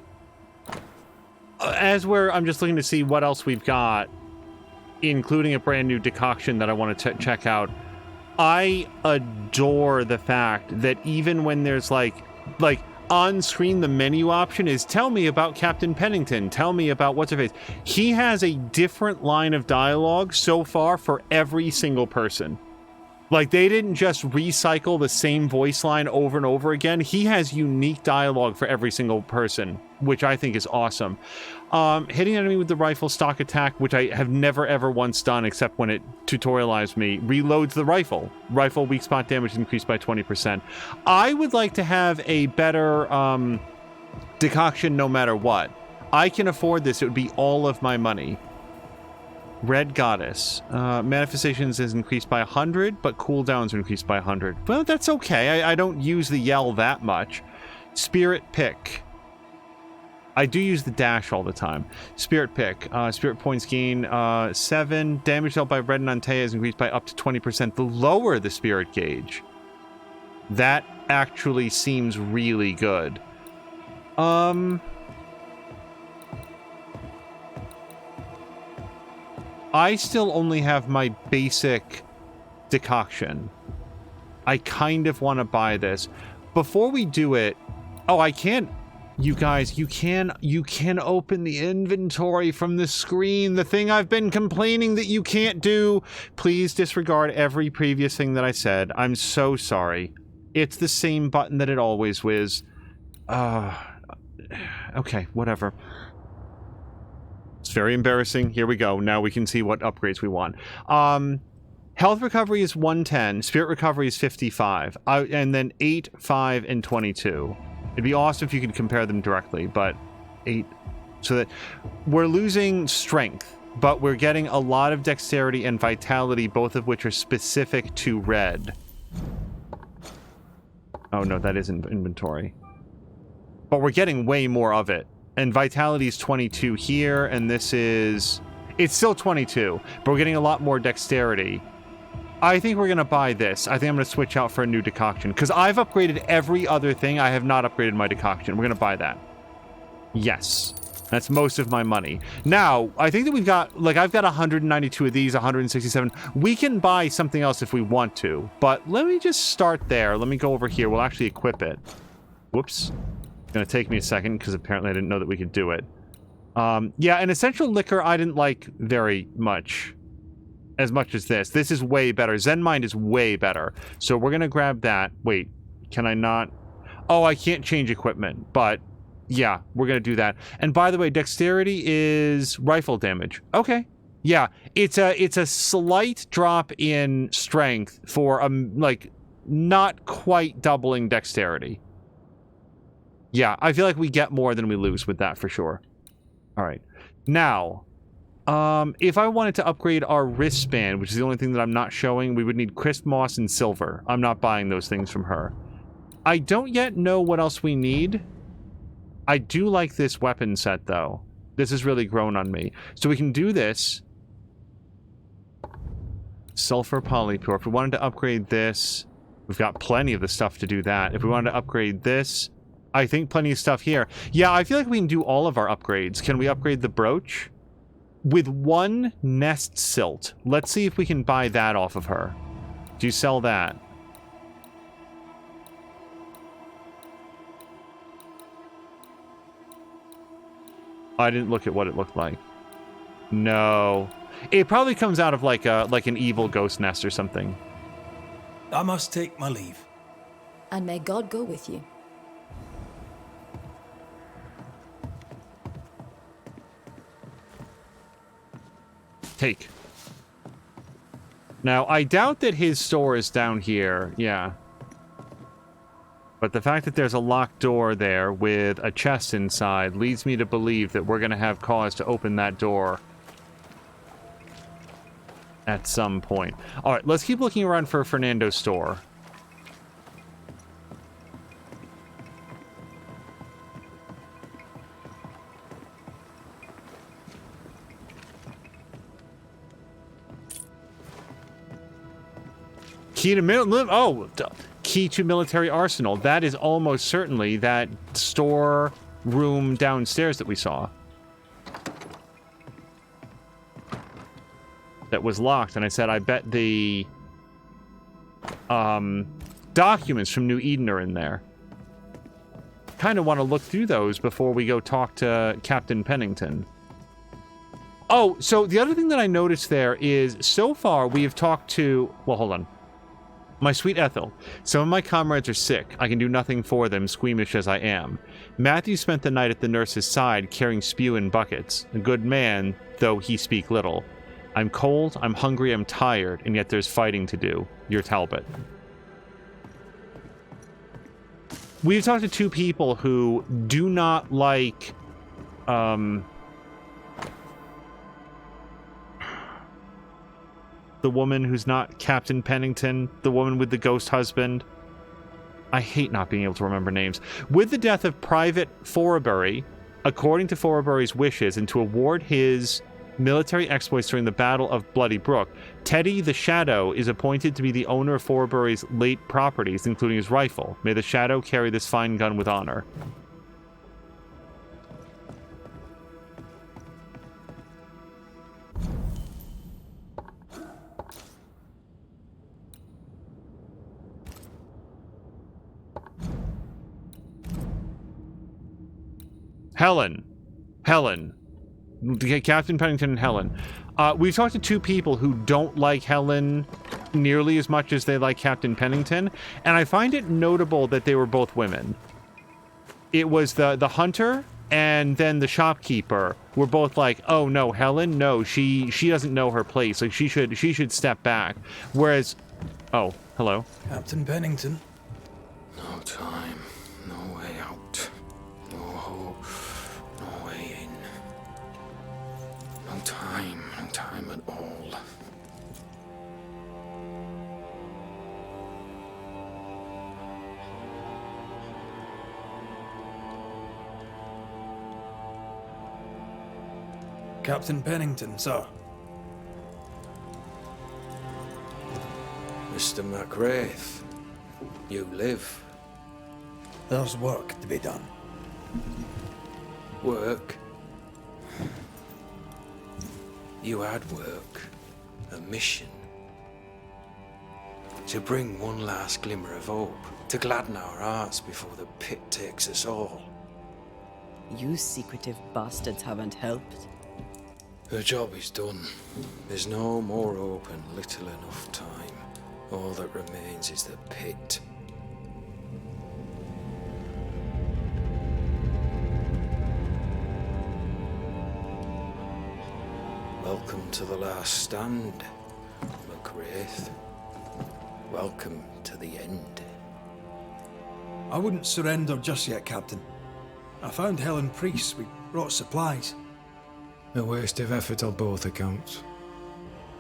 I'm just looking to see what else we've got, including a brand new decoction that I want to check out. I adore the fact that even when there's like on screen, the menu option is tell me about Captain Pennington, tell me about what's her face. He has a different line of dialogue so far for every single person. Like, they didn't just recycle the same voice line over and over again. He has unique dialogue for every single person, which I think is awesome. Hitting an enemy with the rifle stock attack, which I have never ever once done except when it tutorialized me, reloads the rifle. Rifle weak spot damage increased by 20%. I would like to have a better decoction no matter what. I can afford this. It would be all of my money. Red Goddess. Manifestations is increased by 100, but cooldowns are increased by 100. Well, that's okay. I don't use the yell that much. Spirit Pick. I do use the dash all the time. Spirit Pick. Spirit points gain 7. Damage dealt by Red and Antea is increased by up to 20%. The lower the Spirit gauge. That actually seems really good. I still only have my basic decoction. I kind of want to buy this. Before we do it... Oh, I can't... You guys, you can open the inventory from the screen. The thing I've been complaining that you can't do. Please disregard every previous thing that I said. I'm so sorry. It's the same button that it always was. Okay, whatever. It's very embarrassing. Here we go. Now we can see what upgrades we want. Health recovery is 110. Spirit recovery is 55. And then 8, 5, and 22. It'd be awesome if you could compare them directly, but 8... So that we're losing strength, but we're getting a lot of dexterity and vitality, both of which are specific to red. Oh no, that isn't inventory. But we're getting way more of it. And vitality is 22 here, and this is... It's still 22, but we're getting a lot more dexterity. I think we're going to buy this. I think I'm going to switch out for a new decoction, because I've upgraded every other thing. I have not upgraded my decoction. We're going to buy that. Yes. That's most of my money. Now, I think that we've got... Like, I've got 192 of these, 167. We can buy something else if we want to, but let me just start there. Let me go over here. We'll actually equip it. Whoops. It's going to take me a second, because apparently I didn't know that we could do it. Yeah, an essential liquor I didn't like very much. As much as this. This is way better. Zen Mind is way better. So we're going to grab that. Wait, can I not? Oh, I can't change equipment, but yeah, we're going to do that. And by the way, dexterity is rifle damage. Okay. Yeah, it's a slight drop in strength for like not quite doubling dexterity. Yeah, I feel like we get more than we lose with that for sure. All right. Now, if I wanted to upgrade our wristband, which is the only thing that I'm not showing, we would need crisp moss and silver. I'm not buying those things from her. I don't yet know what else we need. I do like this weapon set, though. This has really grown on me. So we can do this. Sulfur polypure. If we wanted to upgrade this, we've got plenty of the stuff to do that. If we wanted to upgrade this, I think plenty of stuff here. Yeah, I feel like we can do all of our upgrades. Can we upgrade the brooch? With 1 nest silt. Let's see if we can buy that off of her. Do you sell that? I didn't look at what it looked like. No. It probably comes out of like an evil ghost nest or something. I must take my leave. And may God go with you. Take. Now, I doubt that his store is down here. Yeah. But the fact that there's a locked door there with a chest inside leads me to believe that we're going to have cause to open that door at some point. All right, let's keep looking around for Fernando's store. Key to key to military arsenal. That is almost certainly that store room downstairs that we saw. That was locked, and I said, I bet the documents from New Eden are in there. Kind of want to look through those before we go talk to Captain Pennington. Oh, so the other thing that I noticed there is, so far we have talked to... Well, hold on. My sweet Ethel, some of my comrades are sick. I can do nothing for them, squeamish as I am. Matthew spent the night at the nurse's side, carrying spew in buckets. A good man, though he speak little. I'm cold, I'm hungry, I'm tired, and yet there's fighting to do. Your Talbot. We've talked to two people who do not like, the woman who's not Captain Pennington, the woman with the ghost husband. I hate not being able to remember names. With the death of Private Forbury, according to Forbury's wishes, and to award his military exploits during the Battle of Bloody Brook, Teddy the Shadow is appointed to be the owner of Forbury's late properties, including his rifle. May the Shadow carry this fine gun with honor. Helen. Captain Pennington and Helen. We've talked to two people who don't like Helen nearly as much as they like Captain Pennington, and I find it notable that they were both women. It was the hunter and then the shopkeeper were both like, oh no, Helen, no, she doesn't know her place. Like she should step back. Whereas, oh, hello. Captain Pennington. No time, no way out. No hope, no way in. No time at all. Captain Pennington, sir. Mr. McWraith, you live. There's work to be done. Work? You had work. A mission. To bring one last glimmer of hope. To gladden our hearts before the pit takes us all. You secretive bastards haven't helped. The job is done. There's no more hope and little enough time. All that remains is the pit. Welcome to the last stand, McWraith. Welcome to the end. I wouldn't surrender just yet, Captain. I found Helen Priest. We brought supplies. A waste of effort on both accounts.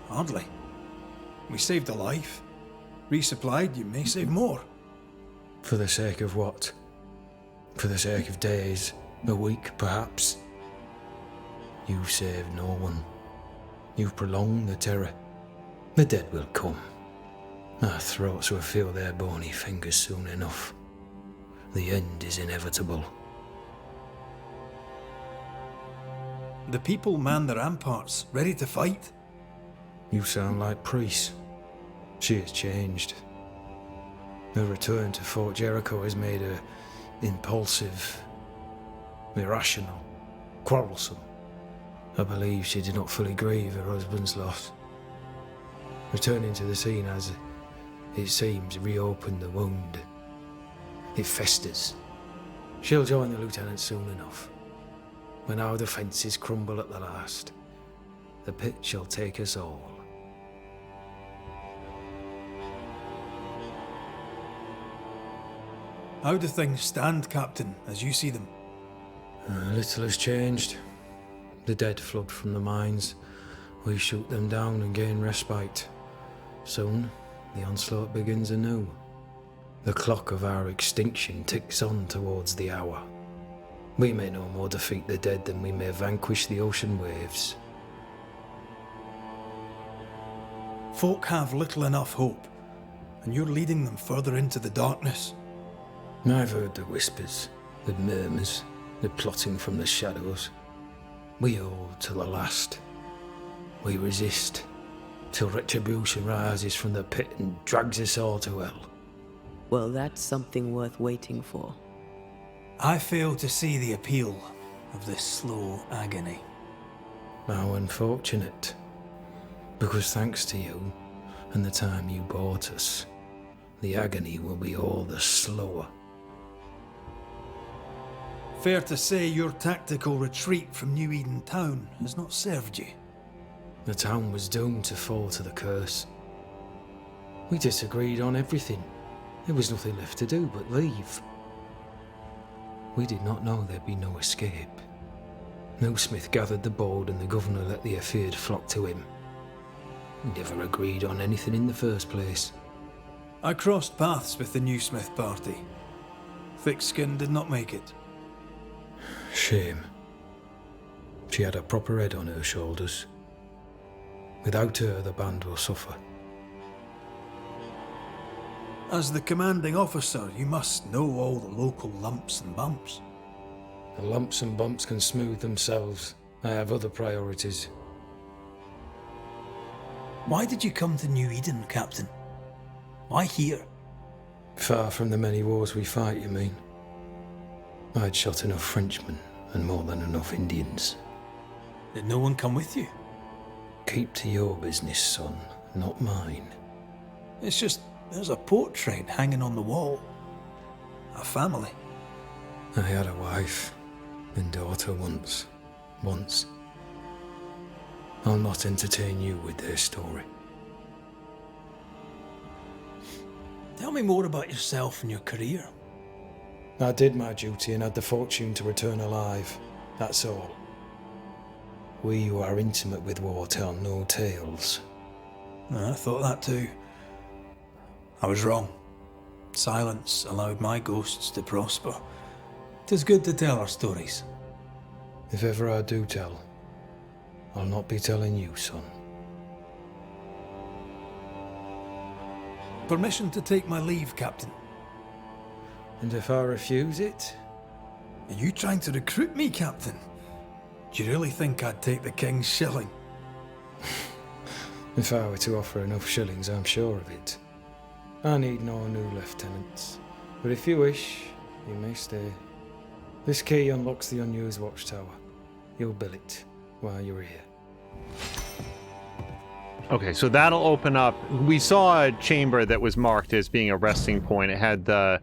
Hardly. We saved a life. Resupplied, you may save more. For the sake of what? For the sake of days, a week perhaps? You saved no one. You've prolonged the terror. The dead will come. Our throats will feel their bony fingers soon enough. The end is inevitable. The people man the ramparts, ready to fight. You sound like Priest. She has changed. Her return to Fort Jericho has made her impulsive, irrational. quarrelsome. I believe she did not fully grieve her husband's loss. Returning to the scene has, it seems, reopened the wound. It festers. She'll join the lieutenant soon enough. When our defences crumble at the last, the pit shall take us all. How do things stand, Captain, as you see them? Little has changed. The dead flood from the mines. We shoot them down and gain respite. Soon, the onslaught begins anew. The clock of our extinction ticks on towards the hour. We may no more defeat the dead than we may vanquish the ocean waves. Folk have little enough hope, and you're leading them further into the darkness. I've heard the whispers, the murmurs, the plotting from the shadows. We hold to the last. We resist, till retribution rises from the pit and drags us all to hell. Well, that's something worth waiting for. I fail to see the appeal of this slow agony. How unfortunate. Because thanks to you, and the time you bought us, the agony will be all the slower. Fair to say your tactical retreat from New Eden town has not served you. The town was doomed to fall to the curse. We disagreed on everything. There was nothing left to do but leave. We did not know there'd be no escape. No Smith gathered the bold and the governor let the afeard flock to him. We never agreed on anything in the first place. I crossed paths with the new Smith party. Thick-Skin did not make it. Shame. She had a proper head on her shoulders. Without her, the band will suffer. As the commanding officer, you must know all the local lumps and bumps. The lumps and bumps can smooth themselves. I have other priorities. Why did you come to New Eden, Captain? Why here? Far from the many wars we fight, you mean? I'd shot enough Frenchmen and more than enough Indians. Did no one come with you? Keep to your business, son, not mine. It's just, there's a portrait hanging on the wall. A family. I had a wife and daughter once. I'll not entertain you with their story. Tell me more about yourself and your career. I did my duty and had the fortune to return alive. That's all. We who are intimate with war tell no tales. I thought that too. I was wrong. Silence allowed my ghosts to prosper. 'Tis good to tell our stories. If ever I do tell, I'll not be telling you, son. Permission to take my leave, Captain. And if I refuse it? Are you trying to recruit me, Captain? Do you really think I'd take the King's shilling? If I were to offer enough shillings, I'm sure of it. I need no new lieutenants. But if you wish, you may stay. This key unlocks the unused watchtower. You'll bill it while you're here. Okay, so that'll open up. We saw a chamber that was marked as being a resting point. It had the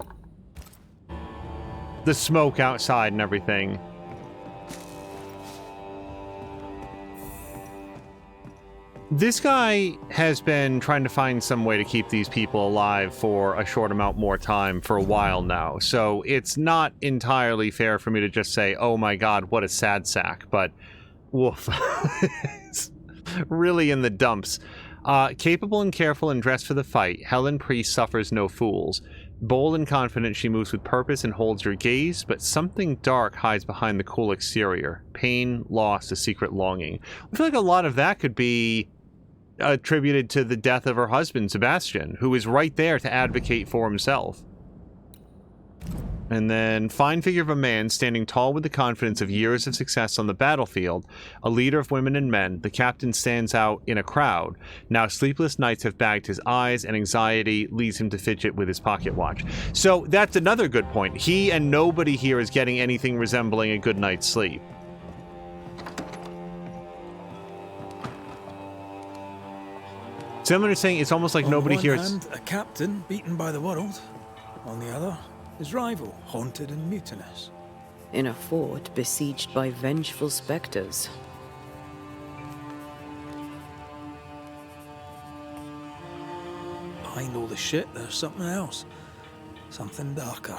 smoke outside and everything. This guy has been trying to find some way to keep these people alive for a short amount more time for a while now. So it's not entirely fair for me to just say, oh my god, what a sad sack. But, woof. It's really in the dumps. Capable and careful and dressed for the fight, Helen Priest suffers no fools. Bold and confident, she moves with purpose and holds your gaze, but something dark hides behind the cool exterior. Pain, loss, a secret longing. I feel like a lot of that could be attributed to the death of her husband, Sebastian, who is right there to advocate for himself. And then, fine figure of a man standing tall with the confidence of years of success on the battlefield, a leader of women and men, the captain stands out in a crowd. Now sleepless nights have bagged his eyes, and anxiety leads him to fidget with his pocket watch. So that's another good point. He and nobody here is getting anything resembling a good night's sleep. Similar to saying it's almost like On nobody one here. hand, a captain beaten by the world. On the other, his rival, haunted and mutinous. In a fort besieged by vengeful specters. Behind all the shit, there's something else. Something darker.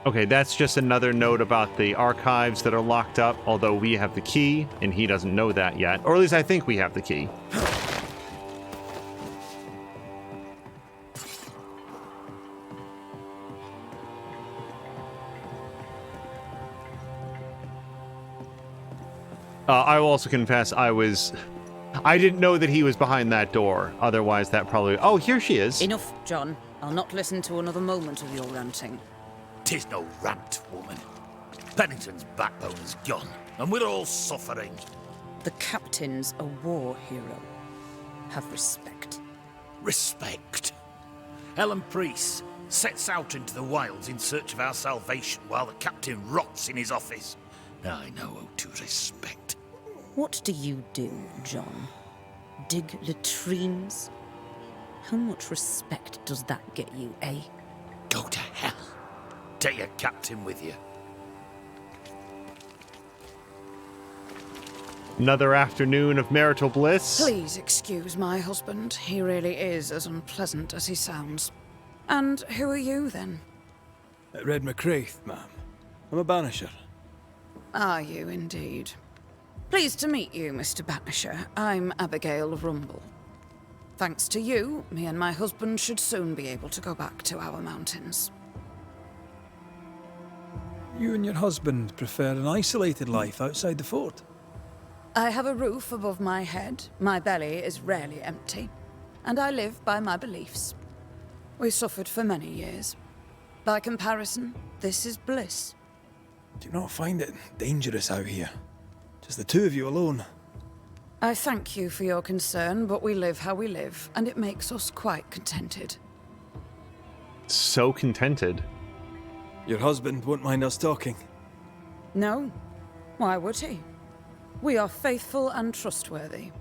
Okay, that's just another note about the archives that are locked up, although we have the key, and he doesn't know that yet. Or at least I think we have the key. I will also confess I didn't know that he was behind that door. Otherwise, that probably... Oh, here she is. Enough, John. I'll not listen to another moment of your ranting. 'Tis no rant, woman. Pennington's backbone is gone, and we're all suffering. The captain's a war hero. Have respect. Respect. Helen Priest sets out into the wilds in search of our salvation while the captain rots in his office. I know who to respect. What do you do, John? Dig latrines? How much respect does that get you, eh? Go to hell. Take your captain with you. Another afternoon of marital bliss. Please excuse my husband. He really is as unpleasant as he sounds. And who are you, then? Red McCraith, ma'am. I'm a banisher. Are you, indeed? Pleased to meet you, Mr. Banisher. I'm Abigail Rumble. Thanks to you, me and my husband should soon be able to go back to our mountains. You and your husband prefer an isolated life outside the fort? I have a roof above my head, my belly is rarely empty, and I live by my beliefs. We suffered for many years. By comparison, this is bliss. Do you not find it dangerous out here? Just the two of you alone? I thank you for your concern, but we live how we live, and it makes us quite contented. So contented. Your husband won't mind us talking? No. Why would he? We are faithful and trustworthy.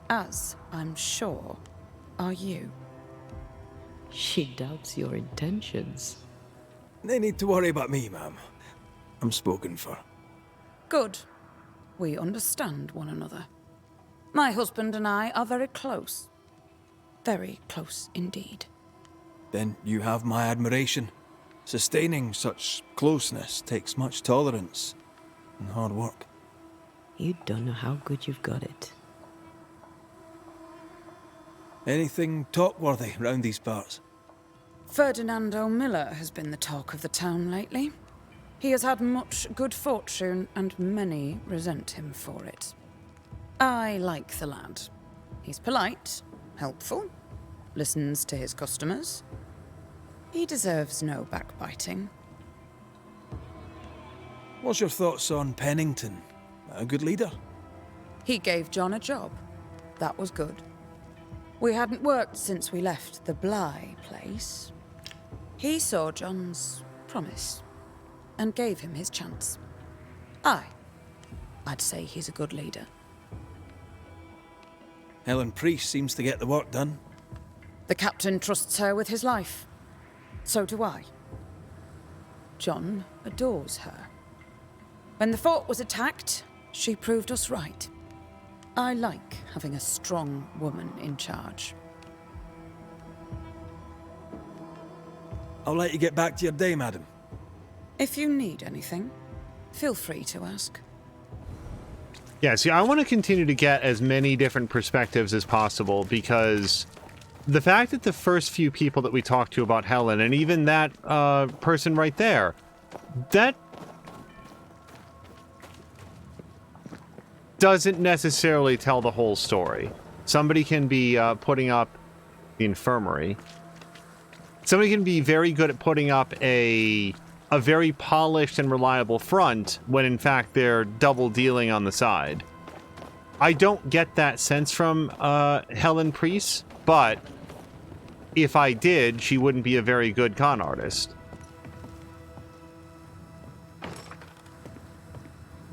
As, I'm sure, are you. She doubts your intentions. No need to worry about me, ma'am. I'm spoken for. Good. We understand one another. My husband and I are very close. Very close indeed. Then you have my admiration. Sustaining such closeness takes much tolerance and hard work. You don't know how good you've got it. Anything talk-worthy round these parts? Ferdinando Miller has been the talk of the town lately. He has had much good fortune, and many resent him for it. I like the lad. He's polite, helpful, listens to his customers. He deserves no backbiting. What's your thoughts on Pennington? A good leader? He gave John a job. That was good. We hadn't worked since we left the Bly place. He saw John's promise and gave him his chance. I'd say he's a good leader. Helen Priest seems to get the work done. The captain trusts her with his life. So do I. John adores her. When the fort was attacked, she proved us right. I like having a strong woman in charge. I'll let you get back to your day, madam. If you need anything, feel free to ask. Yeah, see, I want to continue to get as many different perspectives as possible, because the fact that the first few people that we talked to about Helen, and even that person right there, that doesn't necessarily tell the whole story. Somebody can be putting up the infirmary. Somebody can be very good at putting up a very polished and reliable front when in fact they're double dealing on the side. I don't get that sense from Helen Priest, but if I did, she wouldn't be a very good con artist.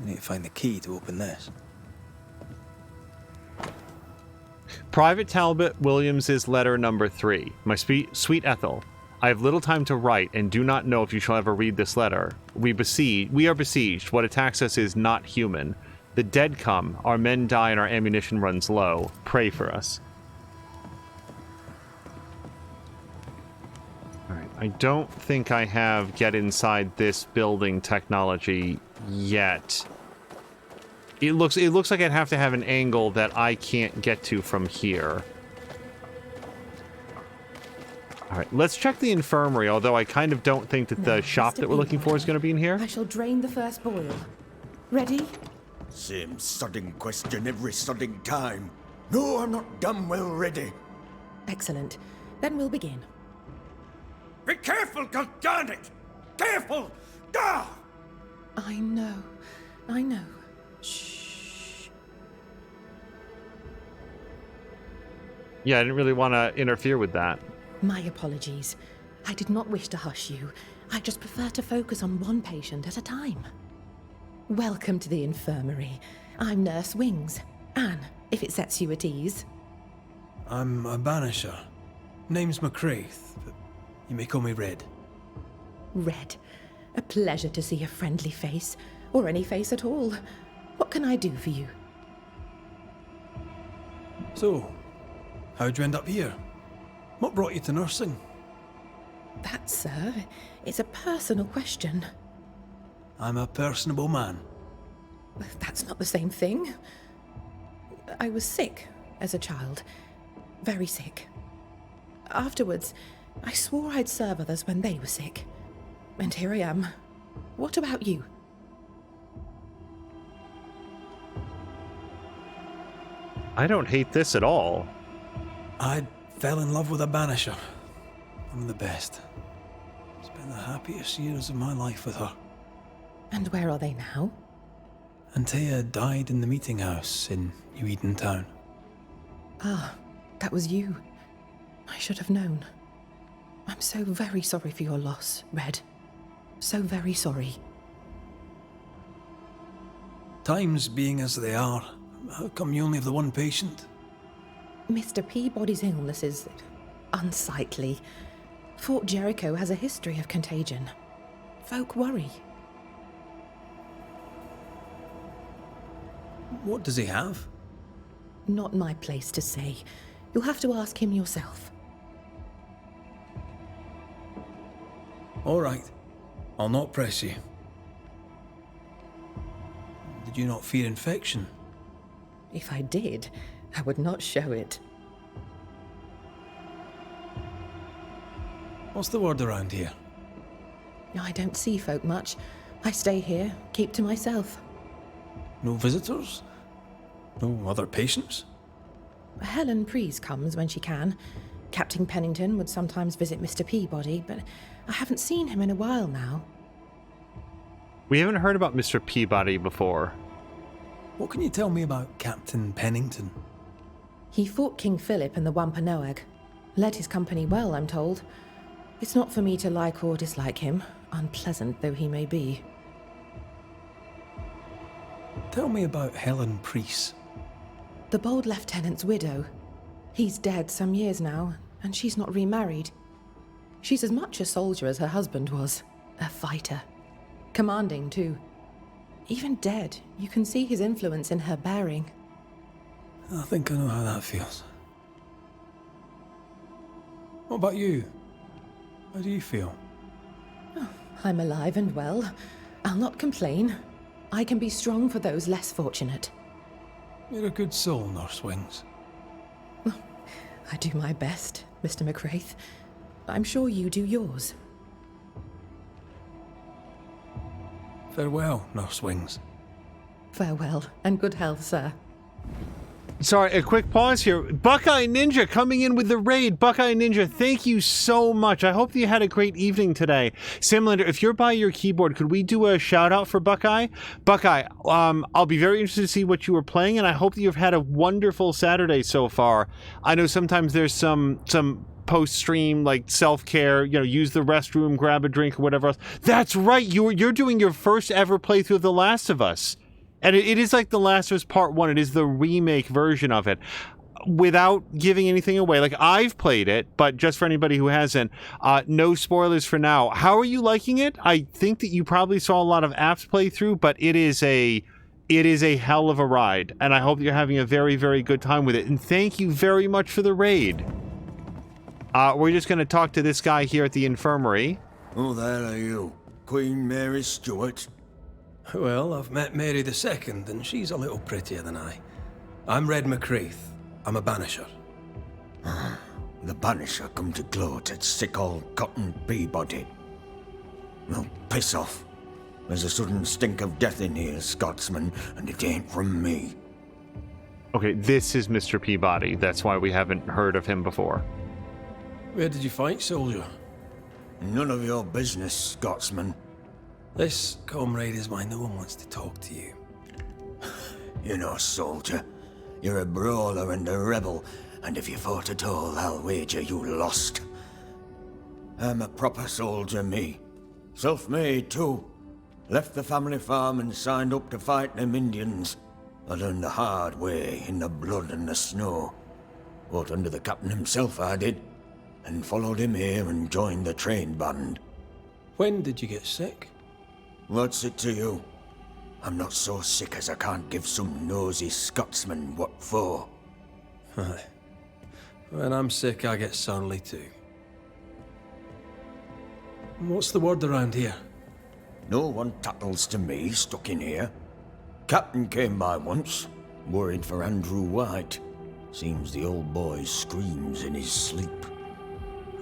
need to find the key to open this. Private Talbot Williams's letter number 3. My sweet Ethel, I have little time to write and do not know if you shall ever read this letter. We are besieged. What attacks us is not human. The dead come, our men die, and our ammunition runs low. Pray for us. Alright, I don't think I have get inside this building technology yet. It looks like I'd have to have an angle that I can't get to from here. Alright, let's check the infirmary, although I kind of don't think that the shop that we're looking for is going to be in here. I shall drain the first boil. Ready? Same sodding question every sodding time. No, I'm not damn well ready. Excellent. Then we'll begin. Be careful, goddarn it! Careful! Ah! I know. Shh. Yeah, I didn't really want to interfere with that. My apologies. I did not wish to hush you. I just prefer to focus on one patient at a time. Welcome to the infirmary. I'm Nurse Wings. Anne, if it sets you at ease. I'm a Banisher. Name's McCraith, but you may call me Red. Red. A pleasure to see a friendly face, or any face at all. What can I do for you? So, how'd you end up here? What brought you to nursing? That, sir, is a personal question. I'm a personable man. That's not the same thing. I was sick as a child. Very sick. Afterwards, I swore I'd serve others when they were sick. And here I am. What about you? I don't hate this at all. I fell in love with a Banisher. One of the best. Spent the happiest years of my life with her. And where are they now? Antea died in the meeting house in New Eden Town. Ah, that was you. I should have known. I'm so very sorry for your loss, Red. So very sorry. Times being as they are, how come you only have the one patient? Mr. Peabody's illness is unsightly. Fort Jericho has a history of contagion. Folk worry. What does he have? Not my place to say. You'll have to ask him yourself. All right. I'll not press you. Did you not fear infection? If I did, I would not show it. What's the word around here? I don't see folk much. I stay here, keep to myself. No visitors? No other patients? Helen Preece comes when she can. Captain Pennington would sometimes visit Mr. Peabody, but I haven't seen him in a while now. We haven't heard about Mr. Peabody before. What can you tell me about Captain Pennington? He fought King Philip in the Wampanoag. Led his company well, I'm told. It's not for me to like or dislike him, unpleasant though he may be. Tell me about Helen Preece. The bold lieutenant's widow. He's dead some years now, and she's not remarried. She's as much a soldier as her husband was. A fighter. Commanding, too. Even dead, you can see his influence in her bearing. I think I know how that feels. What about you? How do you feel? Oh, I'm alive and well. I'll not complain. I can be strong for those less fortunate. You're a good soul, Nurse Wings. I do my best, Mr. McCraith. I'm sure you do yours. Farewell, Nurse Wings. Farewell, and good health, sir. Sorry, a quick pause here. Buckeye Ninja coming in with the raid. Buckeye Ninja, thank you so much. I hope that you had a great evening today. Samlander, if you're by your keyboard, could we do a shout out for Buckeye? Buckeye, I'll be very interested to see what you were playing, and I hope that you've had a wonderful Saturday so far. I know sometimes there's some post-stream, like, self-care, you know, use the restroom, grab a drink, or whatever else. That's right, you're doing your first ever playthrough of The Last of Us. And it is like The Last of Us Part 1. It is the remake version of it. Without giving anything away, like, I've played it, but just for anybody who hasn't, no spoilers for now. How are you liking it? I think that you probably saw a lot of apps play through, but it is a hell of a ride, and I hope you're having a very, very good time with it. And thank you very much for the raid. We're just going to talk to this guy here at the infirmary. Who the hell are you? Queen Mary Stuart? Well, I've met Mary II, and she's a little prettier than I. I'm Red McCreath. I'm a Banisher. The Banisher come to gloat at sick old Cotton Peabody. Well, piss off. There's a sudden stink of death in here, Scotsman, and it ain't from me. Okay, this is Mr. Peabody. That's why we haven't heard of him before. Where did you fight, soldier? None of your business, Scotsman. This comrade is why no one wants to talk to you. You know, soldier, you're a brawler and a rebel, and if you fought at all, I'll wager you lost. I'm a proper soldier, me. Self-made, too. Left the family farm and signed up to fight them Indians. I learned the hard way, in the blood and the snow. Fought under the captain himself, I did, and followed him here and joined the train band. When did you get sick? What's it to you? I'm not so sick as I can't give some nosy Scotsman what for. Aye. When I'm sick, I get surly too. What's the word around here? No one tattles to me stuck in here. Captain came by once, worried for Andrew White. Seems the old boy screams in his sleep.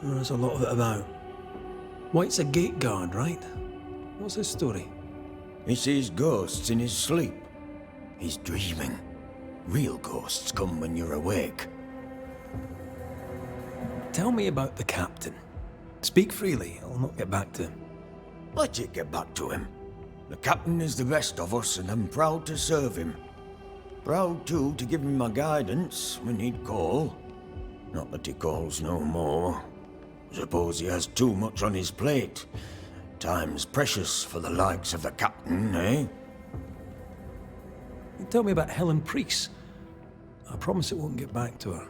There's a lot of it about. White's a gate guard, right? What's his story? He sees ghosts in his sleep. He's dreaming. Real ghosts come when you're awake. Tell me about the captain. Speak freely, I'll not get back to him. Let you get back to him. The captain is the best of us, and I'm proud to serve him. Proud, too, to give him my guidance when he'd call. Not that he calls no more. Suppose he has too much on his plate. Time's precious for the likes of the captain, eh? Tell me about Helen Priest. I promise it won't get back to her.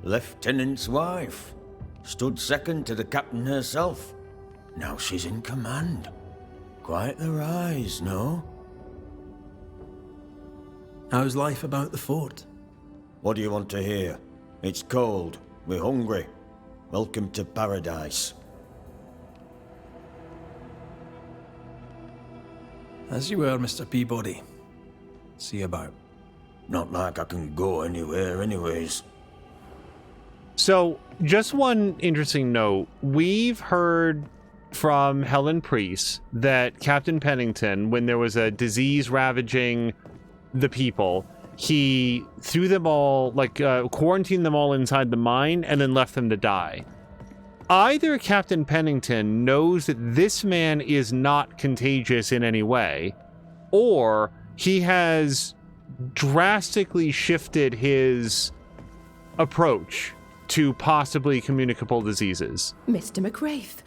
Lieutenant's wife. Stood second to the captain herself. Now she's in command. Quite the rise, no? How's life about the fort? What do you want to hear? It's cold. We're hungry. Welcome to paradise. As you were, Mr. Peabody. See you about. Not like I can go anywhere anyways. So, just one interesting note. We've heard from Helen Priest that Captain Pennington, when there was a disease ravaging the people, he threw them all, quarantined them all inside the mine and then left them to die. Either Captain Pennington knows that this man is not contagious in any way, or he has drastically shifted his approach to possibly communicable diseases. Mr. McCraith,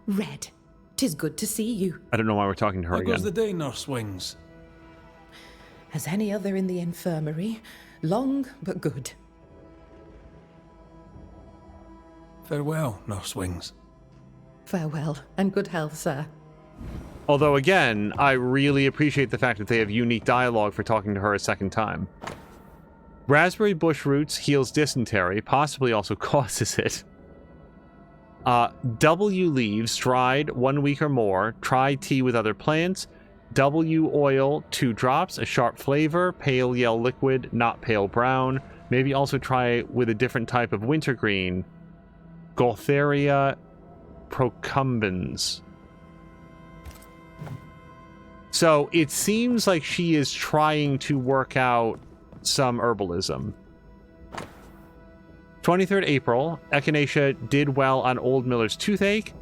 Red, 'tis good to see you. I don't know why we're talking to her How again. goes the day, Nurse Wings? As any other in the infirmary, long but good. Farewell, Nurse Wings. Farewell, and good health, sir. Although, again, I really appreciate the fact that they have unique dialogue for talking to her a second time. Raspberry bush roots heals dysentery, possibly also causes it. W leaves, dried 1 week or more. Try tea with other plants. W oil, 2 drops, a sharp flavor, pale yellow liquid, not pale brown. Maybe also try with a different type of wintergreen. Gaultheria procumbens. So it seems like she is trying to work out some herbalism. 23rd April, Echinacea did well on Old Miller's toothache.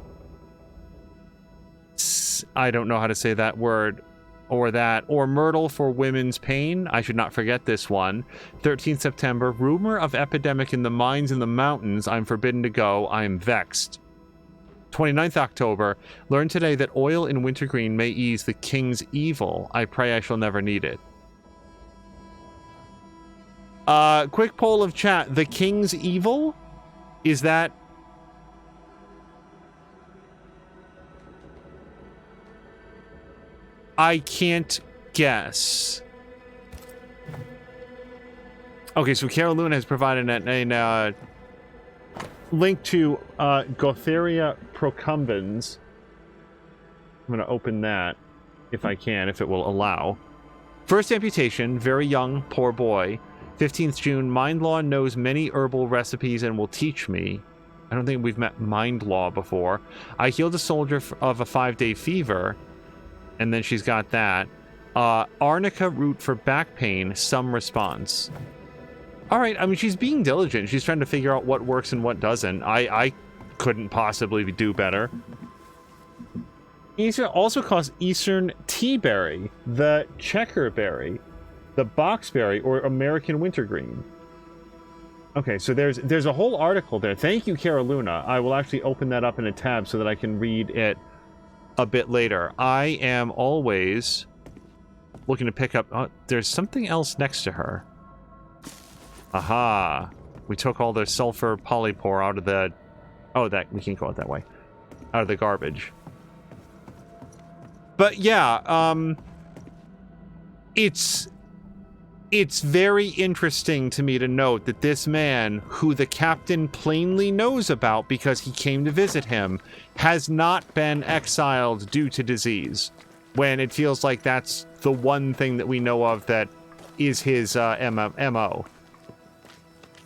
I don't know how to say that word. Or myrtle for women's pain. I should not forget this one. 13th September, rumor of epidemic in the mines in the mountains. I'm forbidden to go. I am vexed. 29th October, learned today that oil in wintergreen may ease the king's evil. I pray I shall never need it. Quick poll of chat. The King's Evil? Is that... I can't guess. Okay, so Cara Luna has provided a link to Gotheria procumbens. I'm going to open that, if I can, if it will allow. First amputation, very young, poor boy. 15th June, Mindlaw knows many herbal recipes and will teach me. I don't think we've met Mindlaw before. I healed a soldier of a 5-day fever, and then she's got that. Arnica root for back pain, some response. All right, I mean, she's being diligent. She's trying to figure out what works and what doesn't. I couldn't possibly do better. Eastern also calls Eastern tea berry, the checkerberry, the boxberry, or American wintergreen. Okay, so there's a whole article there. Thank you, Cara Luna. I will actually open that up in a tab so that I can read it a bit later. I am always looking to pick up... Oh, there's something else next to her. Aha. We took all the sulfur polypore out of the... Oh, that we can call it that way. Out of the garbage. But yeah, it's very interesting to me to note that this man, who the captain plainly knows about because he came to visit him, has not been exiled due to disease, when it feels like that's the one thing that we know of that is his MO.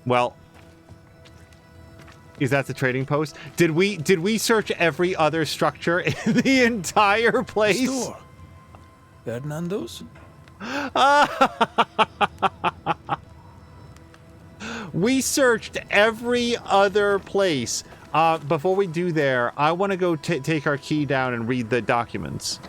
Well, is that the trading post? Did we search every other structure in the entire place? Store. Fernando's? We searched every other place. Before we do there, I want to go take our key down and read the documents.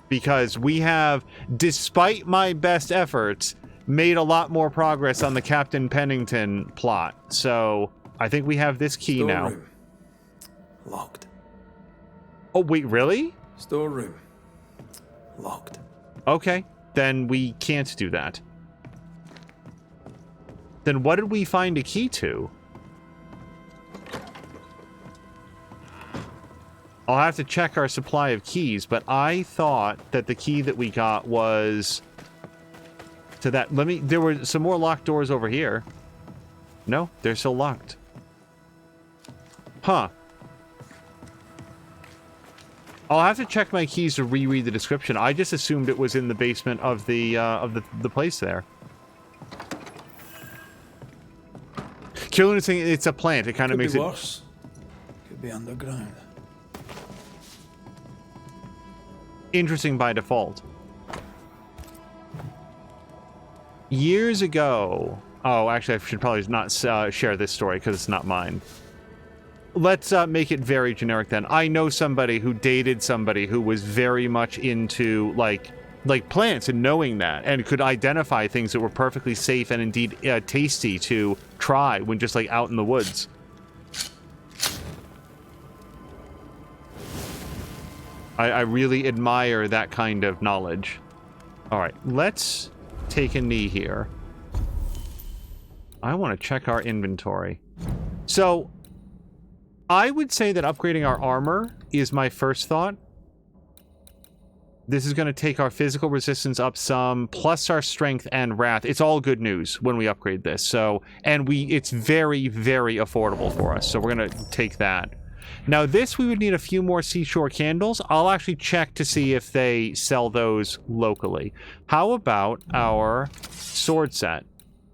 Because we have, despite my best efforts, made a lot more progress on the Captain Pennington plot. So, I think we have this key now. Storeroom. Locked. Oh, wait, really? Storeroom. Locked. Okay, then we can't do that. Then what did we find a key to? I'll have to check our supply of keys, but I thought that the key that we got was to that. There were some more locked doors over here. No, they're still locked. Huh. I'll have to check my keys to reread the description. I just assumed it was in the basement of the place there. Killing is saying it's a plant. It kind of makes it worse. Could be underground. interesting by default. Years ago... Oh, actually, I should probably not share this story because it's not mine. Let's make it very generic then. I know somebody who dated somebody who was very much into, like plants and knowing that, and could identify things that were perfectly safe and indeed tasty to try when just, like, out in the woods. I really admire that kind of knowledge. All right, let's take a knee here. I want to check our inventory. So, I would say that upgrading our armor is my first thought. This is going to take our physical resistance up some, plus our strength and wrath. It's all good news when we upgrade this. So, and it's very, very affordable for us. So we're going to take that. Now this, we would need a few more seashore candles. I'll actually check to see if they sell those locally. How about our sword set?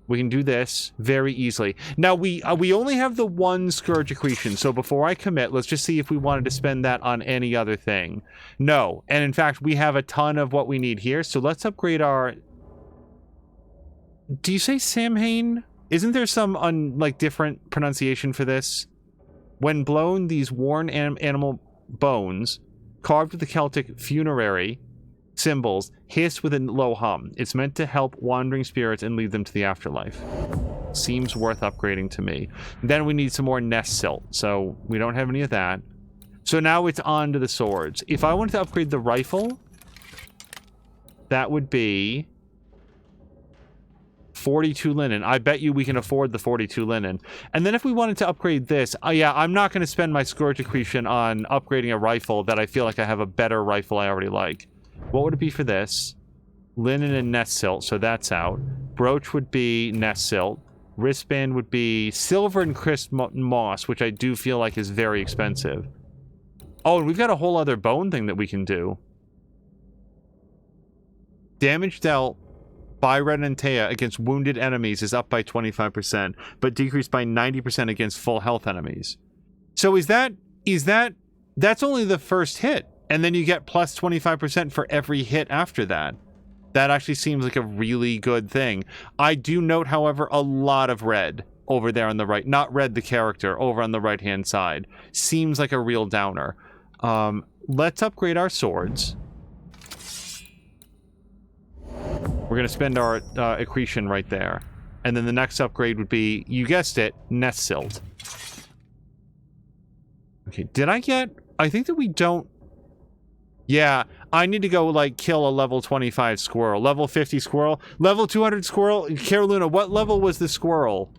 We can do this very easily. Now, we only have the one Scourge Accretion, so before I commit, let's just see if we wanted to spend that on any other thing. No, and in fact, we have a ton of what we need here, so let's upgrade our... Do you say Samhain? Isn't there some, different pronunciation for this? When blown, these worn animal bones, carved with the Celtic funerary symbols, hiss with a low hum. It's meant to help wandering spirits and lead them to the afterlife. Seems worth upgrading to me. Then we need some more nest silt, so we don't have any of that. So now it's on to the swords. If I wanted to upgrade the rifle, that would be 42 linen. I bet you we can afford the 42 linen. And then if we wanted to upgrade this, yeah, I'm not going to spend my scourge accretion on upgrading a rifle that I feel like I have a better rifle I already like. What would it be for this? Linen and nest silt, so that's out. Brooch would be nest silt. Wristband would be silver and crisp moss, which I do feel like is very expensive. Oh, and we've got a whole other bone thing that we can do. Damage dealt by Red Antea against wounded enemies is up by 25%, but decreased by 90% against full health enemies. So that's only the first hit, and then you get plus 25% for every hit after that. That actually seems like a really good thing. I do note, however, a lot of red over there on the right. Not Red the character, over on the right-hand side. Seems like a real downer. Let's upgrade our swords. We're going to spend our accretion right there. And then the next upgrade would be, you guessed it, nest silt. Okay, did I get... I think that we don't... Yeah, I need to go, like, kill a level 25 squirrel. Level 50 squirrel. Level 200 squirrel. Caroluna, what level was the squirrel?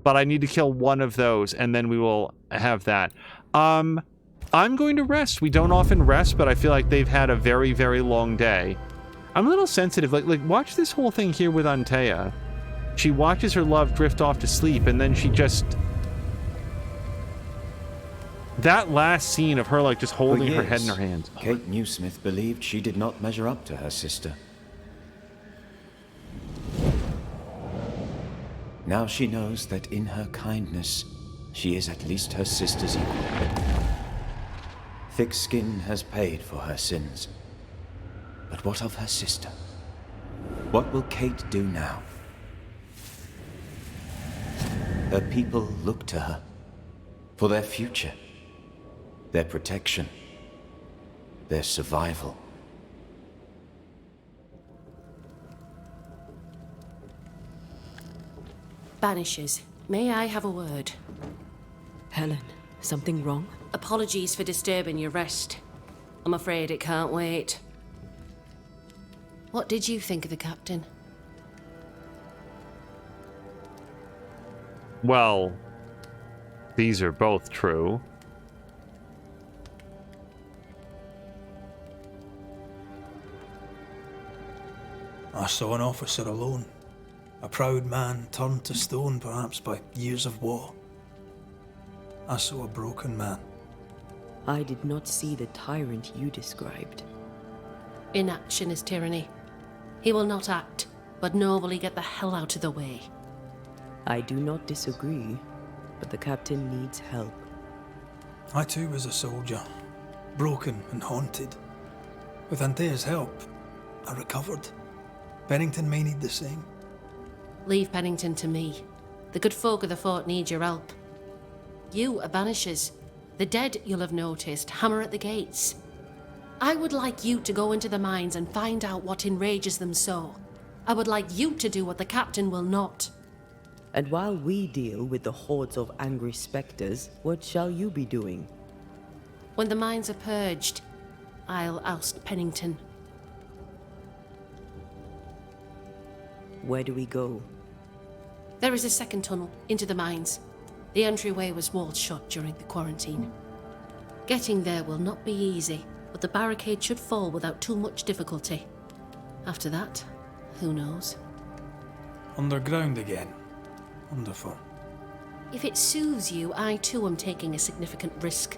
But I need to kill one of those, and then we will have that. I'm going to rest. We don't often rest, but I feel like they've had a very, very long day. I'm a little sensitive. Like watch this whole thing here with Antea. She watches her love drift off to sleep, and then she just... That last scene of her, like, just holding her head in her hands. Kate Newsmith believed she did not measure up to her sister. Now she knows that in her kindness, she is at least her sister's equal. Thick skin has paid for her sins. But what of her sister? What will Kate do now? Her people look to her for their future, their protection, their survival. Banishers, may I have a word? Helen, something wrong? Apologies for disturbing your rest. I'm afraid it can't wait. What did you think of the captain? Well, these are both true. I saw an officer alone. A proud man turned to stone, perhaps by years of war. I saw a broken man. I did not see the tyrant you described. Inaction is tyranny. He will not act, but nor will he get the hell out of the way. I do not disagree, but the captain needs help. I too was a soldier, broken and haunted. With Antea's help, I recovered. Pennington may need the same. Leave Pennington to me. The good folk of the fort need your help. You are Banishers. The dead, you'll have noticed, hammer at the gates. I would like you to go into the mines and find out what enrages them so. I would like you to do what the captain will not. And while we deal with the hordes of angry specters, what shall you be doing? When the mines are purged, I'll oust Pennington. Where do we go? There is a second tunnel into the mines. The entryway was walled shut during the quarantine. Getting there will not be easy, but the barricade should fall without too much difficulty. After that, who knows? Underground again. Wonderful. If it soothes you, I too am taking a significant risk.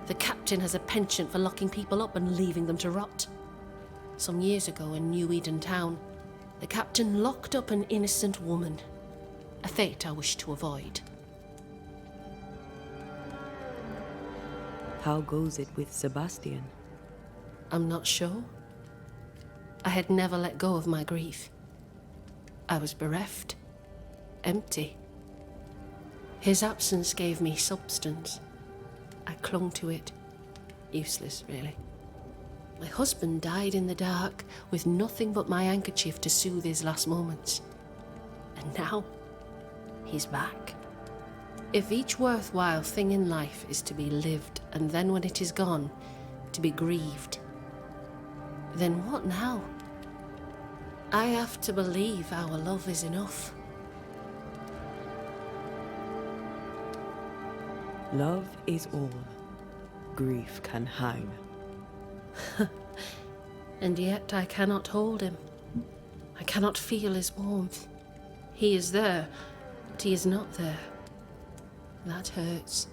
The captain has a penchant for locking people up and leaving them to rot. Some years ago in New Eden town, the captain locked up an innocent woman. A fate I wish to avoid. How goes it with Sebastian? I'm not sure. I had never let go of my grief. I was bereft, empty. His absence gave me substance. I clung to it. Useless, really. My husband died in the dark with nothing but my handkerchief to soothe his last moments. And now, he's back. If each worthwhile thing in life is to be lived, and then when it is gone, to be grieved, then what now? I have to believe our love is enough. Love is all. Grief can hang. And yet I cannot hold him. I cannot feel his warmth. He is there, but he is not there. That hurts.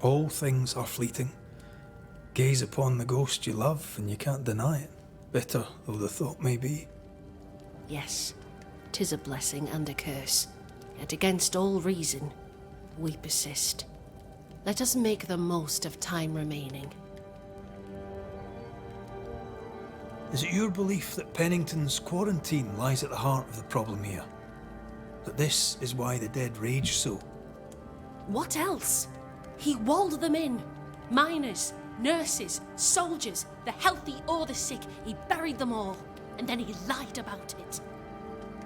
All things are fleeting. Gaze upon the ghost you love, and you can't deny it, bitter though the thought may be. Yes, 'tis a blessing and a curse, yet against all reason, we persist. Let us make the most of time remaining. Is it your belief that Pennington's quarantine lies at the heart of the problem here? That this is why the dead rage so? What else? He walled them in. Miners, nurses, soldiers, the healthy or the sick, he buried them all, and then he lied about it.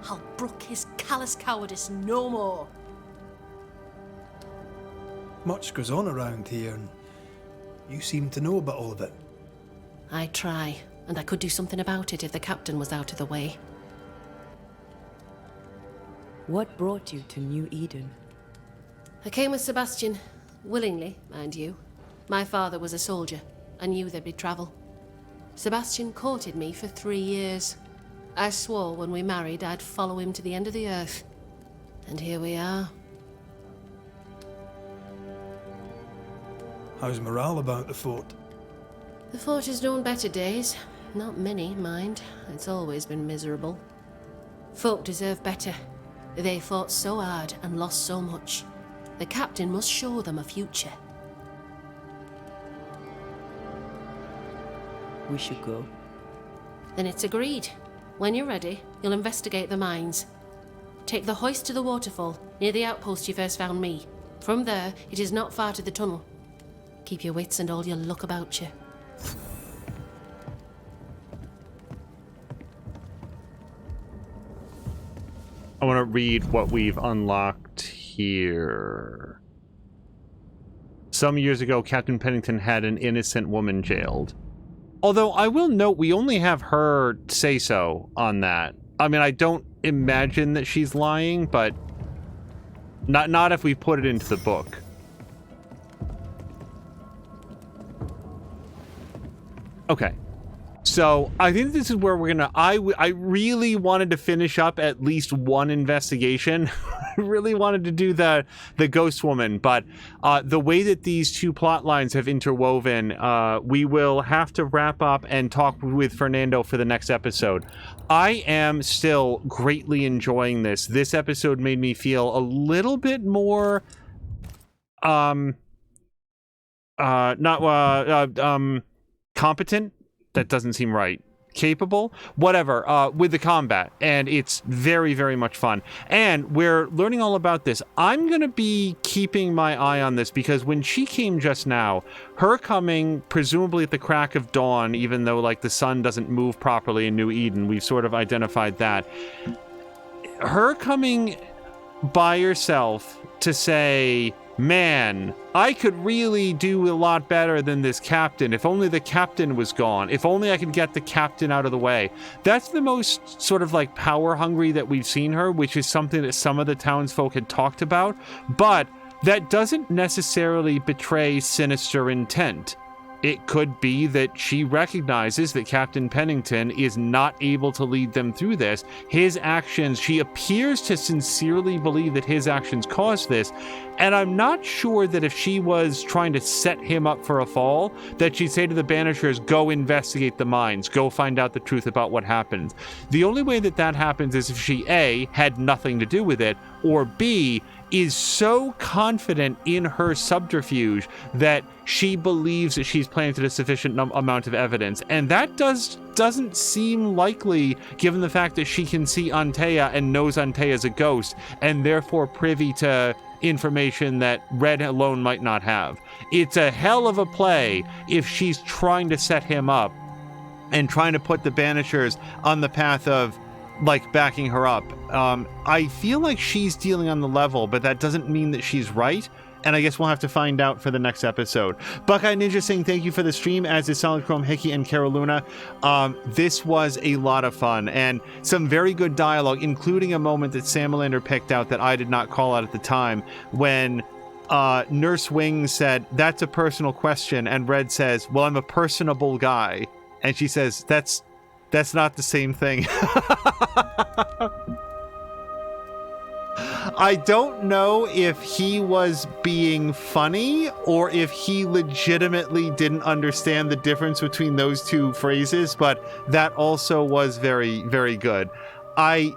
I'll brook his callous cowardice no more. Much goes on around here, and you seem to know about all of it. I try, and I could do something about it if the captain was out of the way. What brought you to New Eden? I came with Sebastian, willingly, mind you. My father was a soldier. I knew there'd be trouble. Sebastian courted me for 3 years. I swore when we married I'd follow him to the end of the earth. And here we are. How's morale about the fort? The fort has known better days. Not many, mind. It's always been miserable. Folk deserve better. They fought so hard and lost so much. The captain must show them a future. We should go. Then it's agreed. When you're ready, you'll investigate the mines. Take the hoist to the waterfall, near the outpost you first found me. From there, it is not far to the tunnel. Keep your wits and all your luck about you. I want to read what we've unlocked here. Some years ago, Captain Pennington had an innocent woman jailed. Although I will note we only have her say so on that. I mean, I don't imagine that she's lying, but not if we put it into the book. Okay. So I think this is where we're gonna. I really wanted to finish up at least one investigation. I really wanted to do the ghost woman, but the way that these two plot lines have interwoven, we will have to wrap up and talk with Fernando for the next episode. I am still greatly enjoying this. This episode made me feel a little bit more competent. That doesn't seem right. Capable? Whatever, with the combat. And it's very, very much fun. And we're learning all about this. I'm going to be keeping my eye on this because when she came just now, her coming presumably at the crack of dawn, even though like the sun doesn't move properly in New Eden, we've sort of identified that. Her coming by herself to say, man, I could really do a lot better than this captain. If only the captain was gone. If only I could get the captain out of the way. That's the most sort of like power hungry that we've seen her, which is something that some of the townsfolk had talked about. But that doesn't necessarily betray sinister intent. It could be that she recognizes that Captain Pennington is not able to lead them through this. His actions, she appears to sincerely believe that his actions caused this. And I'm not sure that if she was trying to set him up for a fall, that she'd say to the Banishers, go investigate the mines, go find out the truth about what happened. The only way that that happens is if she, A, had nothing to do with it, or B, is so confident in her subterfuge that she believes that she's planted a sufficient amount of evidence. And that doesn't seem likely given the fact that she can see Antea and knows Antea's a ghost and therefore privy to information that Red alone might not have. It's a hell of a play if she's trying to set him up and trying to put the Banishers on the path of like backing her up. I feel like she's dealing on the level, but that doesn't mean that she's right. And I guess we'll have to find out for the next episode. Buckeye Ninja saying thank you for the stream, as is Solid Chrome, Hickey, and Caroluna. This was a lot of fun and some very good dialogue, including a moment that Samalander picked out that I did not call out at the time when Nurse Wings said, "That's a personal question," and Red says, "Well, I'm a personable guy," and she says, "That's not the same thing." I don't know if he was being funny or if he legitimately didn't understand the difference between those two phrases, but that also was very, very good. I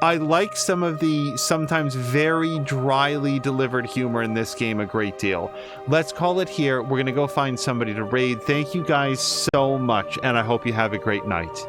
like some of the sometimes very dryly delivered humor in this game a great deal. Let's call it here. We're going to go find somebody to raid. Thank you guys so much, and I hope you have a great night.